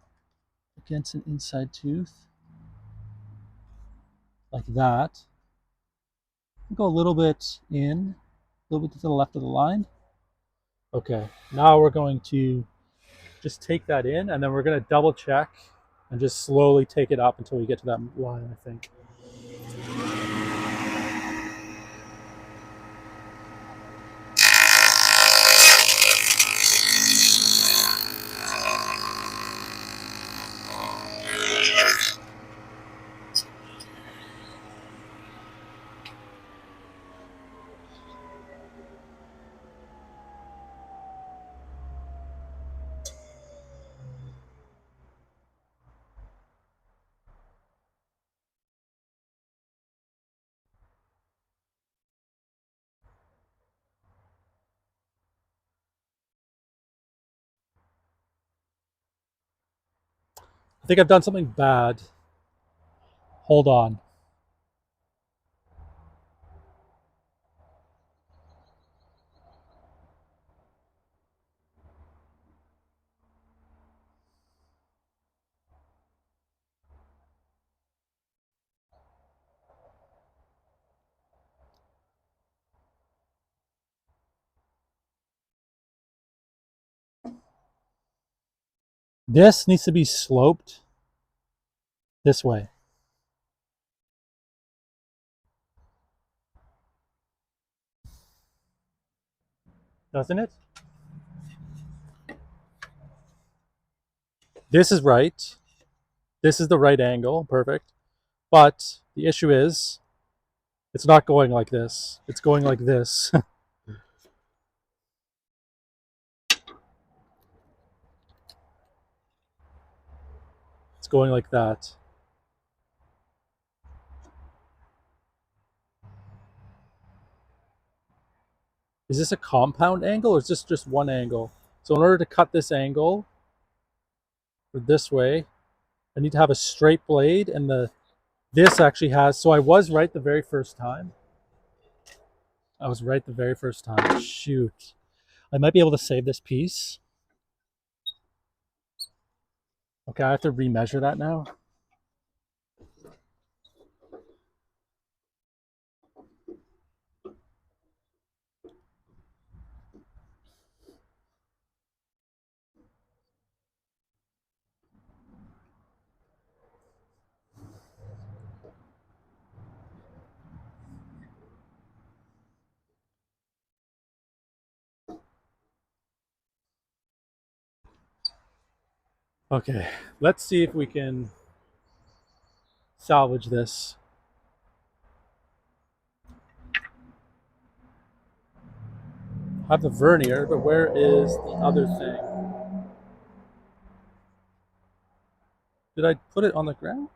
against an inside tooth like that. Go a little bit in, a little bit to the left of the line. Okay, now we're going to just take that in, and then we're going to double check and just slowly take it up until we get to that line, I think. I think I've done something bad. Hold on. This needs to be sloped this way. Doesn't it? This is right. This is the right angle. Perfect. But the issue is, it's not going like this. It's going like this. It's going like that. Is this a compound angle or is this just one angle? So in order to cut this angle for this way, I need to have a straight blade, and this actually has, so I was right the very first time. I was right the very first time. Shoot. I might be able to save this piece. Okay, I have to remeasure that now. Okay, let's see if we can salvage this. I have the vernier, but where is the other thing? Did I put it on the ground?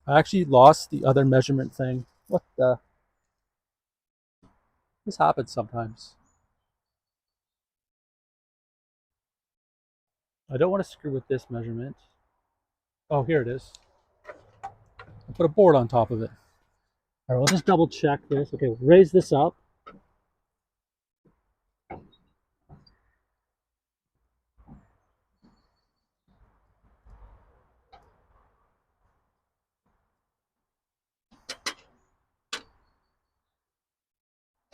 I actually lost the other measurement thing. What the? This happens sometimes. I don't want to screw with this measurement. Oh, here it is. I put a board on top of it. All right, we'll just double check this. Okay, we'll raise this up.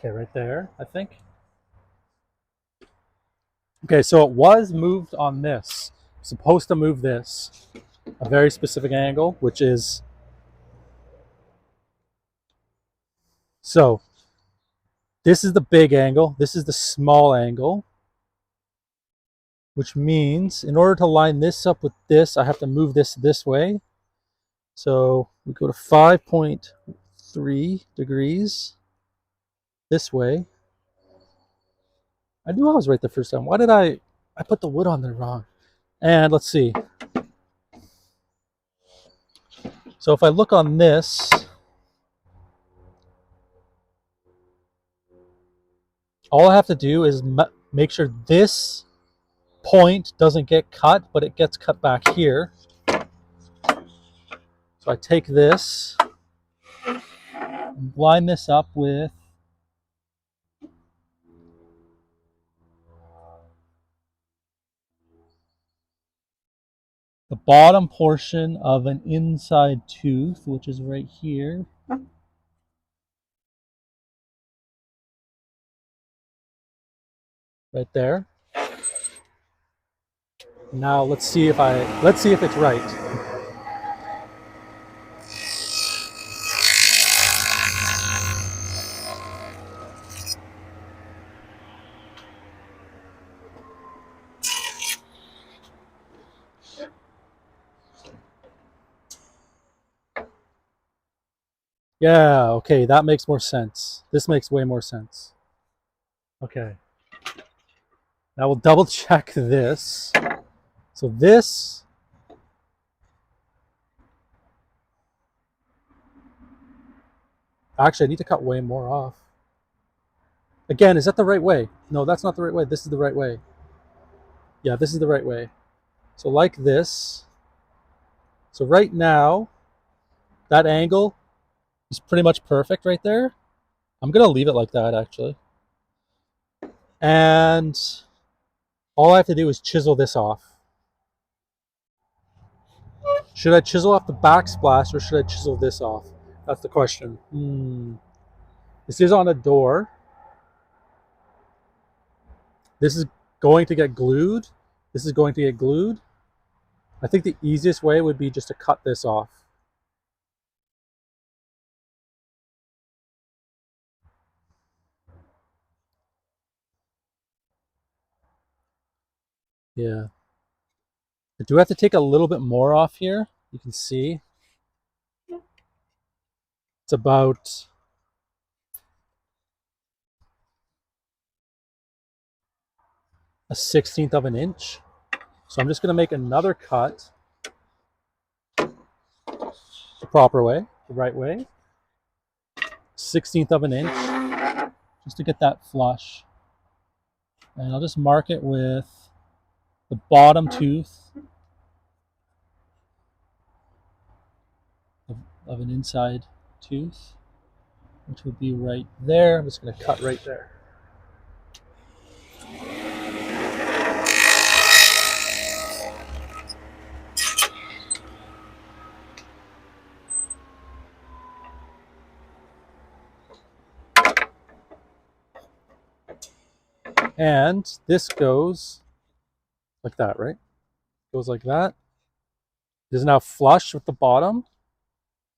Okay, right there, I think. Okay, so it was moved on this. Supposed to move this a very specific angle, which is, so this is the big angle, this is the small angle, which means in order to line this up with this, I have to move this way. So we go to 5.3 degrees this way. I knew I was right the first time. Why did I put the wood on there wrong? And let's see. So if I look on this, all I have to do is make sure this point doesn't get cut, but it gets cut back here. So I take this and line this up with the bottom portion of an inside tooth, which is right here. Right there. Now let's see if it's right. Yeah, okay, that makes more sense. This makes way more sense. Okay. Now we'll double check this. So this, actually I need to cut way more off. Again, is that the right way? No, that's not the right way. This is the right way. Yeah, this is the right way. So like this. So right now, that angle is pretty much perfect right there. I'm gonna leave it like that actually. And all I have to do is chisel this off. Should I chisel off the backsplash or should I chisel this off? That's the question. This is on a door. This is going to get glued. This is going to get glued. I think the easiest way would be just to cut this off. Yeah. I do have to take a little bit more off here. You can see. It's about a 1/16 of an inch. So I'm just going to make another cut the proper way, the right way. 1/16 of an inch, just to get that flush. And I'll just mark it with the bottom tooth of an inside tooth, which would be right there. I'm just going to cut right there. And this goes like that, right? Goes like that. It is now flush with the bottom.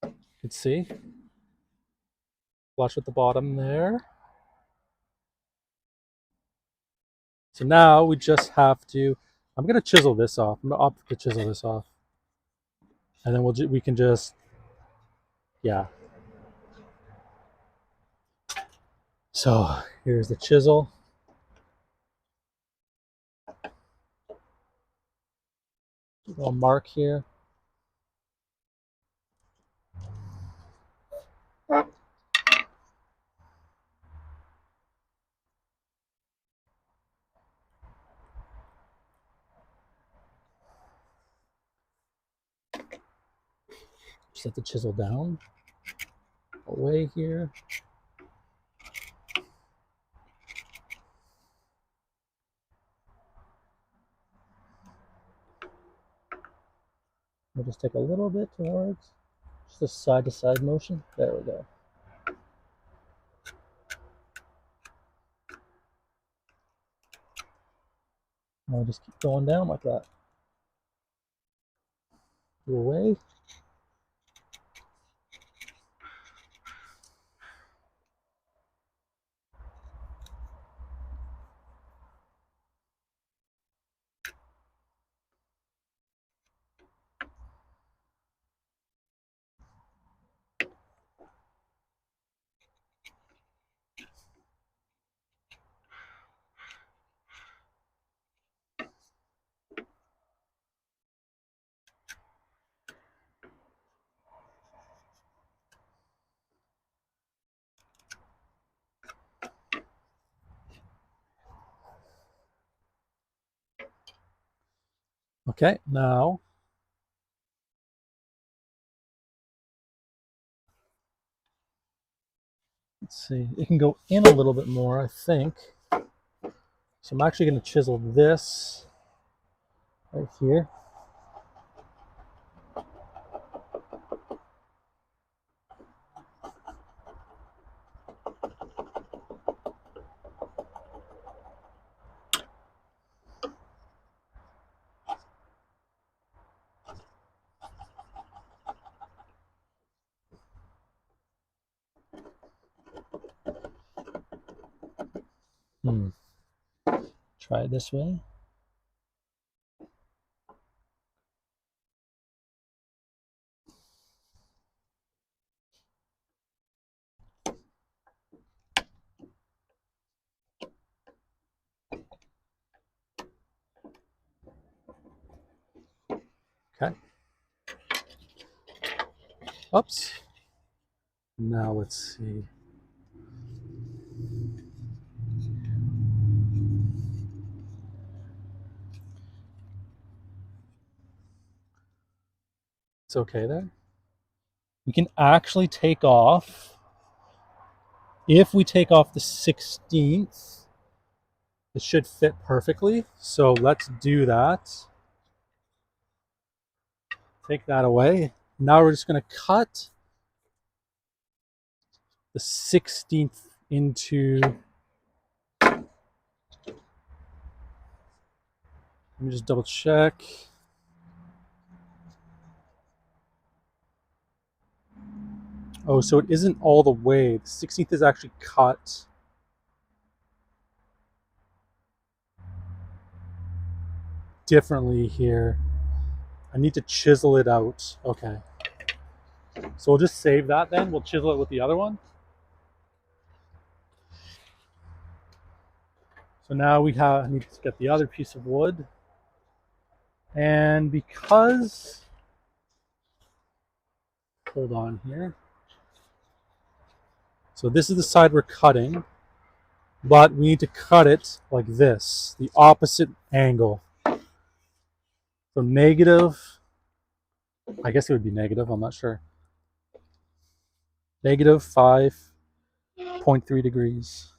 You can see. Flush with the bottom there. So now we just have to, I'm going to chisel this off. I'm going to opt to chisel this off. And then we can just, yeah. So here's the chisel. Little mark here. Set the chisel down away here. We'll just take a little bit towards, just a side to side motion. There we go. And we'll just keep going down like that. Go away. Okay, now let's see. It can go in a little bit more, I think. So I'm actually going to chisel this right here. Try it this way. Okay. Oops. Now let's see. It's okay there. We can actually take off. If we take off the 16th, it should fit perfectly. So let's do that. Take that away. Now we're just going to cut the 16th into, let me just double check. Oh, so it isn't all the way. The 16th is actually cut. Differently here. I need to chisel it out. Okay. So we'll just save that then. We'll chisel it with the other one. So now we need to get the other piece of wood. And because, hold on here. So this is the side we're cutting, but we need to cut it like this, the opposite angle. So negative, I guess it would be negative, I'm not sure. Negative 5.3 degrees.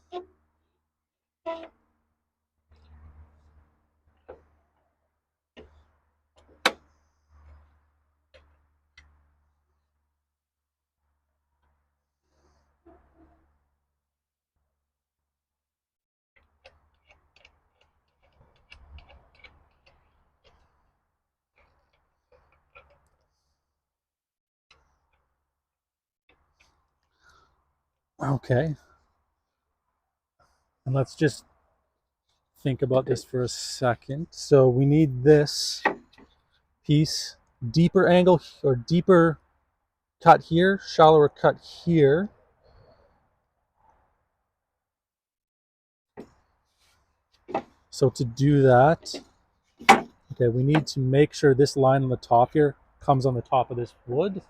Okay. And let's just think about this for a second. So we need this piece, deeper angle or deeper cut here, shallower cut here. So to do that, okay, we need to make sure this line on the top here comes on the top of this wood.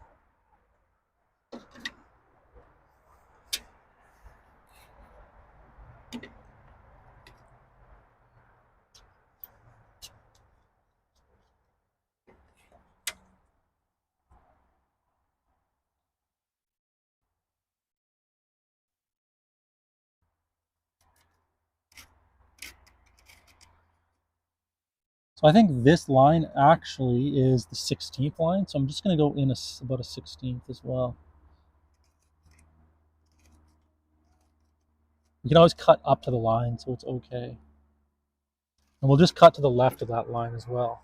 So I think this line actually is the 16th line. So I'm just going to go in about a 16th as well. You can always cut up to the line, so it's okay. And we'll just cut to the left of that line as well.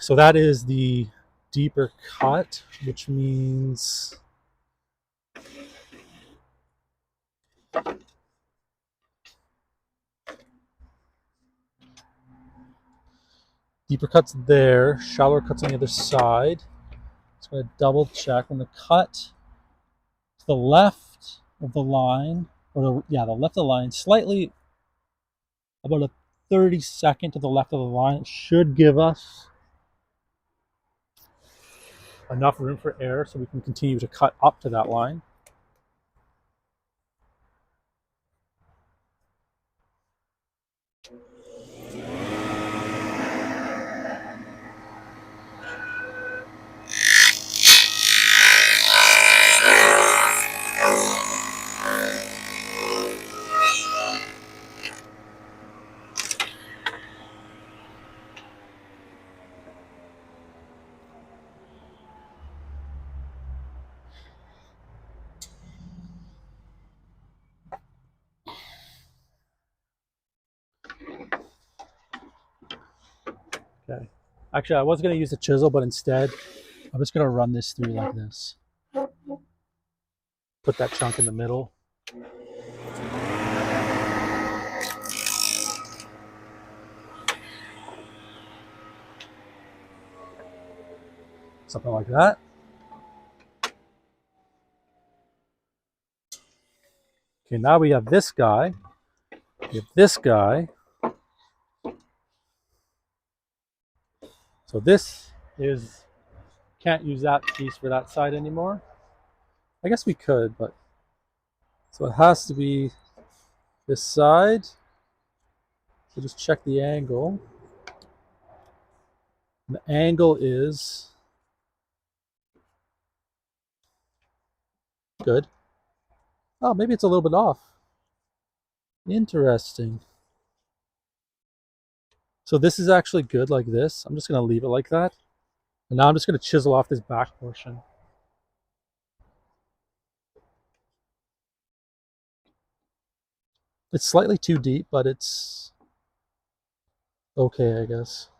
So that is the deeper cut, which means deeper cuts there, shallower cuts on the other side. So I'm going to double check. I'm going to cut to the left of the line, or the left of the line, slightly about a 32nd to the left of the line. It should give us enough room for air so we can continue to cut up to that line. Okay. Actually, I was going to use the chisel, but instead, I'm just going to run this through like this. Put that chunk in the middle. Something like that. Okay, now we have this guy. We have this guy. So this is, can't use that piece for that side anymore. I guess we could, but so it has to be this side. So just check the angle. And the angle is good. Oh, maybe it's a little bit off. Interesting. So this is actually good like this. I'm just going to leave it like that. And now I'm just going to chisel off this back portion. It's slightly too deep, but it's okay, I guess.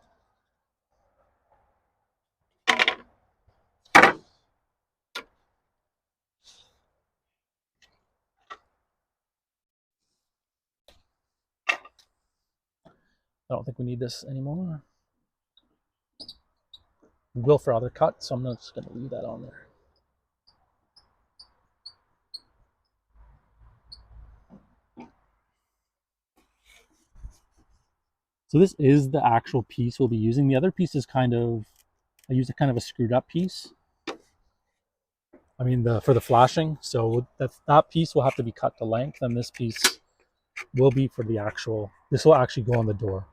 I don't think we need this anymore. We will for other cuts, so I'm just going to leave that on there. So this is the actual piece we'll be using. The other piece is kind of, I used a kind of a screwed up piece. I mean, for the flashing. So that piece will have to be cut to length, and this piece will be for the actual, this will actually go on the door.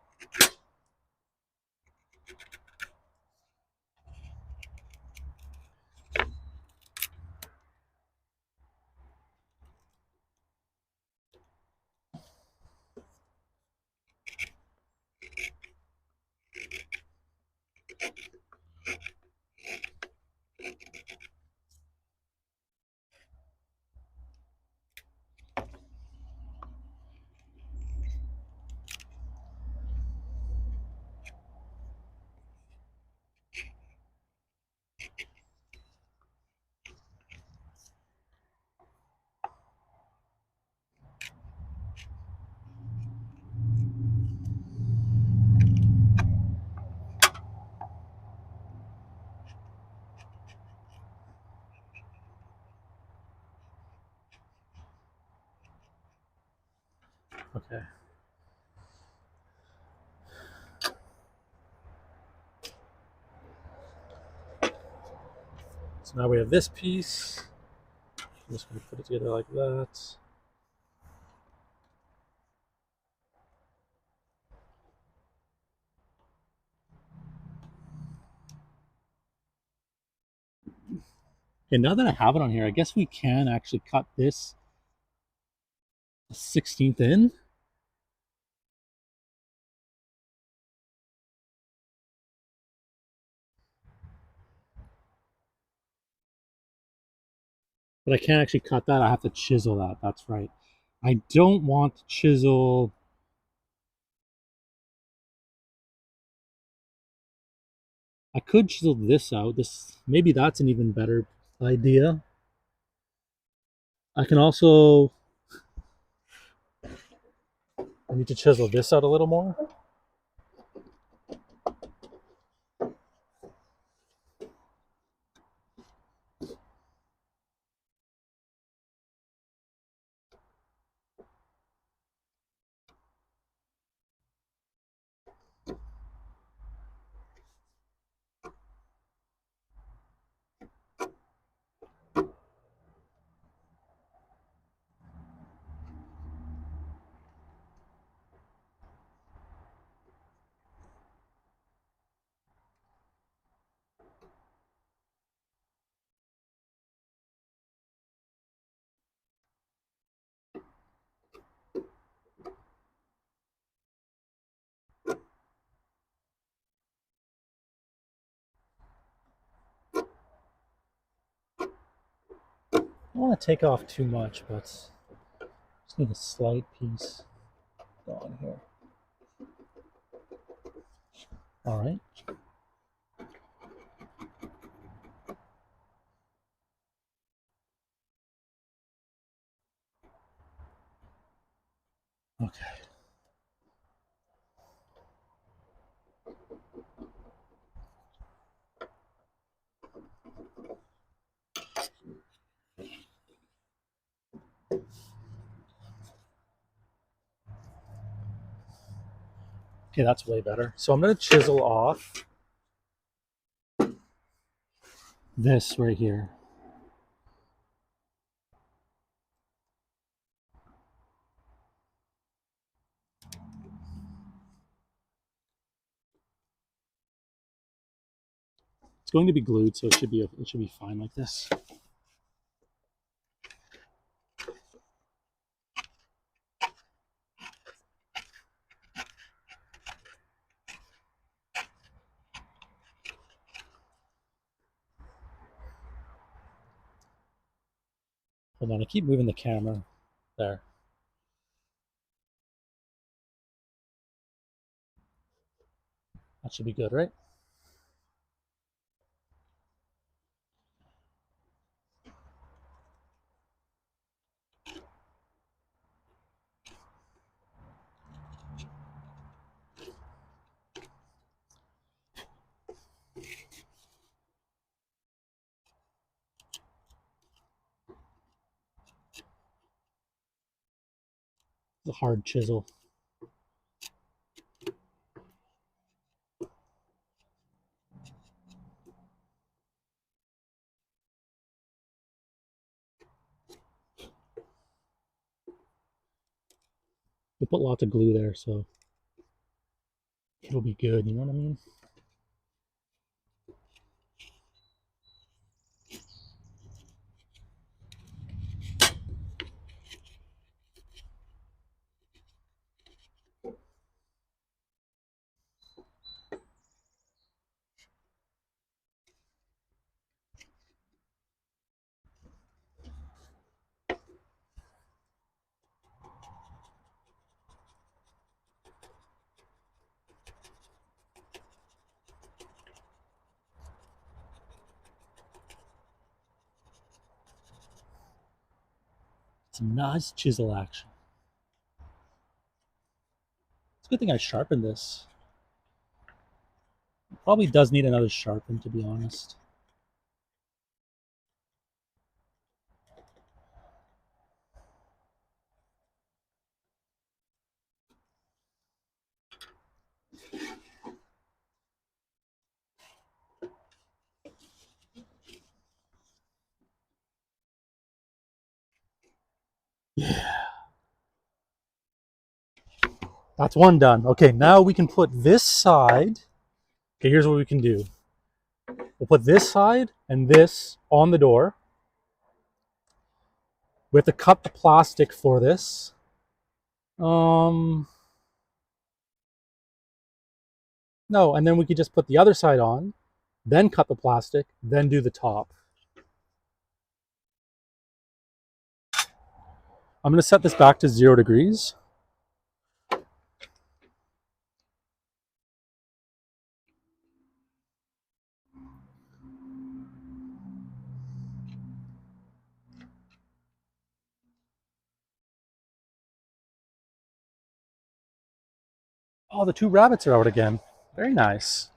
Okay. So now we have this piece. I'm just going to put it together like that. Okay, now that I have it on here, I guess we can actually cut this 1/16 in. But I can't actually cut that. I have to chisel that. That's right. I don't want to chisel. I could chisel this out. Maybe that's an even better idea. I can also, I need to chisel this out a little more. I don't want to take off too much, but just need a slight piece on here. All right. Okay. Okay, that's way better. So I'm going to chisel off this right here. It's going to be glued, so it should be fine like this. Hold on, I keep moving the camera. There. That should be good, right? The hard chisel. We put lots of glue there, so it'll be good, you know what I mean? Some nice chisel action. It's a good thing I sharpened this. It probably does need another sharpen, to be honest. Yeah. That's one done. Okay, now we can put this side. Okay, here's what we can do. We'll put this side and this on the door. We have to cut the plastic for this. No, and then we could just put the other side on, then cut the plastic, then do the top. I'm going to set this back to 0 degrees. Oh, the 2 rabbits are out again. Very nice.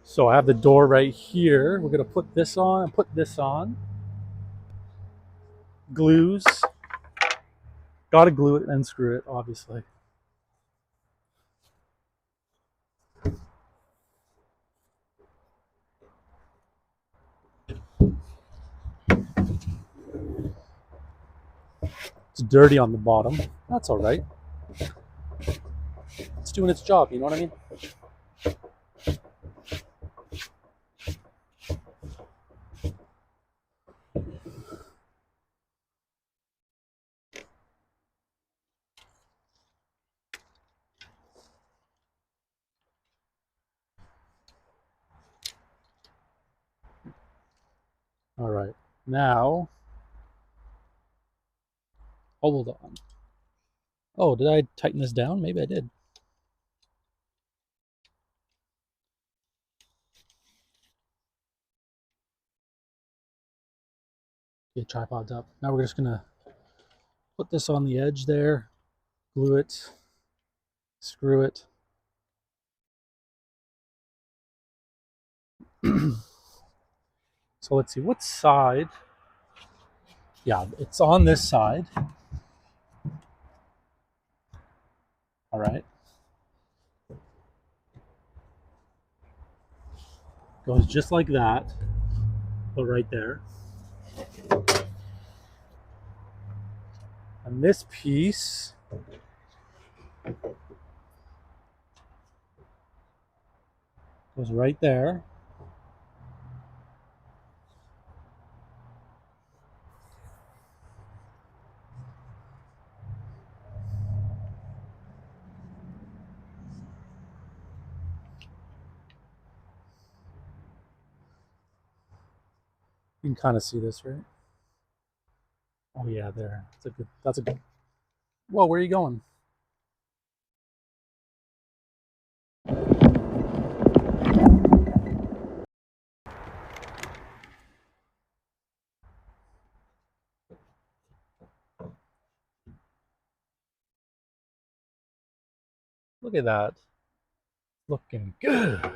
So I have the door right here. We're going to put this on and put this on. Glues. Got to glue it and screw it, obviously. It's dirty on the bottom. That's all right. It's doing its job, you know what I mean? All right. Now, hold on. Oh, did I tighten this down? Maybe I did. Okay, tripod's up. Now we're just gonna put this on the edge there, glue it, screw it. So let's see, what side? Yeah, it's on this side. All right. Goes just like that, but right there. And this piece goes right there. You can kind of see this, right? Oh yeah, there. That's a good. Whoa, where are you going? Look at that. Looking good.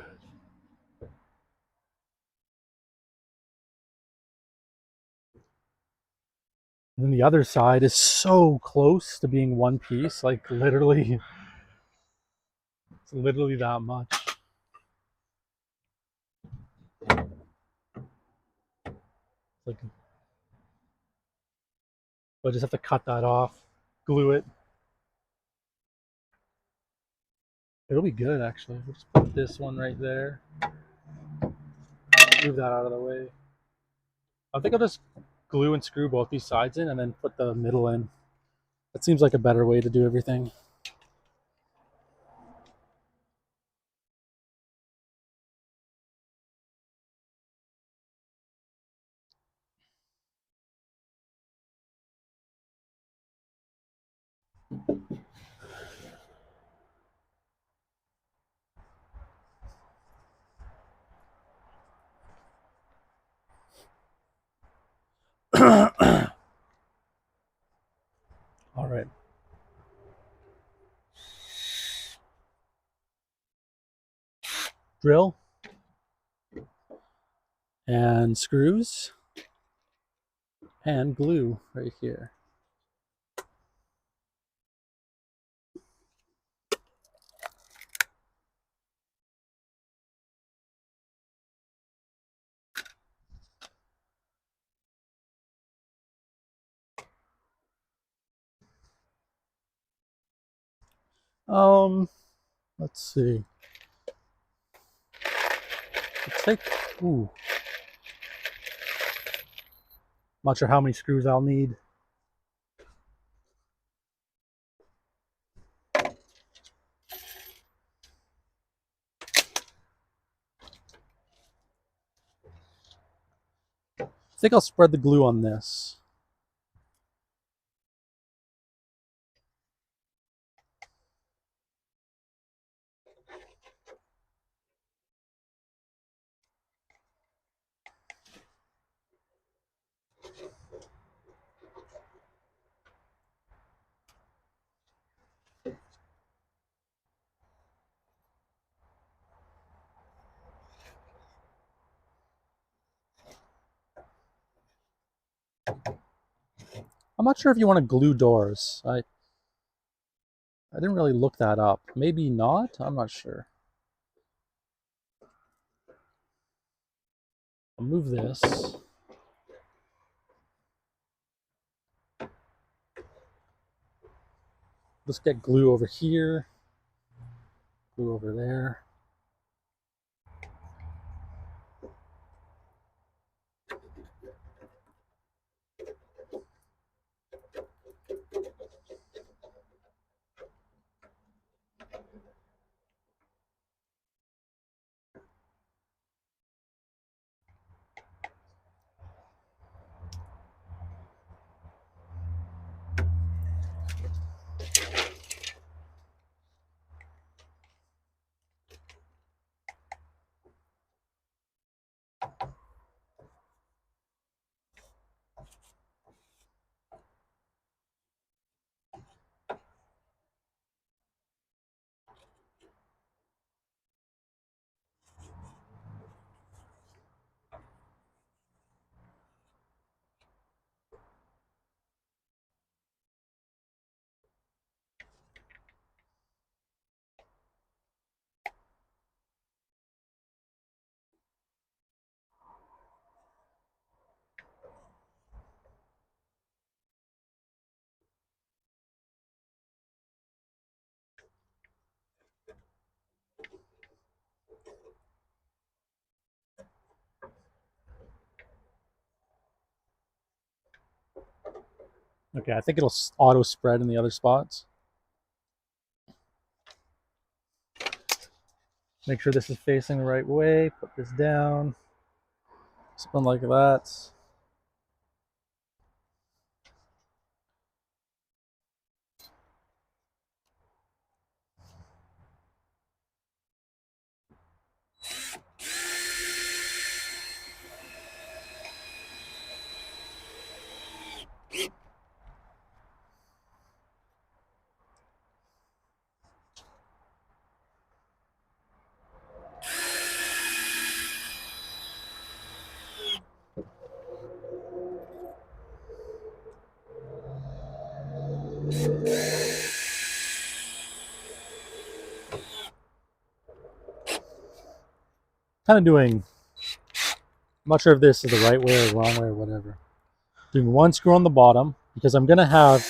And then the other side is so close to being one piece, like literally, it's literally that much. Like, I just have to cut that off, glue it. It'll be good actually. We'll just put this one right there. Move that out of the way. I think I'll just glue and screw both these sides in and then put the middle in. That seems like a better way to do everything. All right. Drill and screws and glue right here. Let's see. Let's take, ooh, not sure how many screws I'll need. I think I'll spread the glue on this. I'm not sure if you want to glue doors. I didn't really look that up. Maybe not. I'm not sure. I'll move this. Let's get glue over here. Glue over there. Okay, I think it'll auto spread in the other spots. Make sure this is facing the right way. Put this down. Spin like that. Kind of doing, I'm not sure if this is the right way or wrong way or whatever. Doing one screw on the bottom because I'm going to have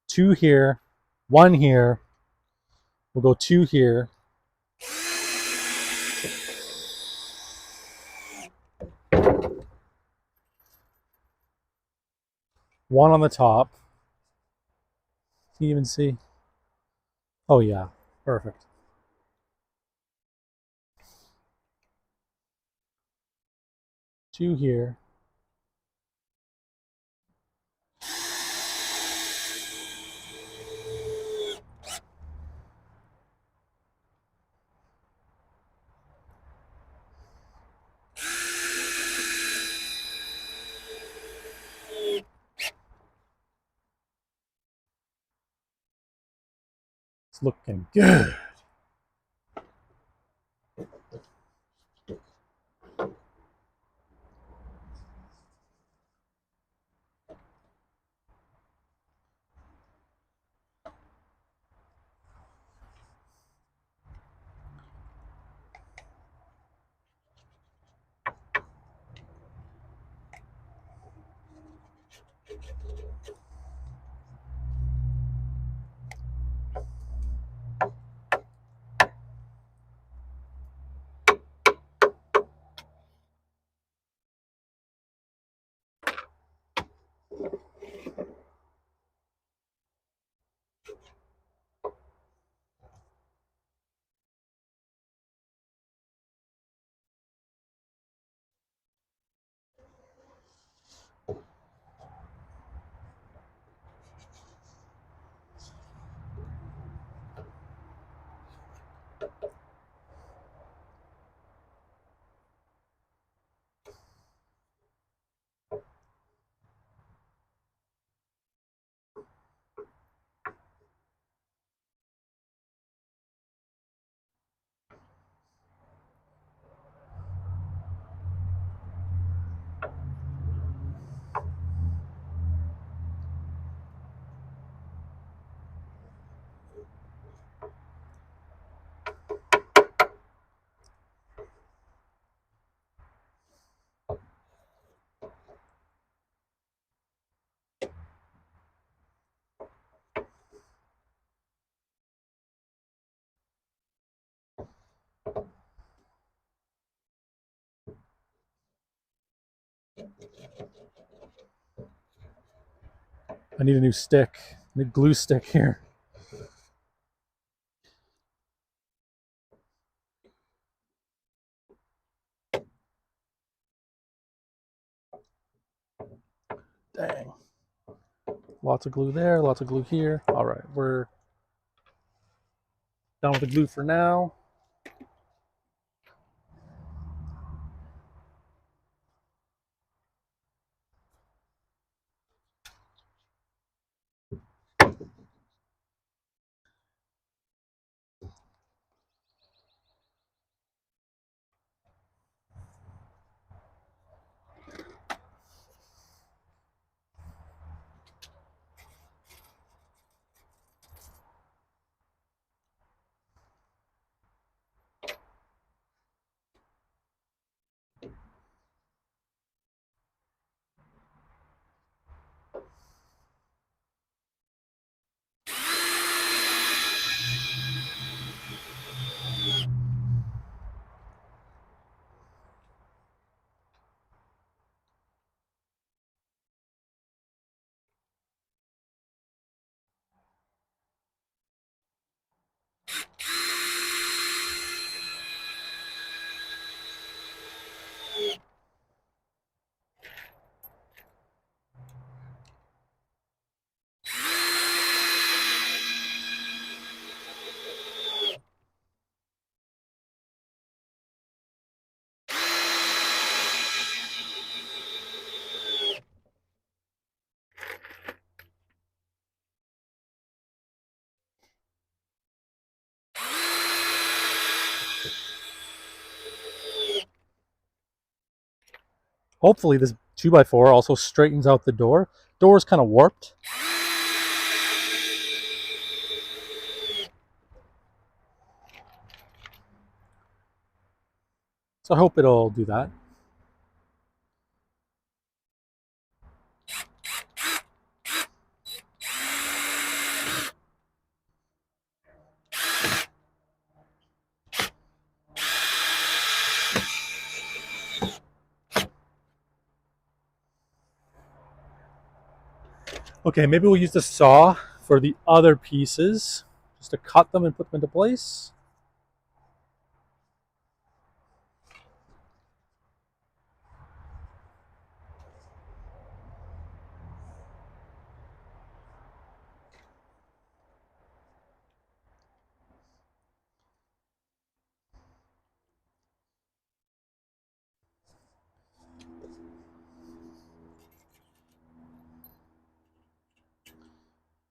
two here, one here. We'll go two here. One on the top. Can you even see? Oh yeah, perfect. Two here. It's looking good. I need a new stick. I need a glue stick here. Dang. Lots of glue there, lots of glue here. All right, we're done with the glue for now. Hopefully this 2x4 also straightens out the door. Door is kind of warped. So I hope it'll do that. Okay, maybe we'll use the saw for the other pieces, just to cut them and put them into place.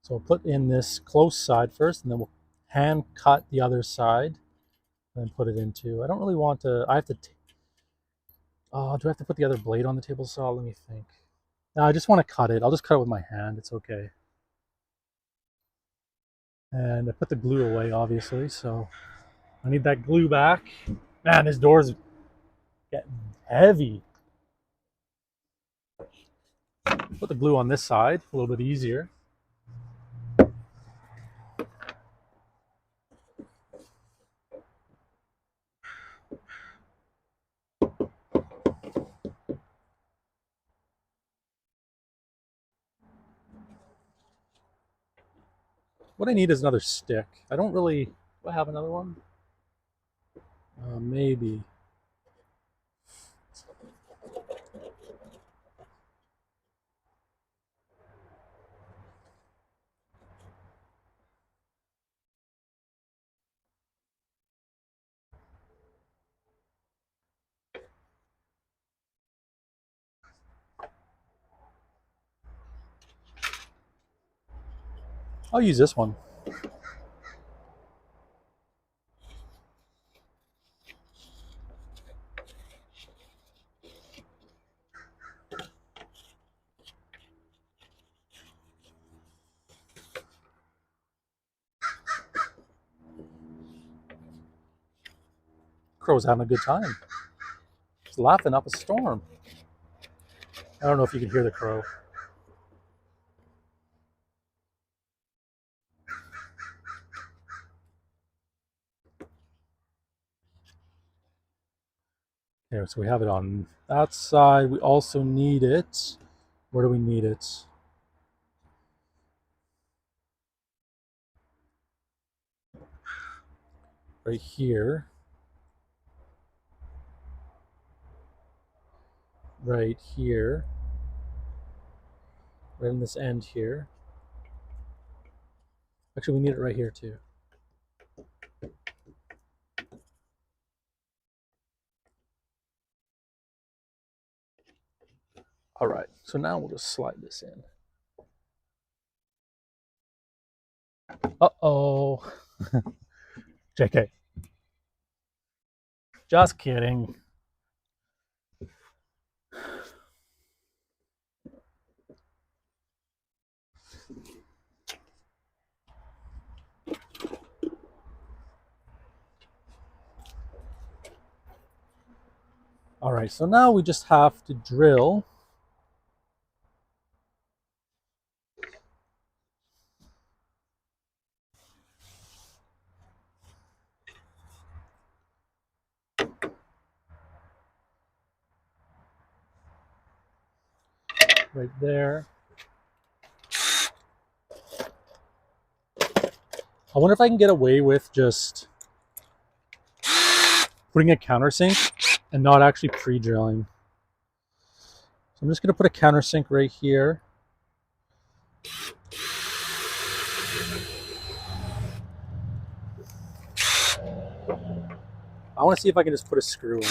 So we'll put in this close side first, and then we'll hand cut the other side, and then put it into. I don't really want to. I have to. Oh, do I have to put the other blade on the table saw? Let me think. No, I just want to cut it. I'll just cut it with my hand. It's okay. And I put the glue away, obviously. So I need that glue back. Man, this door's getting heavy. Put the glue on this side, a little bit easier. What I need is another stick. I don't really. Do I have another one? Maybe. I'll use this one. Crow's having a good time. He's laughing up a storm. I don't know if you can hear the crow. There, so we have it on that side. We also need it. Where do we need it? Right here. Right here. Right in this end here. Actually, we need it right here too. All right, so now we'll just slide this in. Uh-oh. JK. Just kidding. All right, so now we just have to drill right there. I wonder if I can get away with just putting a countersink and not actually pre-drilling. So I'm just going to put a countersink right here. I want to see if I can just put a screw in.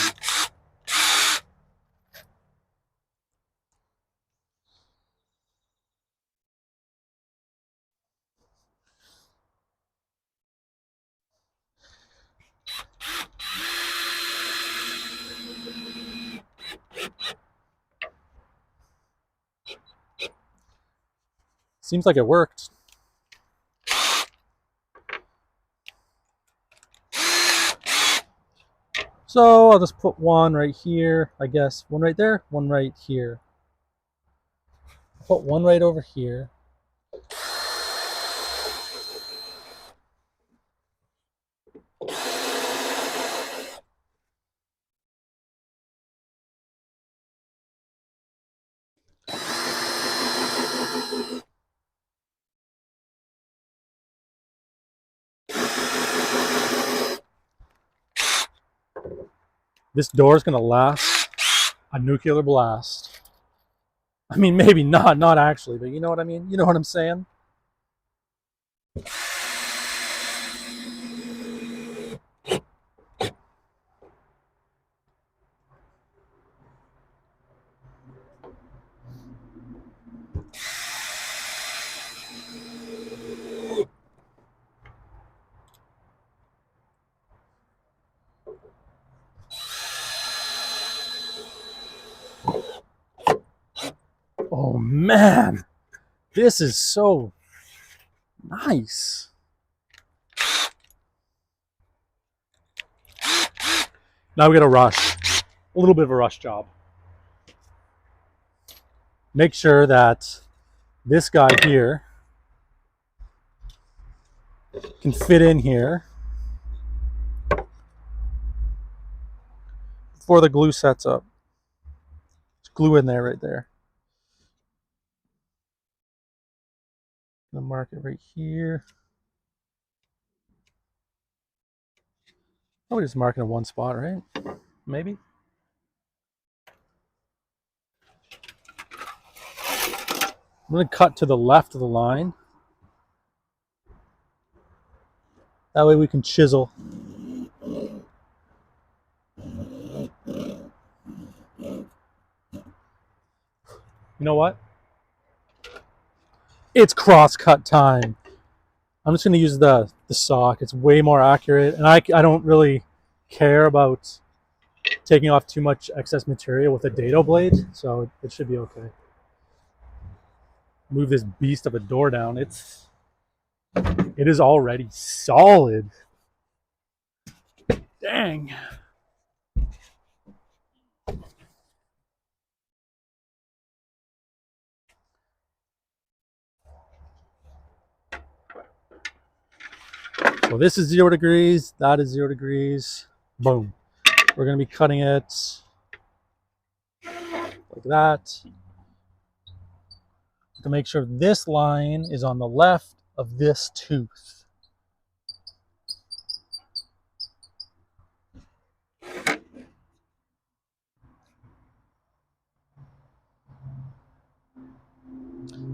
Seems like it worked. So I'll just put one right here, I guess. One right there, one right here. I'll put one right over here. This door is going to last a nuclear blast. I mean, maybe not actually, but you know what I mean? You know what I'm saying? Oh man, this is so nice. Now we got to rush. A little bit of a rush job. Make sure that this guy here can fit in here before the glue sets up. There's glue in there right there. I'm gonna mark it right here. Probably just marking in one spot, right? Maybe. I'm going to cut to the left of the line. That way we can chisel. You know what? It's cross-cut time. I'm just going to use the sock. It's way more accurate. And I don't really care about taking off too much excess material with a dado blade. So it should be okay. Move this beast of a door down. It is already solid. Dang. So this is 0 degrees. That is 0 degrees. Boom. We're going to be cutting it like that to make sure this line is on the left of this tooth. It's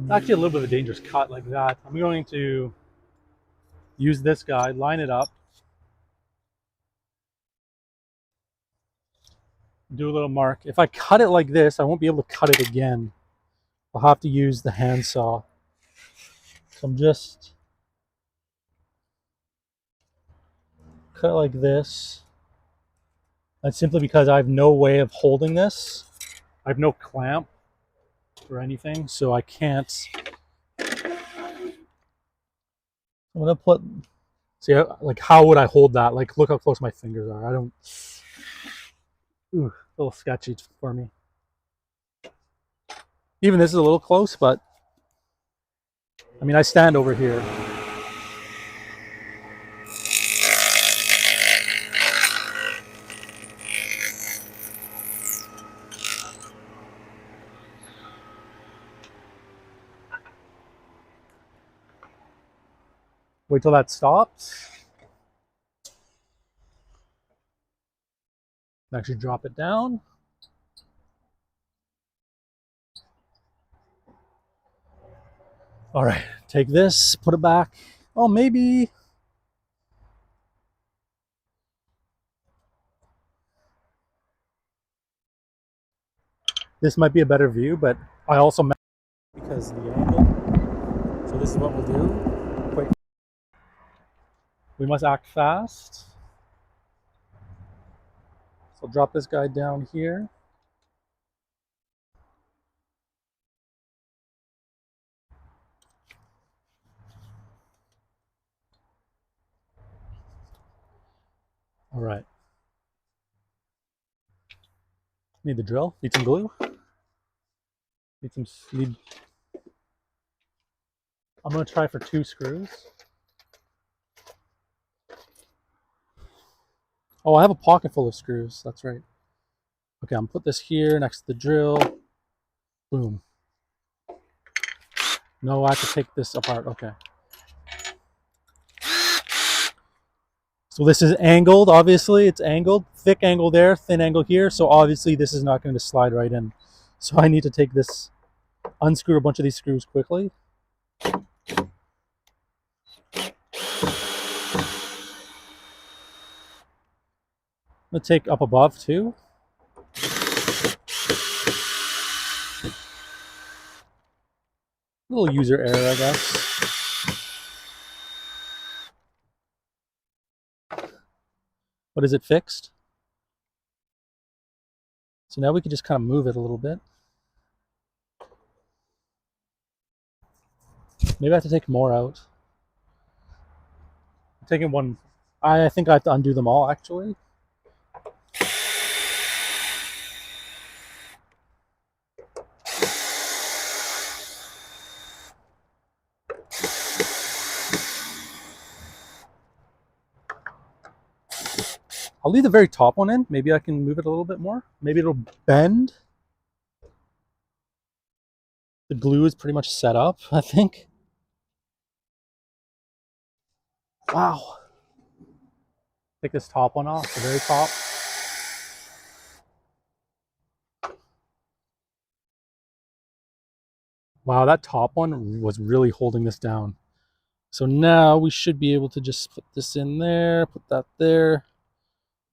actually a little bit of a dangerous cut like that. I'm going to use this guy, line it up, do a little mark. If I cut it like this, I won't be able to cut it again. I'll have to use the handsaw. So I'm just cut it like this. That's simply because I have no way of holding this. I have no clamp or anything, so I can't. I'm gonna put, see, like how would I hold that? Like look how close my fingers are. I don't, ooh, a little sketchy for me. Even this is a little close, but I mean, I stand over here. Wait till that stops. Actually drop it down. All right, take this, put it back. Oh, maybe. This might be a better view, but I also because the angle. So this is what we'll do. Quick. We must act fast. So I'll drop this guy down here. All right. Need the drill. Need some glue. Need some. I'm gonna try for 2 screws. Oh, I have a pocket full of screws. That's right. Okay, I'm gonna put this here next to the drill. Boom. No, I have to take this apart. Okay. So this is angled, obviously. It's angled. Thick angle there, thin angle here. So obviously this is not going to slide right in. So I need to take this, unscrew a bunch of these screws quickly. I'm going to take up above too. A little user error, I guess. But is it fixed? So now we can just kind of move it a little bit. Maybe I have to take more out. I'm taking one. I think I have to undo them all, actually. I'll leave the very top one in. Maybe I can move it a little bit more. Maybe it'll bend. The glue is pretty much set up, I think. Wow. Take this top one off, the very top. Wow, that top one was really holding this down. So now we should be able to just put this in there, put that there.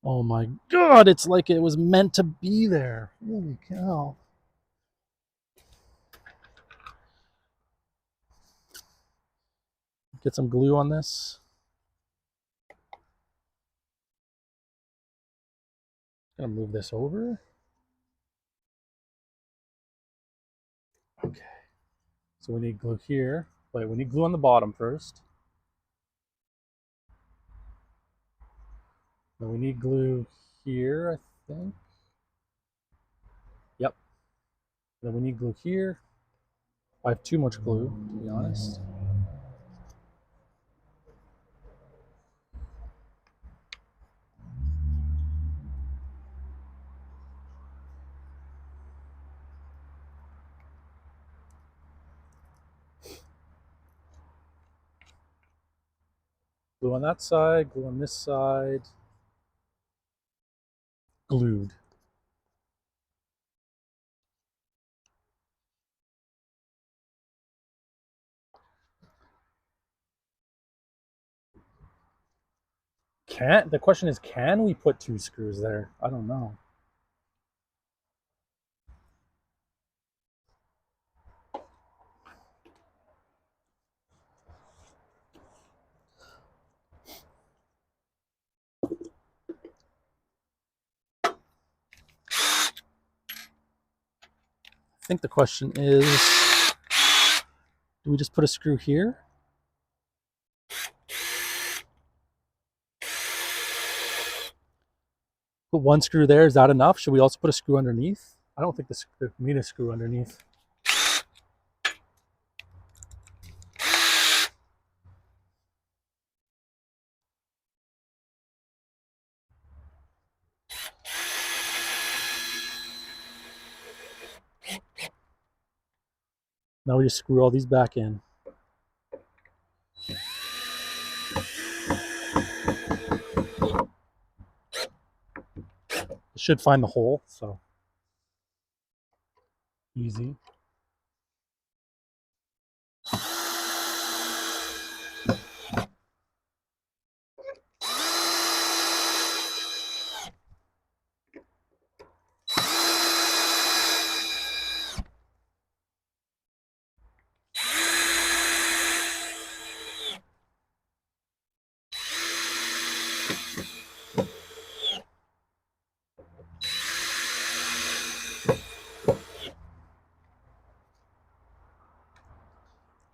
Oh my God, it's like it was meant to be there. Holy cow. Get some glue on this. Gonna move this over. Okay. So we need glue here. Wait, we need glue on the bottom first. Then we need glue here, I think. Yep. Then we need glue here. I have too much glue, to be honest. Glue on that side, glue on this side. Glued. The question is, can we put 2 screws there? I don't know. I think the question is, do we just put a screw here? Put 1 screw there, is that enough? Should we also put a screw underneath? I don't think we need a screw underneath. Now we just screw all these back in. This should find the hole, so easy.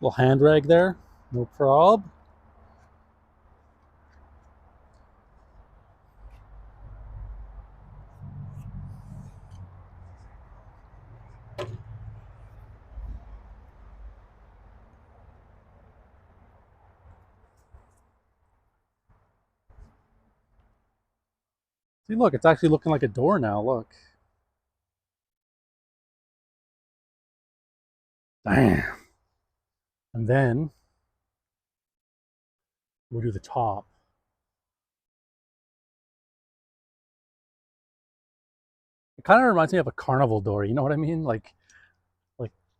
Little hand rag there, no prob. See, look, it's actually looking like a door now, look. Damn. And then we'll do the top. It kind of reminds me of a carnival door, you know what I mean? Like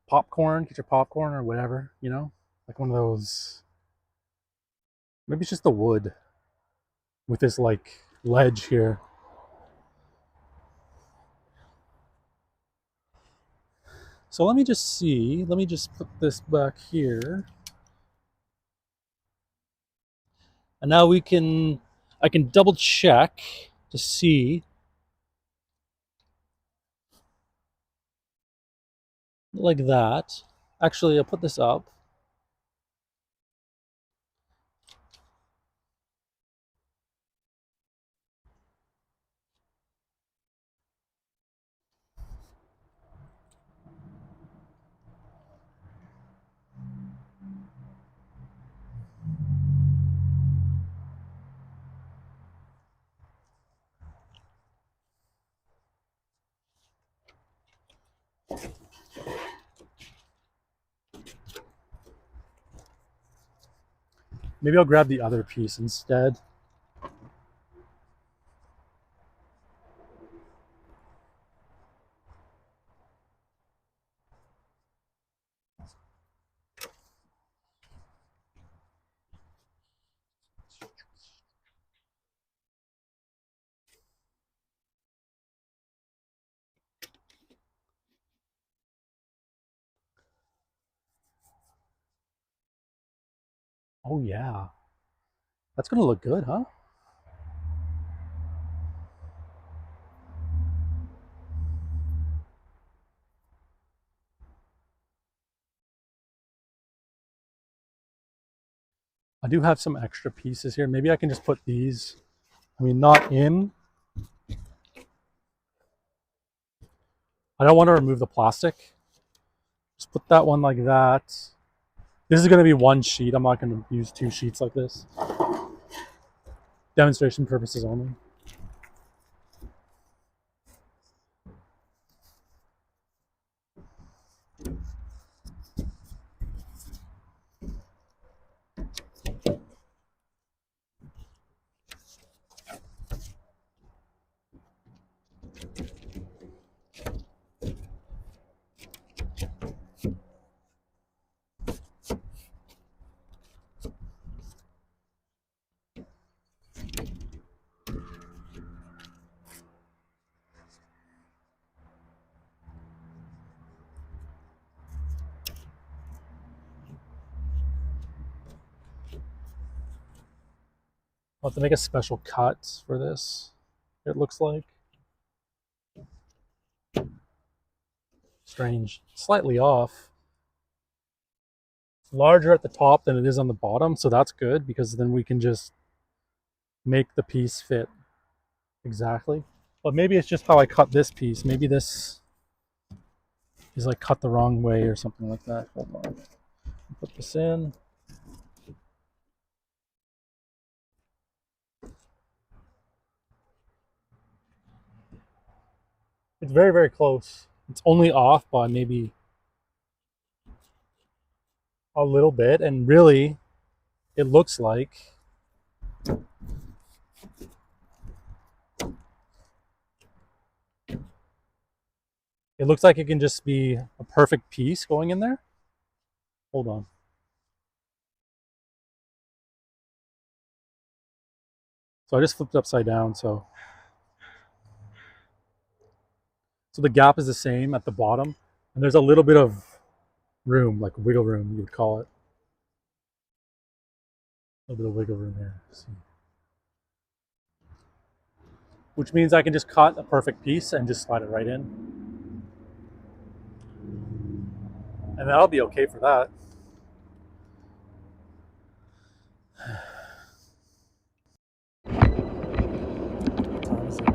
popcorn, get your popcorn or whatever, you know? Like one of those. Maybe it's just the wood with this like ledge here. So let me just see. Let me just put this back here. And now I can double check to see. Like that. Actually, I'll put this up. Maybe I'll grab the other piece instead. Oh yeah. That's gonna look good, huh? I do have some extra pieces here. Maybe I can just put these, I mean, not in. I don't want to remove the plastic. Just put that one like that. This is going to be one sheet. I'm not going to use two sheets like this. Demonstration purposes only. I'll have to make a special cut for this, it looks like. Strange. Slightly off. It's larger at the top than it is on the bottom, so that's good because then we can just make the piece fit exactly. But maybe it's just how I cut this piece. Maybe this is like cut the wrong way or something like that. Hold on. Put this in. It's very, very close. It's only off by maybe a little bit, and really it looks like It looks like it can just be a perfect piece going in there. Hold on. So I just flipped it upside down. So the gap is the same at the bottom, and there's a little bit of room, like wiggle room, you would call it. A little bit of wiggle room here. Let's see. Which means I can just cut a perfect piece and just slide it right in. And that'll be okay for that. What time is it?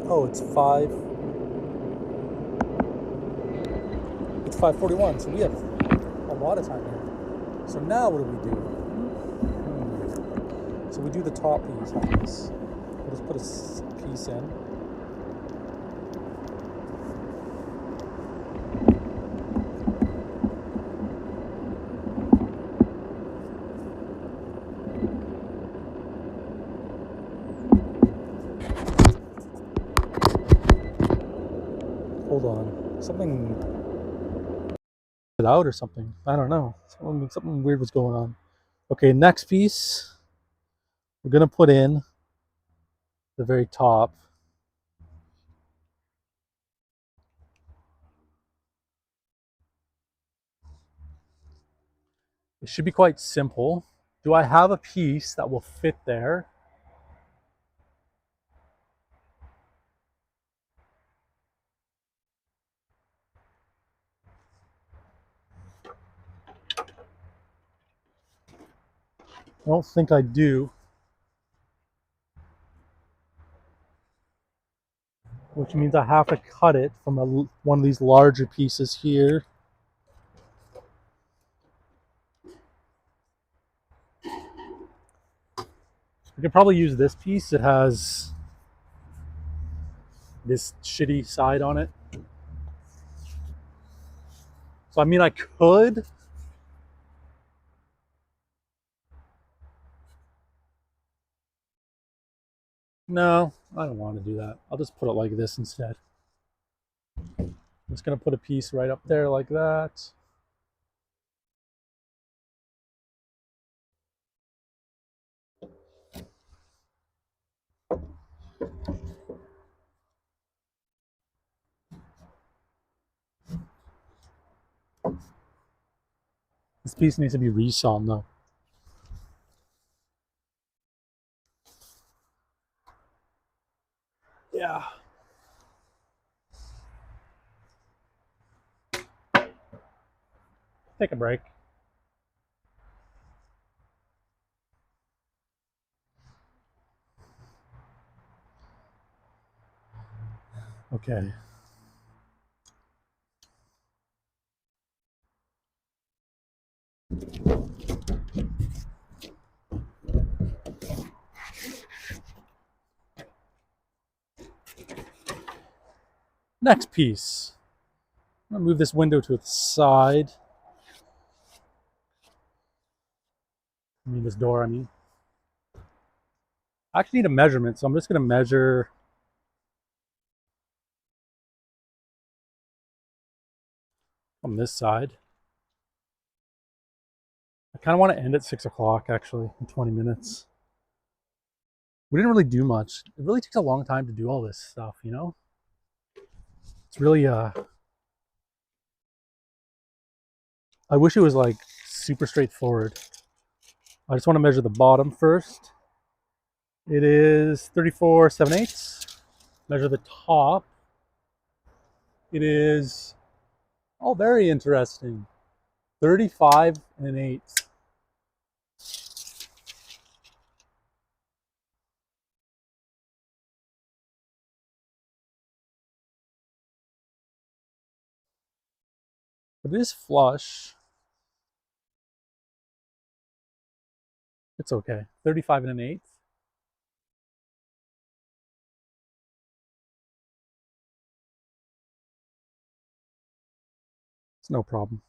Oh, it's 5:41, so we have a lot of time here. So now what do we do? So we do the top piece on this. We'll just put a piece in. Hold on. Something out or something. I don't know. Something weird was going on. Okay, next piece. We're gonna put in the very top. It should be quite simple. Do I have a piece that will fit there? I don't think I do. Which means I have to cut it from one of these larger pieces here. I could probably use this piece. It has this shitty side on it. So I mean, I could. No, I don't want to do that. I'll just put it like this instead. I'm just gonna put a piece right up there like that. This piece needs to be resawn though. Yeah. Take a break. Okay. Next piece. I'm gonna move this window to the side. I mean this door, I mean. I actually need a measurement, so I'm just gonna measure on this side. I kind of want to end at 6 o'clock actually, in 20 minutes. We didn't really do much. It really takes a long time to do all this stuff, you know? It's really, I wish it was like super straightforward. I just want to measure the bottom first. It is 34 7/8. Measure the top. It is, oh, very interesting. 35 1/8. But it is flush. It's okay. 35 1/8. It's no problem.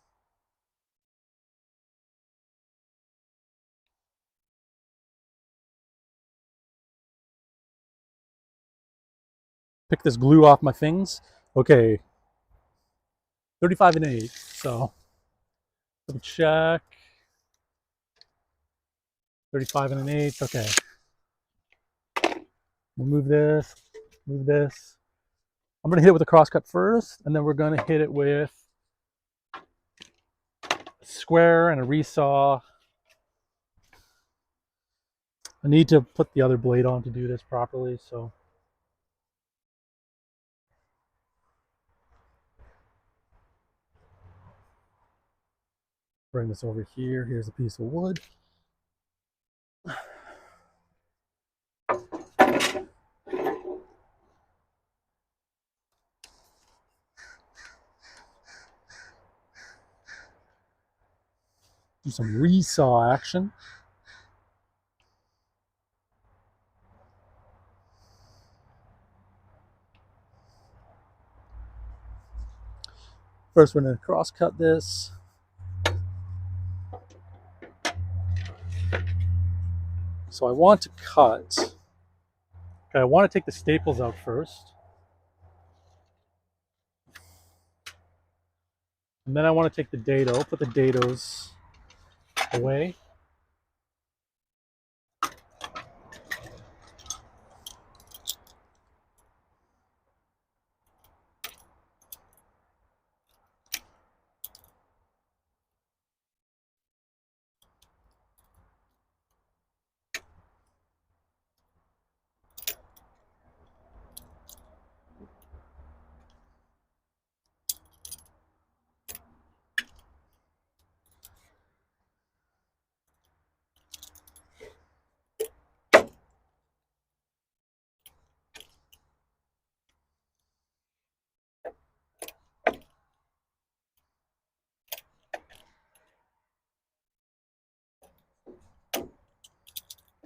pick this glue off my things. Okay, 35 and 8. So double check. 35 and an eighth. Okay. We'll move this, move this. I'm going to hit it with a crosscut first, and then we're going to hit it with a square and a resaw. I need to put the other blade on to do this properly, so. Bring this over here. Here's a piece of wood. Do some resaw action. First, we're going to cross cut this. So I want to cut. Okay, I want to take the staples out first. And then I want to take the dado, put the dados away.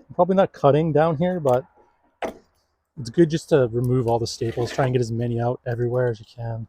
I'm probably not cutting down here, but it's good just to remove all the staples. Try and get as many out everywhere as you can.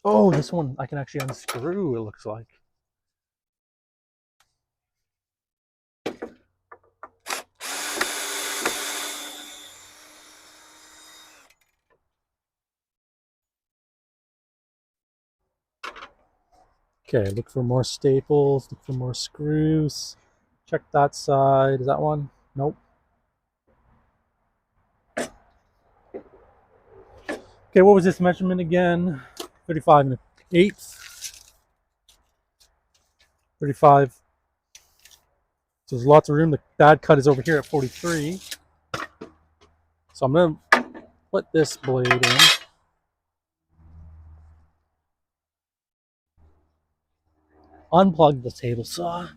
Oh, this one I can actually unscrew, it looks like. Okay, look for more staples, look for more screws. Check that side. Is that one? Nope. Okay, what was this measurement again? 35 and an eighth. 35. So there's lots of room. The bad cut is over here at 43. So I'm going to put this blade in. Unplug the table saw.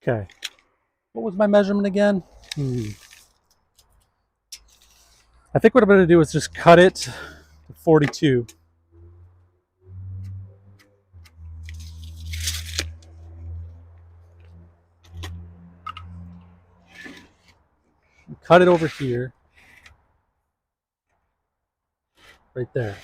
Okay. What was my measurement again? I think what I'm going to do is just cut it to 42. Cut it over here. Right there.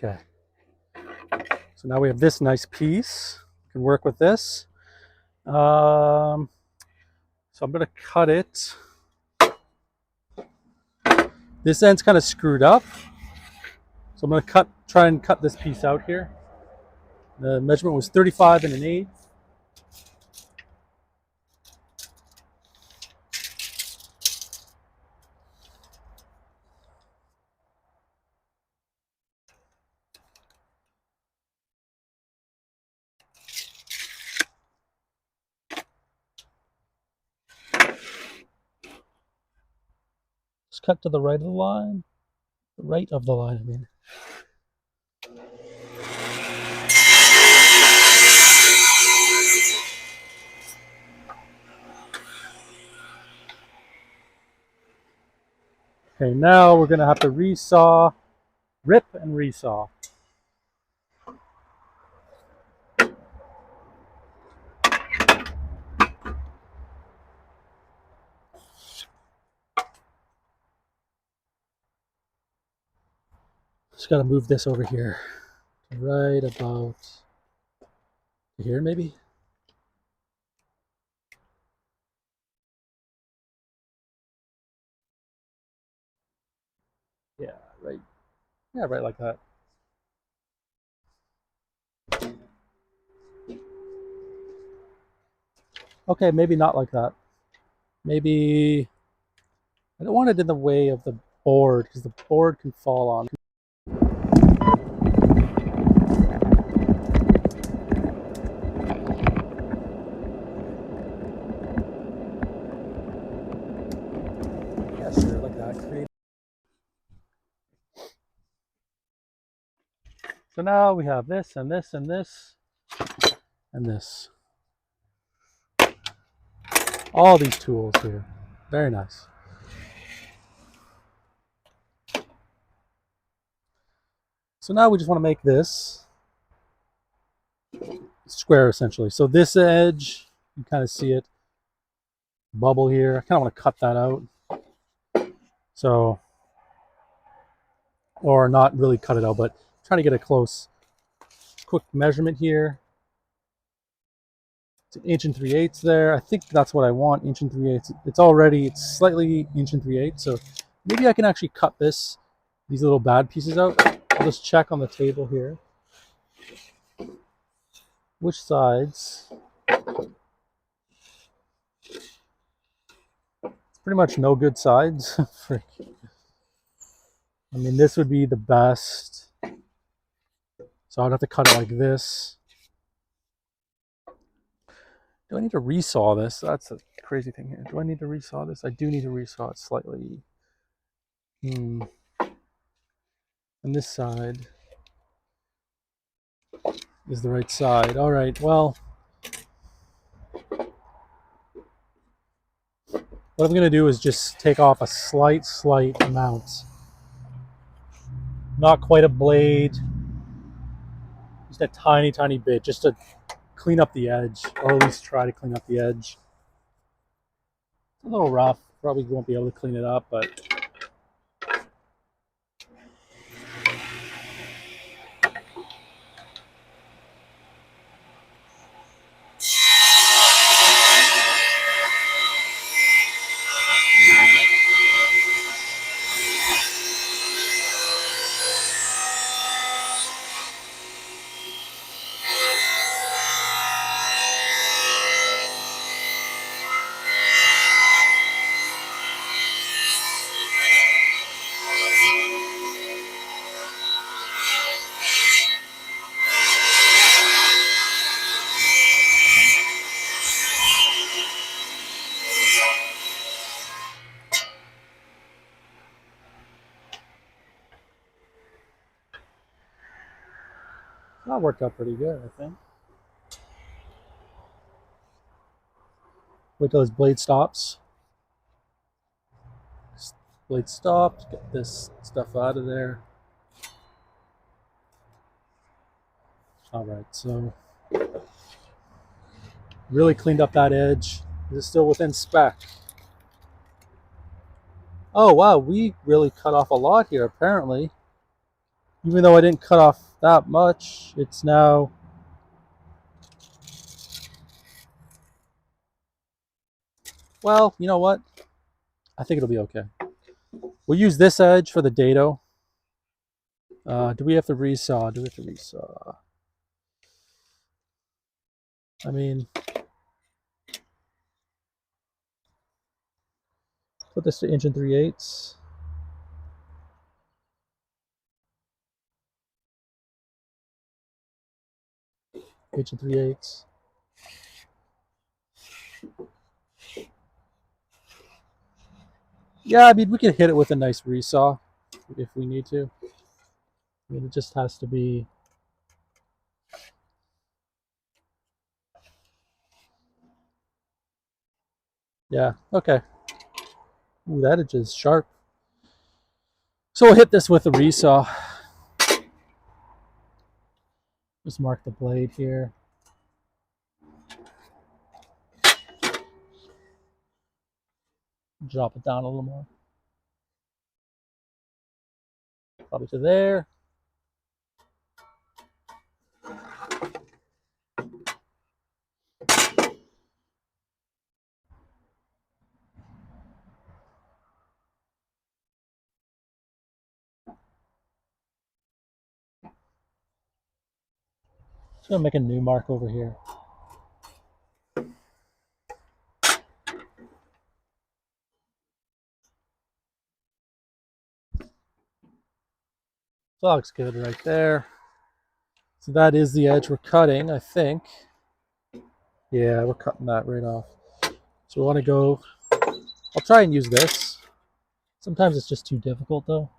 Okay. So now we have this nice piece. We can work with this. So I'm going to cut it. This end's kind of screwed up. So I'm going to try and cut this piece out here. The measurement was 35 and an eighth. Just cut to the right of the line. The right of the line, I mean. Okay, now we're going to have to resaw, rip and resaw. Just got to move this over here. Right about here, maybe? Yeah, right. Yeah, right like that. Okay, maybe not like that. Maybe I don't want it in the way of the board because the board can fall on. Yeah, sure, like that. So now we have this and this and this and this. All these tools here. Very nice. So now we just want to make this square essentially. So this edge, you kind of see it bubble here. I kind of want to cut that out. So, or not really cut it out, but trying to get a quick measurement here. It's an 1 3/8 there. I think that's what I want, 1 3/8. It's slightly 1 3/8. So maybe I can actually cut these little bad pieces out. I'll just check on the table here. Which sides? It's pretty much no good sides. I mean, this would be the best. So I'd have to cut it like this. Do I need to resaw this? That's a crazy thing here. Do I need to resaw this? I do need to resaw it slightly. And this side is the right side. All right, well, what I'm going to do is just take off a slight amount. Not quite a blade. Just a tiny bit, just to clean up the edge, or at least try to clean up the edge. It's a little rough. Probably won't be able to clean it up, but That worked out pretty good, I think. Wait till his blade stops. Blade stopped. Get this stuff out of there. All right, so really cleaned up that edge. Is it still within spec? Oh wow, we really cut off a lot here apparently. Even though I didn't cut off that much, it's now... Well, you know what? I think it'll be okay. We'll use this edge for the dado. Do we have to resaw? Do we have to resaw? I mean, put this to 1 3/8. Inch 3/8. Yeah, I mean, we could hit it with a nice resaw if we need to. I mean, it just has to be... Yeah, okay. Ooh, that edge is sharp. So we'll hit this with a resaw. Just mark the blade here. Drop it down a little more. Probably to there. Just gonna make a new mark over here. So that looks good right there. So that is the edge we're cutting, I think. Yeah, we're cutting that right off. So we want to go... I'll try and use this. Sometimes it's just too difficult though.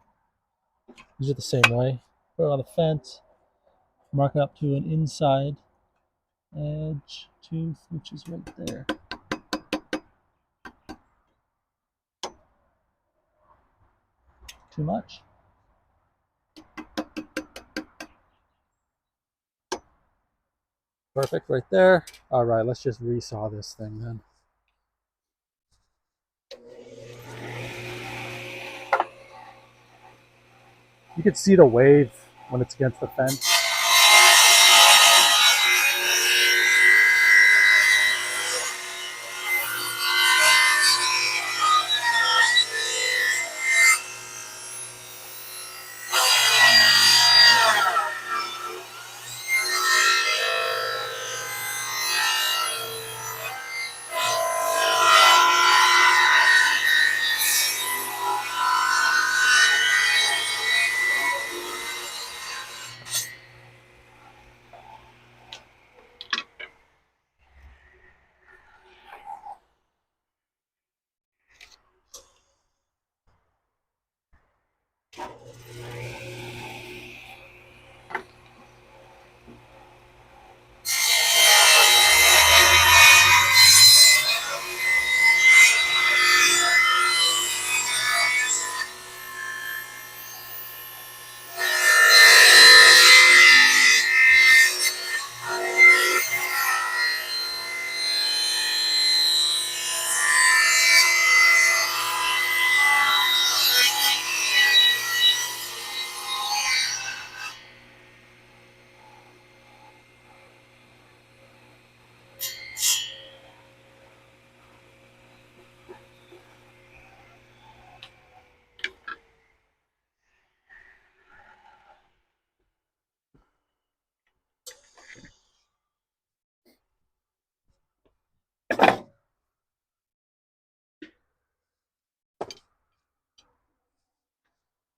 Use it the same way. Put it on the fence. Mark it up to an inside edge tooth, which is right there. Too much? Perfect right there. All right, let's just resaw this thing then. You can see the wave when it's against the fence.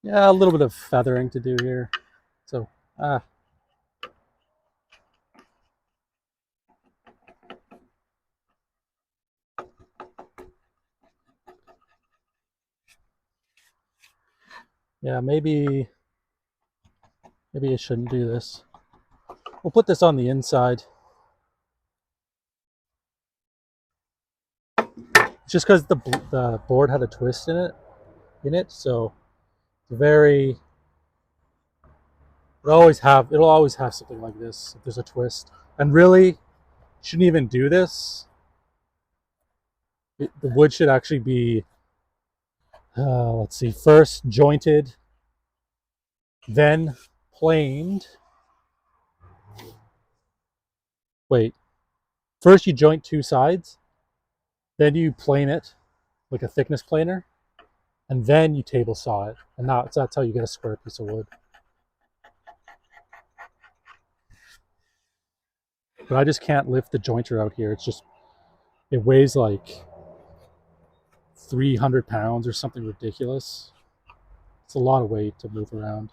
Yeah, a little bit of feathering to do here. So, yeah, maybe I shouldn't do this. We'll put this on the inside. Just because the board had a twist in it, so it's very. It'll always have something like this if there's a twist. And really, shouldn't even do this. The wood should actually be, let's see, first jointed, then planed. Wait, first you joint two sides, then you plane it like a thickness planer, and then you table saw it. And that's how you get a square piece of wood. But I just can't lift the jointer out here. It weighs like 300 pounds or something ridiculous. It's a lot of weight to move around.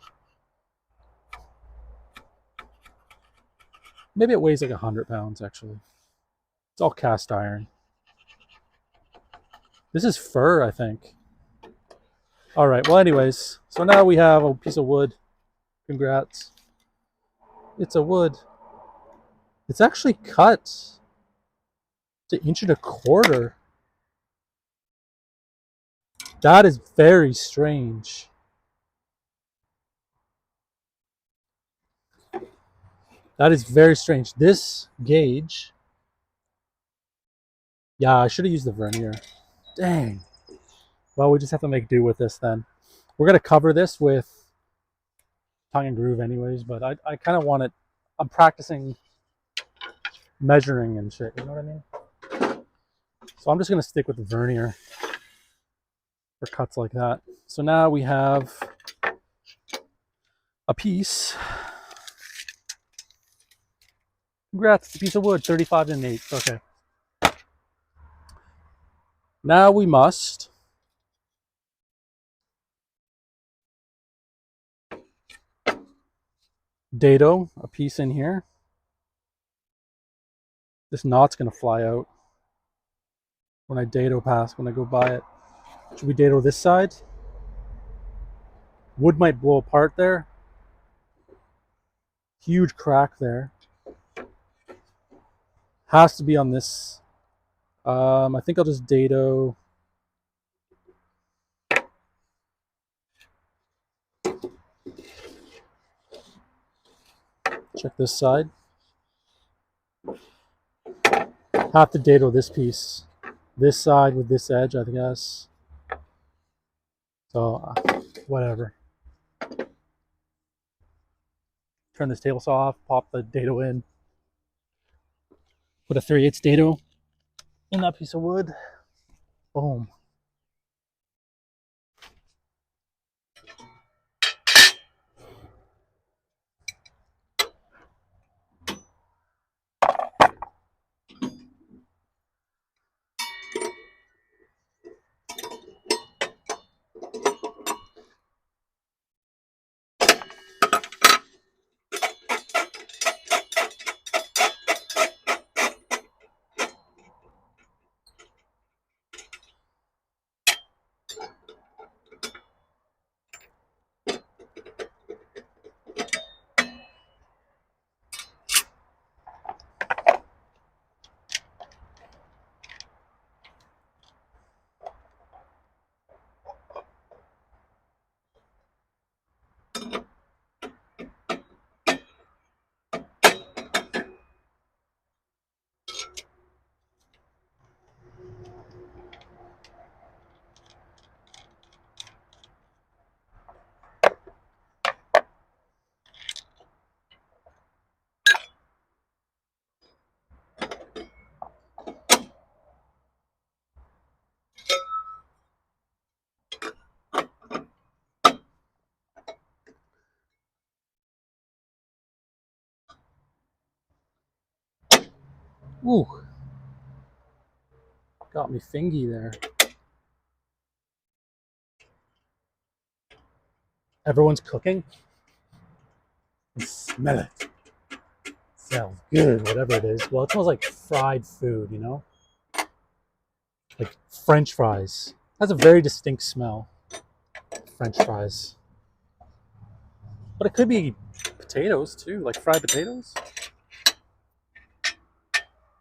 Maybe it weighs like 100 pounds actually. It's all cast iron. This is fir, I think. All right, well anyways, so now we have a piece of wood. Congrats. It's a wood. It's actually cut. It's 1.25 inches. That is very strange. That is very strange. This gauge. Yeah, I should have used the vernier. Dang. Well, we just have to make do with this then. We're going to cover this with tongue and groove anyways, but I kind of want it. I'm practicing measuring and shit, you know what I mean? So I'm just going to stick with the vernier for cuts like that. So now we have a piece. Congrats, it's a piece of wood, 35 1/8. Okay. Now we must dado a piece in here. This knot's gonna fly out when I dado pass, when I go by it. Should we dado this side? Wood might blow apart there. Huge crack there. Has to be on this. I think I'll just dado. Check this side. Have to dado this piece. This side with this edge, I guess. So, whatever. Turn this table saw off, pop the dado in. Put a 3/8 dado in that piece of wood. Boom. Ooh. Got me fingy there. Everyone's cooking. Smell it. Smells good, whatever it is. Well, it smells like fried food, you know? Like French fries. Has a very distinct smell. French fries. But it could be potatoes too, like fried potatoes.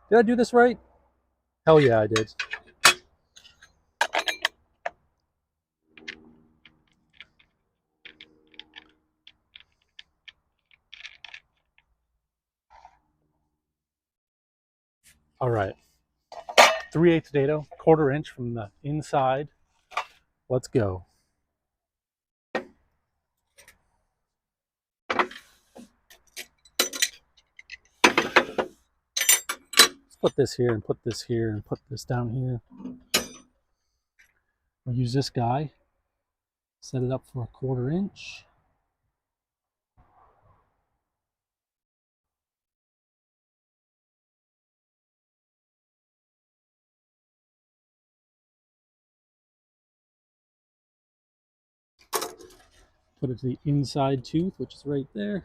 Did I do this right? Hell yeah, I did. All right. 3/8 dado, 1/4 inch from the inside. Let's go. Let's put this here and put this here and put this down here. We'll use this guy. Set it up for 1/4 inch. Put it to the inside tooth, which is right there.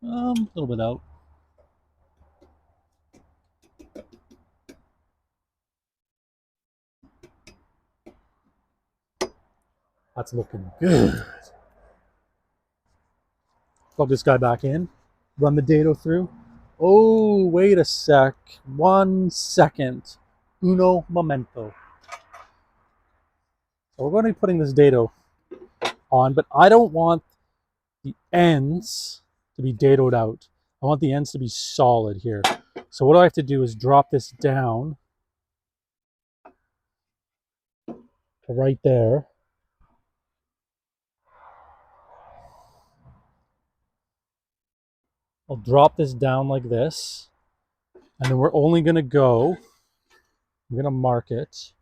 A little bit out. That's looking good. Plug this guy back in. Run the dado through. Oh, wait a sec. 1 second. Uno momento. So we're going to be putting this dado on, but I don't want the ends to be dadoed out. I want the ends to be solid here. So what I have to do is drop this down to right there. I'll drop this down like this. And then we're only going to go, I'm going to mark it.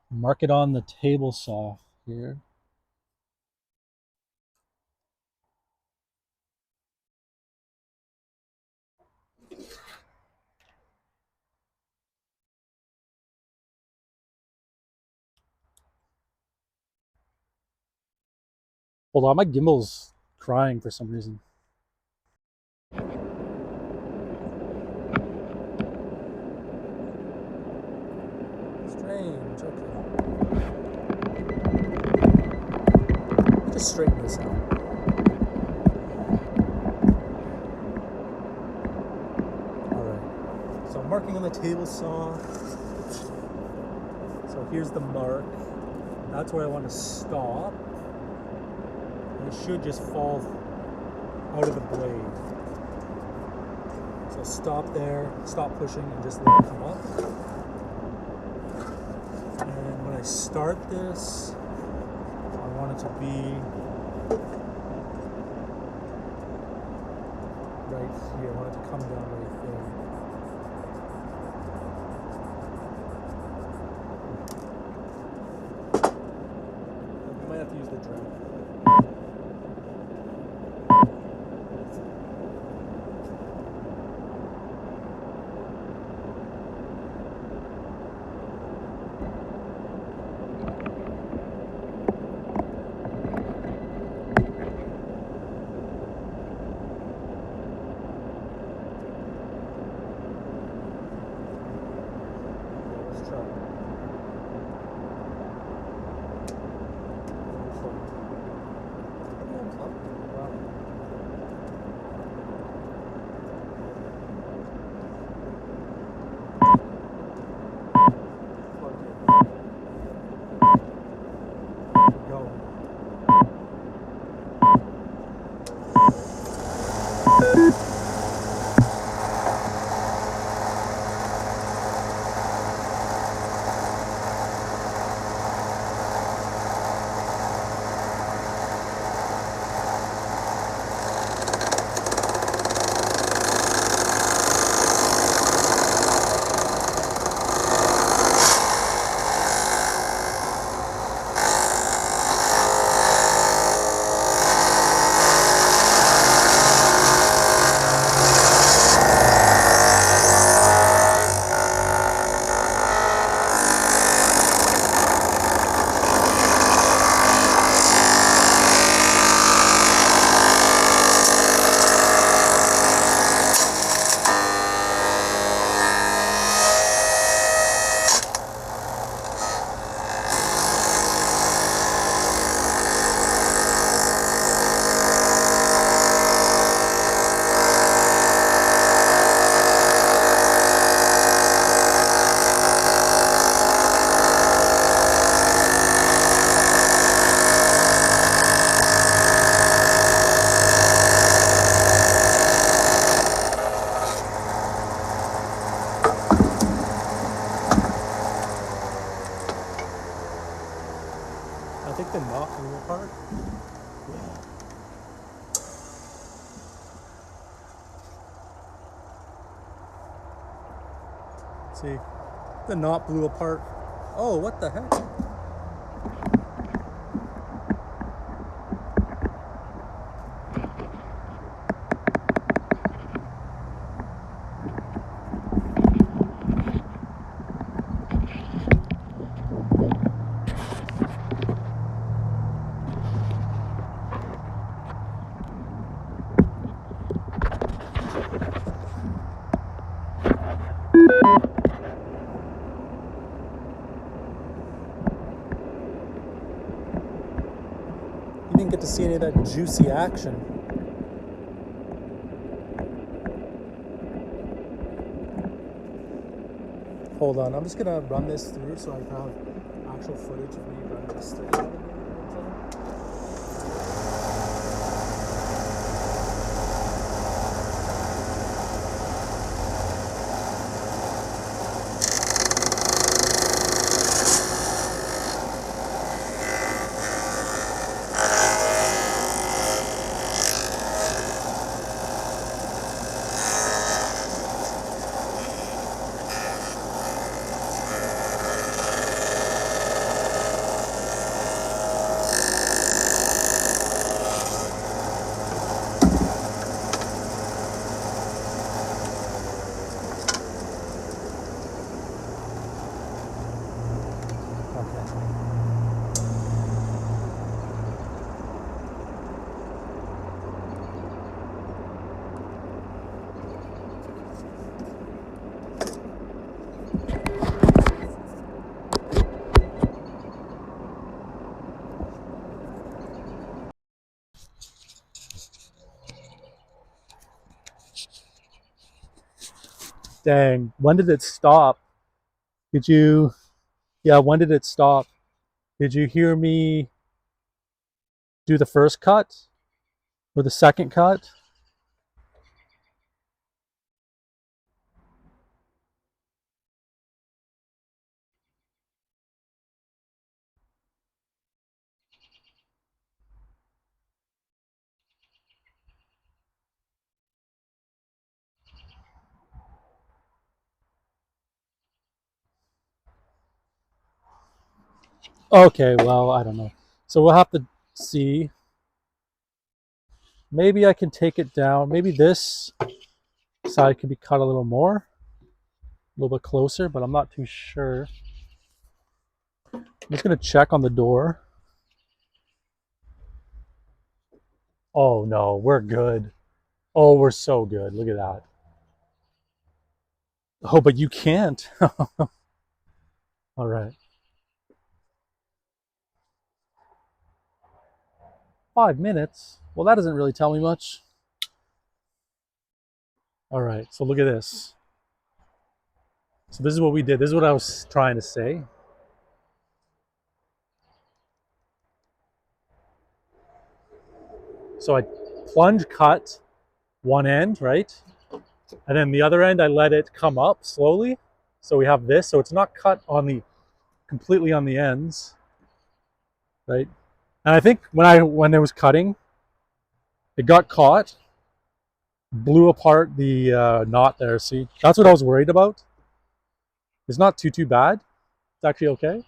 Mark it on the table saw here. Hold on, my gimbal's crying for some reason. Strange, okay. Just straighten this out. Alright, so I'm marking on the table saw. So here's the mark. That's where I want to stop. And it should just fall out of the blade. So stop there, stop pushing, and just let it come up. And when I start this, I want it to be right here. I want it to come down right there. You might have to use the drill. the knot blew apart? See, the knot blew apart. Oh, what the heck? You didn't get to see any of that juicy action. Hold on, I'm just gonna run this through so I can have actual footage of me running this through. Dang, when did it stop? Did you, yeah, when did it stop? Did you hear me do the first cut or the second cut? Okay, well, I don't know. So we'll have to see. Maybe I can take it down. Maybe this side could be cut a little more, a little bit closer, but I'm not too sure. I'm just gonna check on the door. Oh no, we're good. Oh, we're so good. Look at that. Oh, but you can't. All right. 5 minutes? Well, that doesn't really tell me much. All right, so look at this. So this is what we did. This is what I was trying to say. So I plunge cut one end, right? And then the other end, I let it come up slowly. So we have this. So it's not cut on the completely on the ends, right? And I think when it was cutting, it got caught, blew apart the knot there. See, that's what I was worried about. It's not too bad. It's actually okay.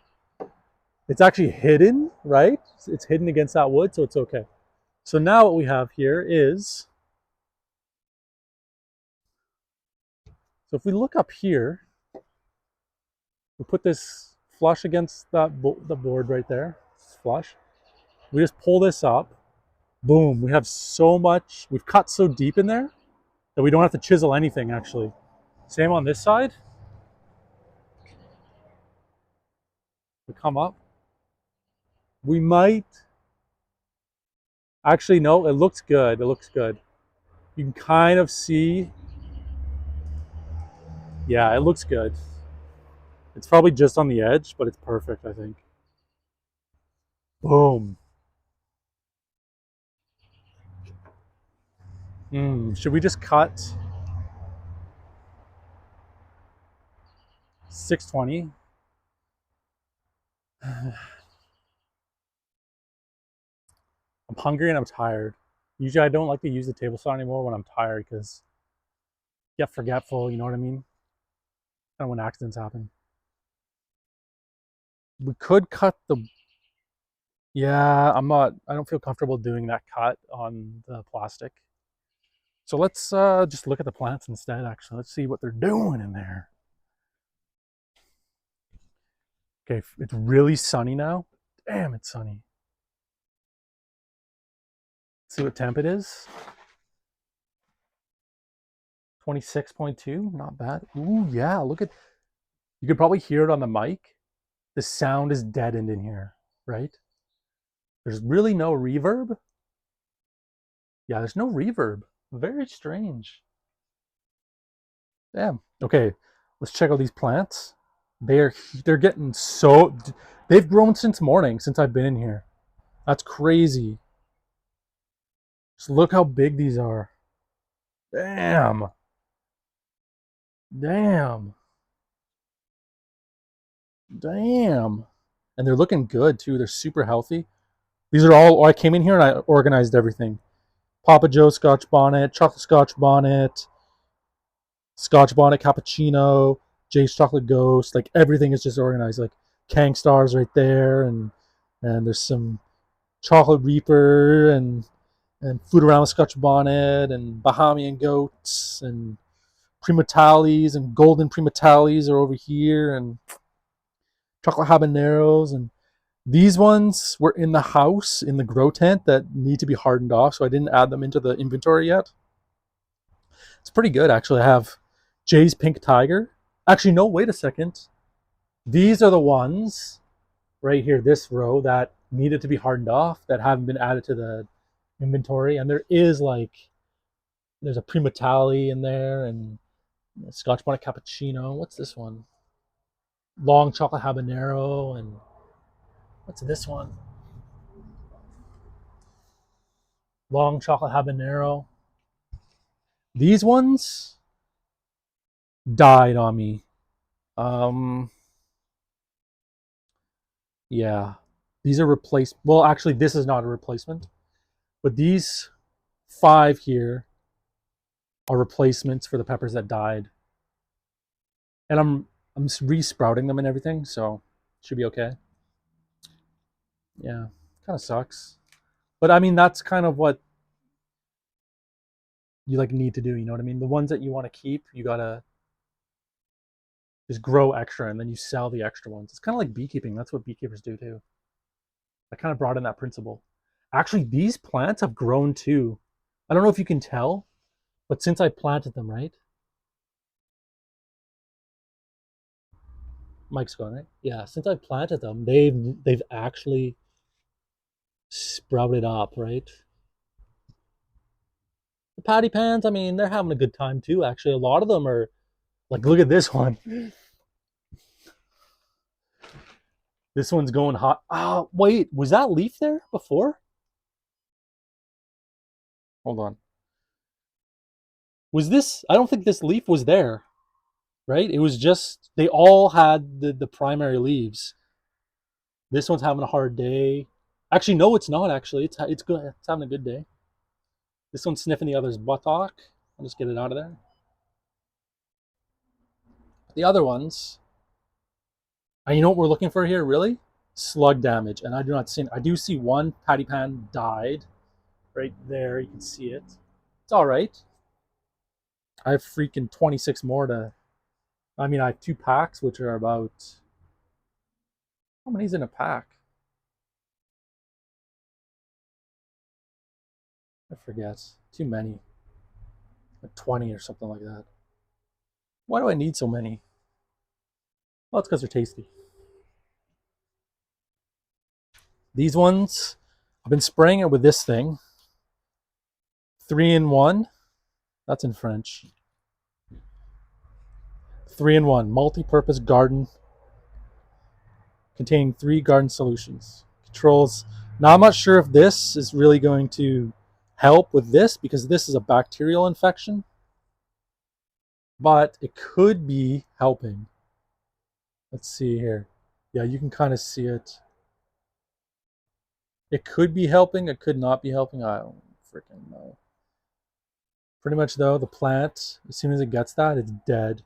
It's actually hidden, right? It's hidden against that wood, so it's okay. So now what we have here is, so if we look up here, we put this flush against that the board right there, flush. We just pull this up, boom, we have so much, we've cut so deep in there that we don't have to chisel anything actually. Same on this side. We come up. We might, actually no, it looks good, it looks good. You can kind of see, yeah, it looks good. It's probably just on the edge, but it's perfect, I think. Boom. Should we just cut 620? I'm hungry and I'm tired. Usually I don't like to use the table saw anymore when I'm tired because you get forgetful, you know what I mean? Kind of when accidents happen. We could cut the, yeah, I don't feel comfortable doing that cut on the plastic. So let's just look at the plants instead, actually. Let's see what they're doing in there. Okay, it's really sunny now. Damn, it's sunny. Let's see what temp it is. 26.2, not bad. Ooh, yeah, look at, you could probably hear it on the mic. The sound is deadened in here, right? There's really no reverb. Yeah, there's no reverb. Very strange. Damn. Okay, let's check out these plants. They're getting so, they've grown since morning, since I've been in here. That's crazy. Just look how big these are. Damn. Damn. Damn. And they're looking good too. They're super healthy. These are all, I came in here and I organized everything. Papa Joe Scotch Bonnet, Chocolate Scotch Bonnet, Scotch Bonnet Cappuccino, Jay's Chocolate Ghost. Like everything is just organized. Like Kang Stars right there, and there's some Chocolate Reaper and Food Around with Scotch Bonnet and Bahamian Goats and Primatalis and Golden Primatalis are over here and Chocolate Habaneros, and these ones were in the house in the grow tent that need to be hardened off, so I didn't add them into the inventory yet. It's pretty good, actually. I have Jay's Pink Tiger. Actually, no, wait a second. These are the ones right here, this row, that needed to be hardened off, that haven't been added to the inventory. And there is like, there's a Primatali in there and Scotch Bonnet Cappuccino. What's this one? Long Chocolate Habanero. And what's this one? Long Chocolate Habanero. These ones died on me. Yeah, these are replaced. Well, actually, this is not a replacement, but these 5 here are replacements for the peppers that died, and I'm re-sprouting them and everything, so should be okay. Yeah, kind of sucks, but I mean that's kind of what you like need to do. You know what I mean? The ones that you want to keep, you gotta just grow extra, and then you sell the extra ones. It's kind of like beekeeping. That's what beekeepers do too. I kind of brought in that principle. Actually, these plants have grown too. I don't know if you can tell, but since I planted them, right? Mike's gone, right? Yeah, since I planted them, they've actually sprouted up, right? The patty pans, I mean, they're having a good time too. Actually, a lot of them are like, look at this one. This one's going hot. Oh, wait, was that leaf there before? Hold on. Was this? I don't think this leaf was there, right? It was just they all had the primary leaves. This one's having a hard day. Actually, no, it's not. Actually, it's good. It's having a good day. This one's sniffing the other's buttock. I'll just get it out of there. The other ones, and you know what we're looking for here, really? Slug damage, and I do not see. I do see one patty pan died, right there. You can see it. It's all right. I have freaking 26 more to. I mean, I have 2 packs, which are about. How many's in a pack? I forget. Too many. Like 20 or something like that. Why do I need so many? Well, it's because they're tasty. These ones, I've been spraying it with this thing. 3-in-1. That's in French. 3-in-1 multi-purpose garden containing 3 garden solutions. Controls. Now I'm not sure if this is really going to help with this because this is a bacterial infection, but it could be helping. Let's see here. Yeah, you can kind of see it. It could be helping, it could not be helping. I don't freaking know. Pretty much though, the plant, as soon as it gets that, it's dead.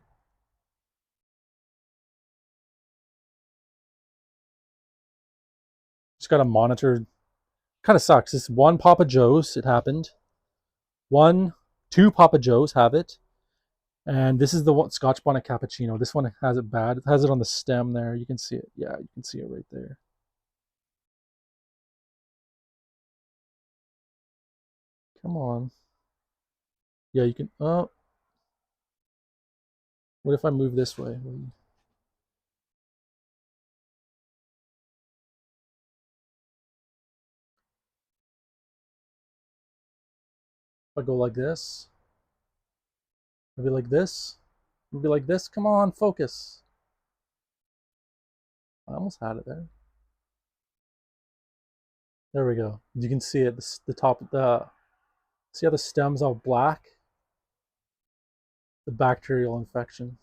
Just gotta monitor. Kind of sucks. It's one Papa Joe's, it happened. Two Papa Joe's have it. And this is the one, Scotch Bonnet Cappuccino. This one has it bad. It has it on the stem there. You can see it. Yeah, you can see it right there. Come on. Yeah, you can. Oh, what if I move this way? If I go like this, maybe like this, maybe like this. Come on, focus. I almost had it there. There we go. You can see it. The top of the. See how the stem's all black? The bacterial infection.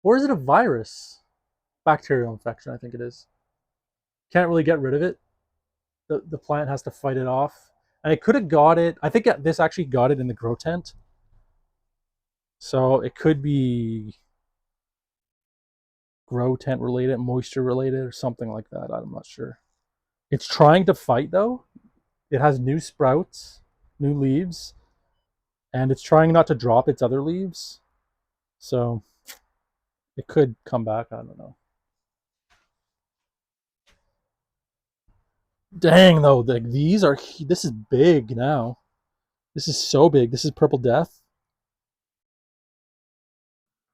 Or is it a virus? Bacterial infection, I think it is. Can't really get rid of it. The plant has to fight it off. And it could have got it. I think this actually got it in the grow tent. So it could be grow tent related, moisture related, or something like that. I'm not sure. It's trying to fight though. It has new sprouts, new leaves, and it's trying not to drop its other leaves. So it could come back. I don't know. Dang though, like these are. This is big now. This is so big. This is Purple Death.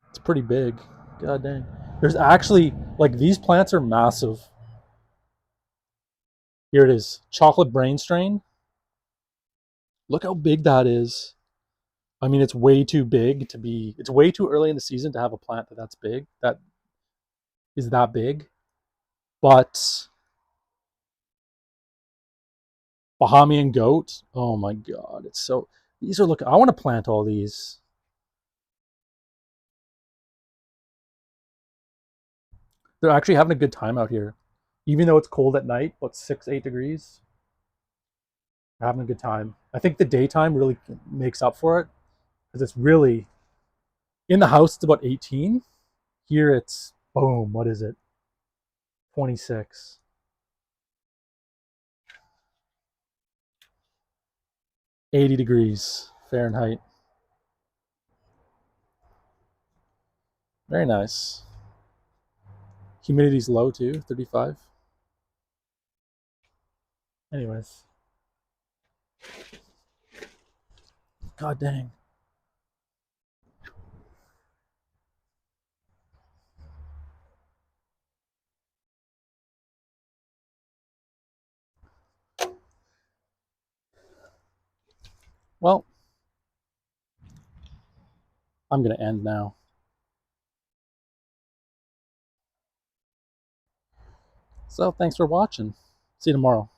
It's pretty big. God dang. There's actually, like, these plants are massive. Here it is. Chocolate Brain Strain. Look how big that is. I mean, it's way too big to be, it's way too early in the season to have a plant that's big, that is that big. But Bahamian Goat, oh my God. It's so, these are looking, I want to plant all these. They're actually having a good time out here. Even though it's cold at night, about 6, 8 degrees, they're having a good time. I think the daytime really makes up for it because it's really, in the house, it's about 18. Here it's, boom, what is it? 26. 80 degrees Fahrenheit. Very nice. Humidity's low too, 35. Anyways. God dang. Well, I'm going to end now. So thanks for watching. See you tomorrow.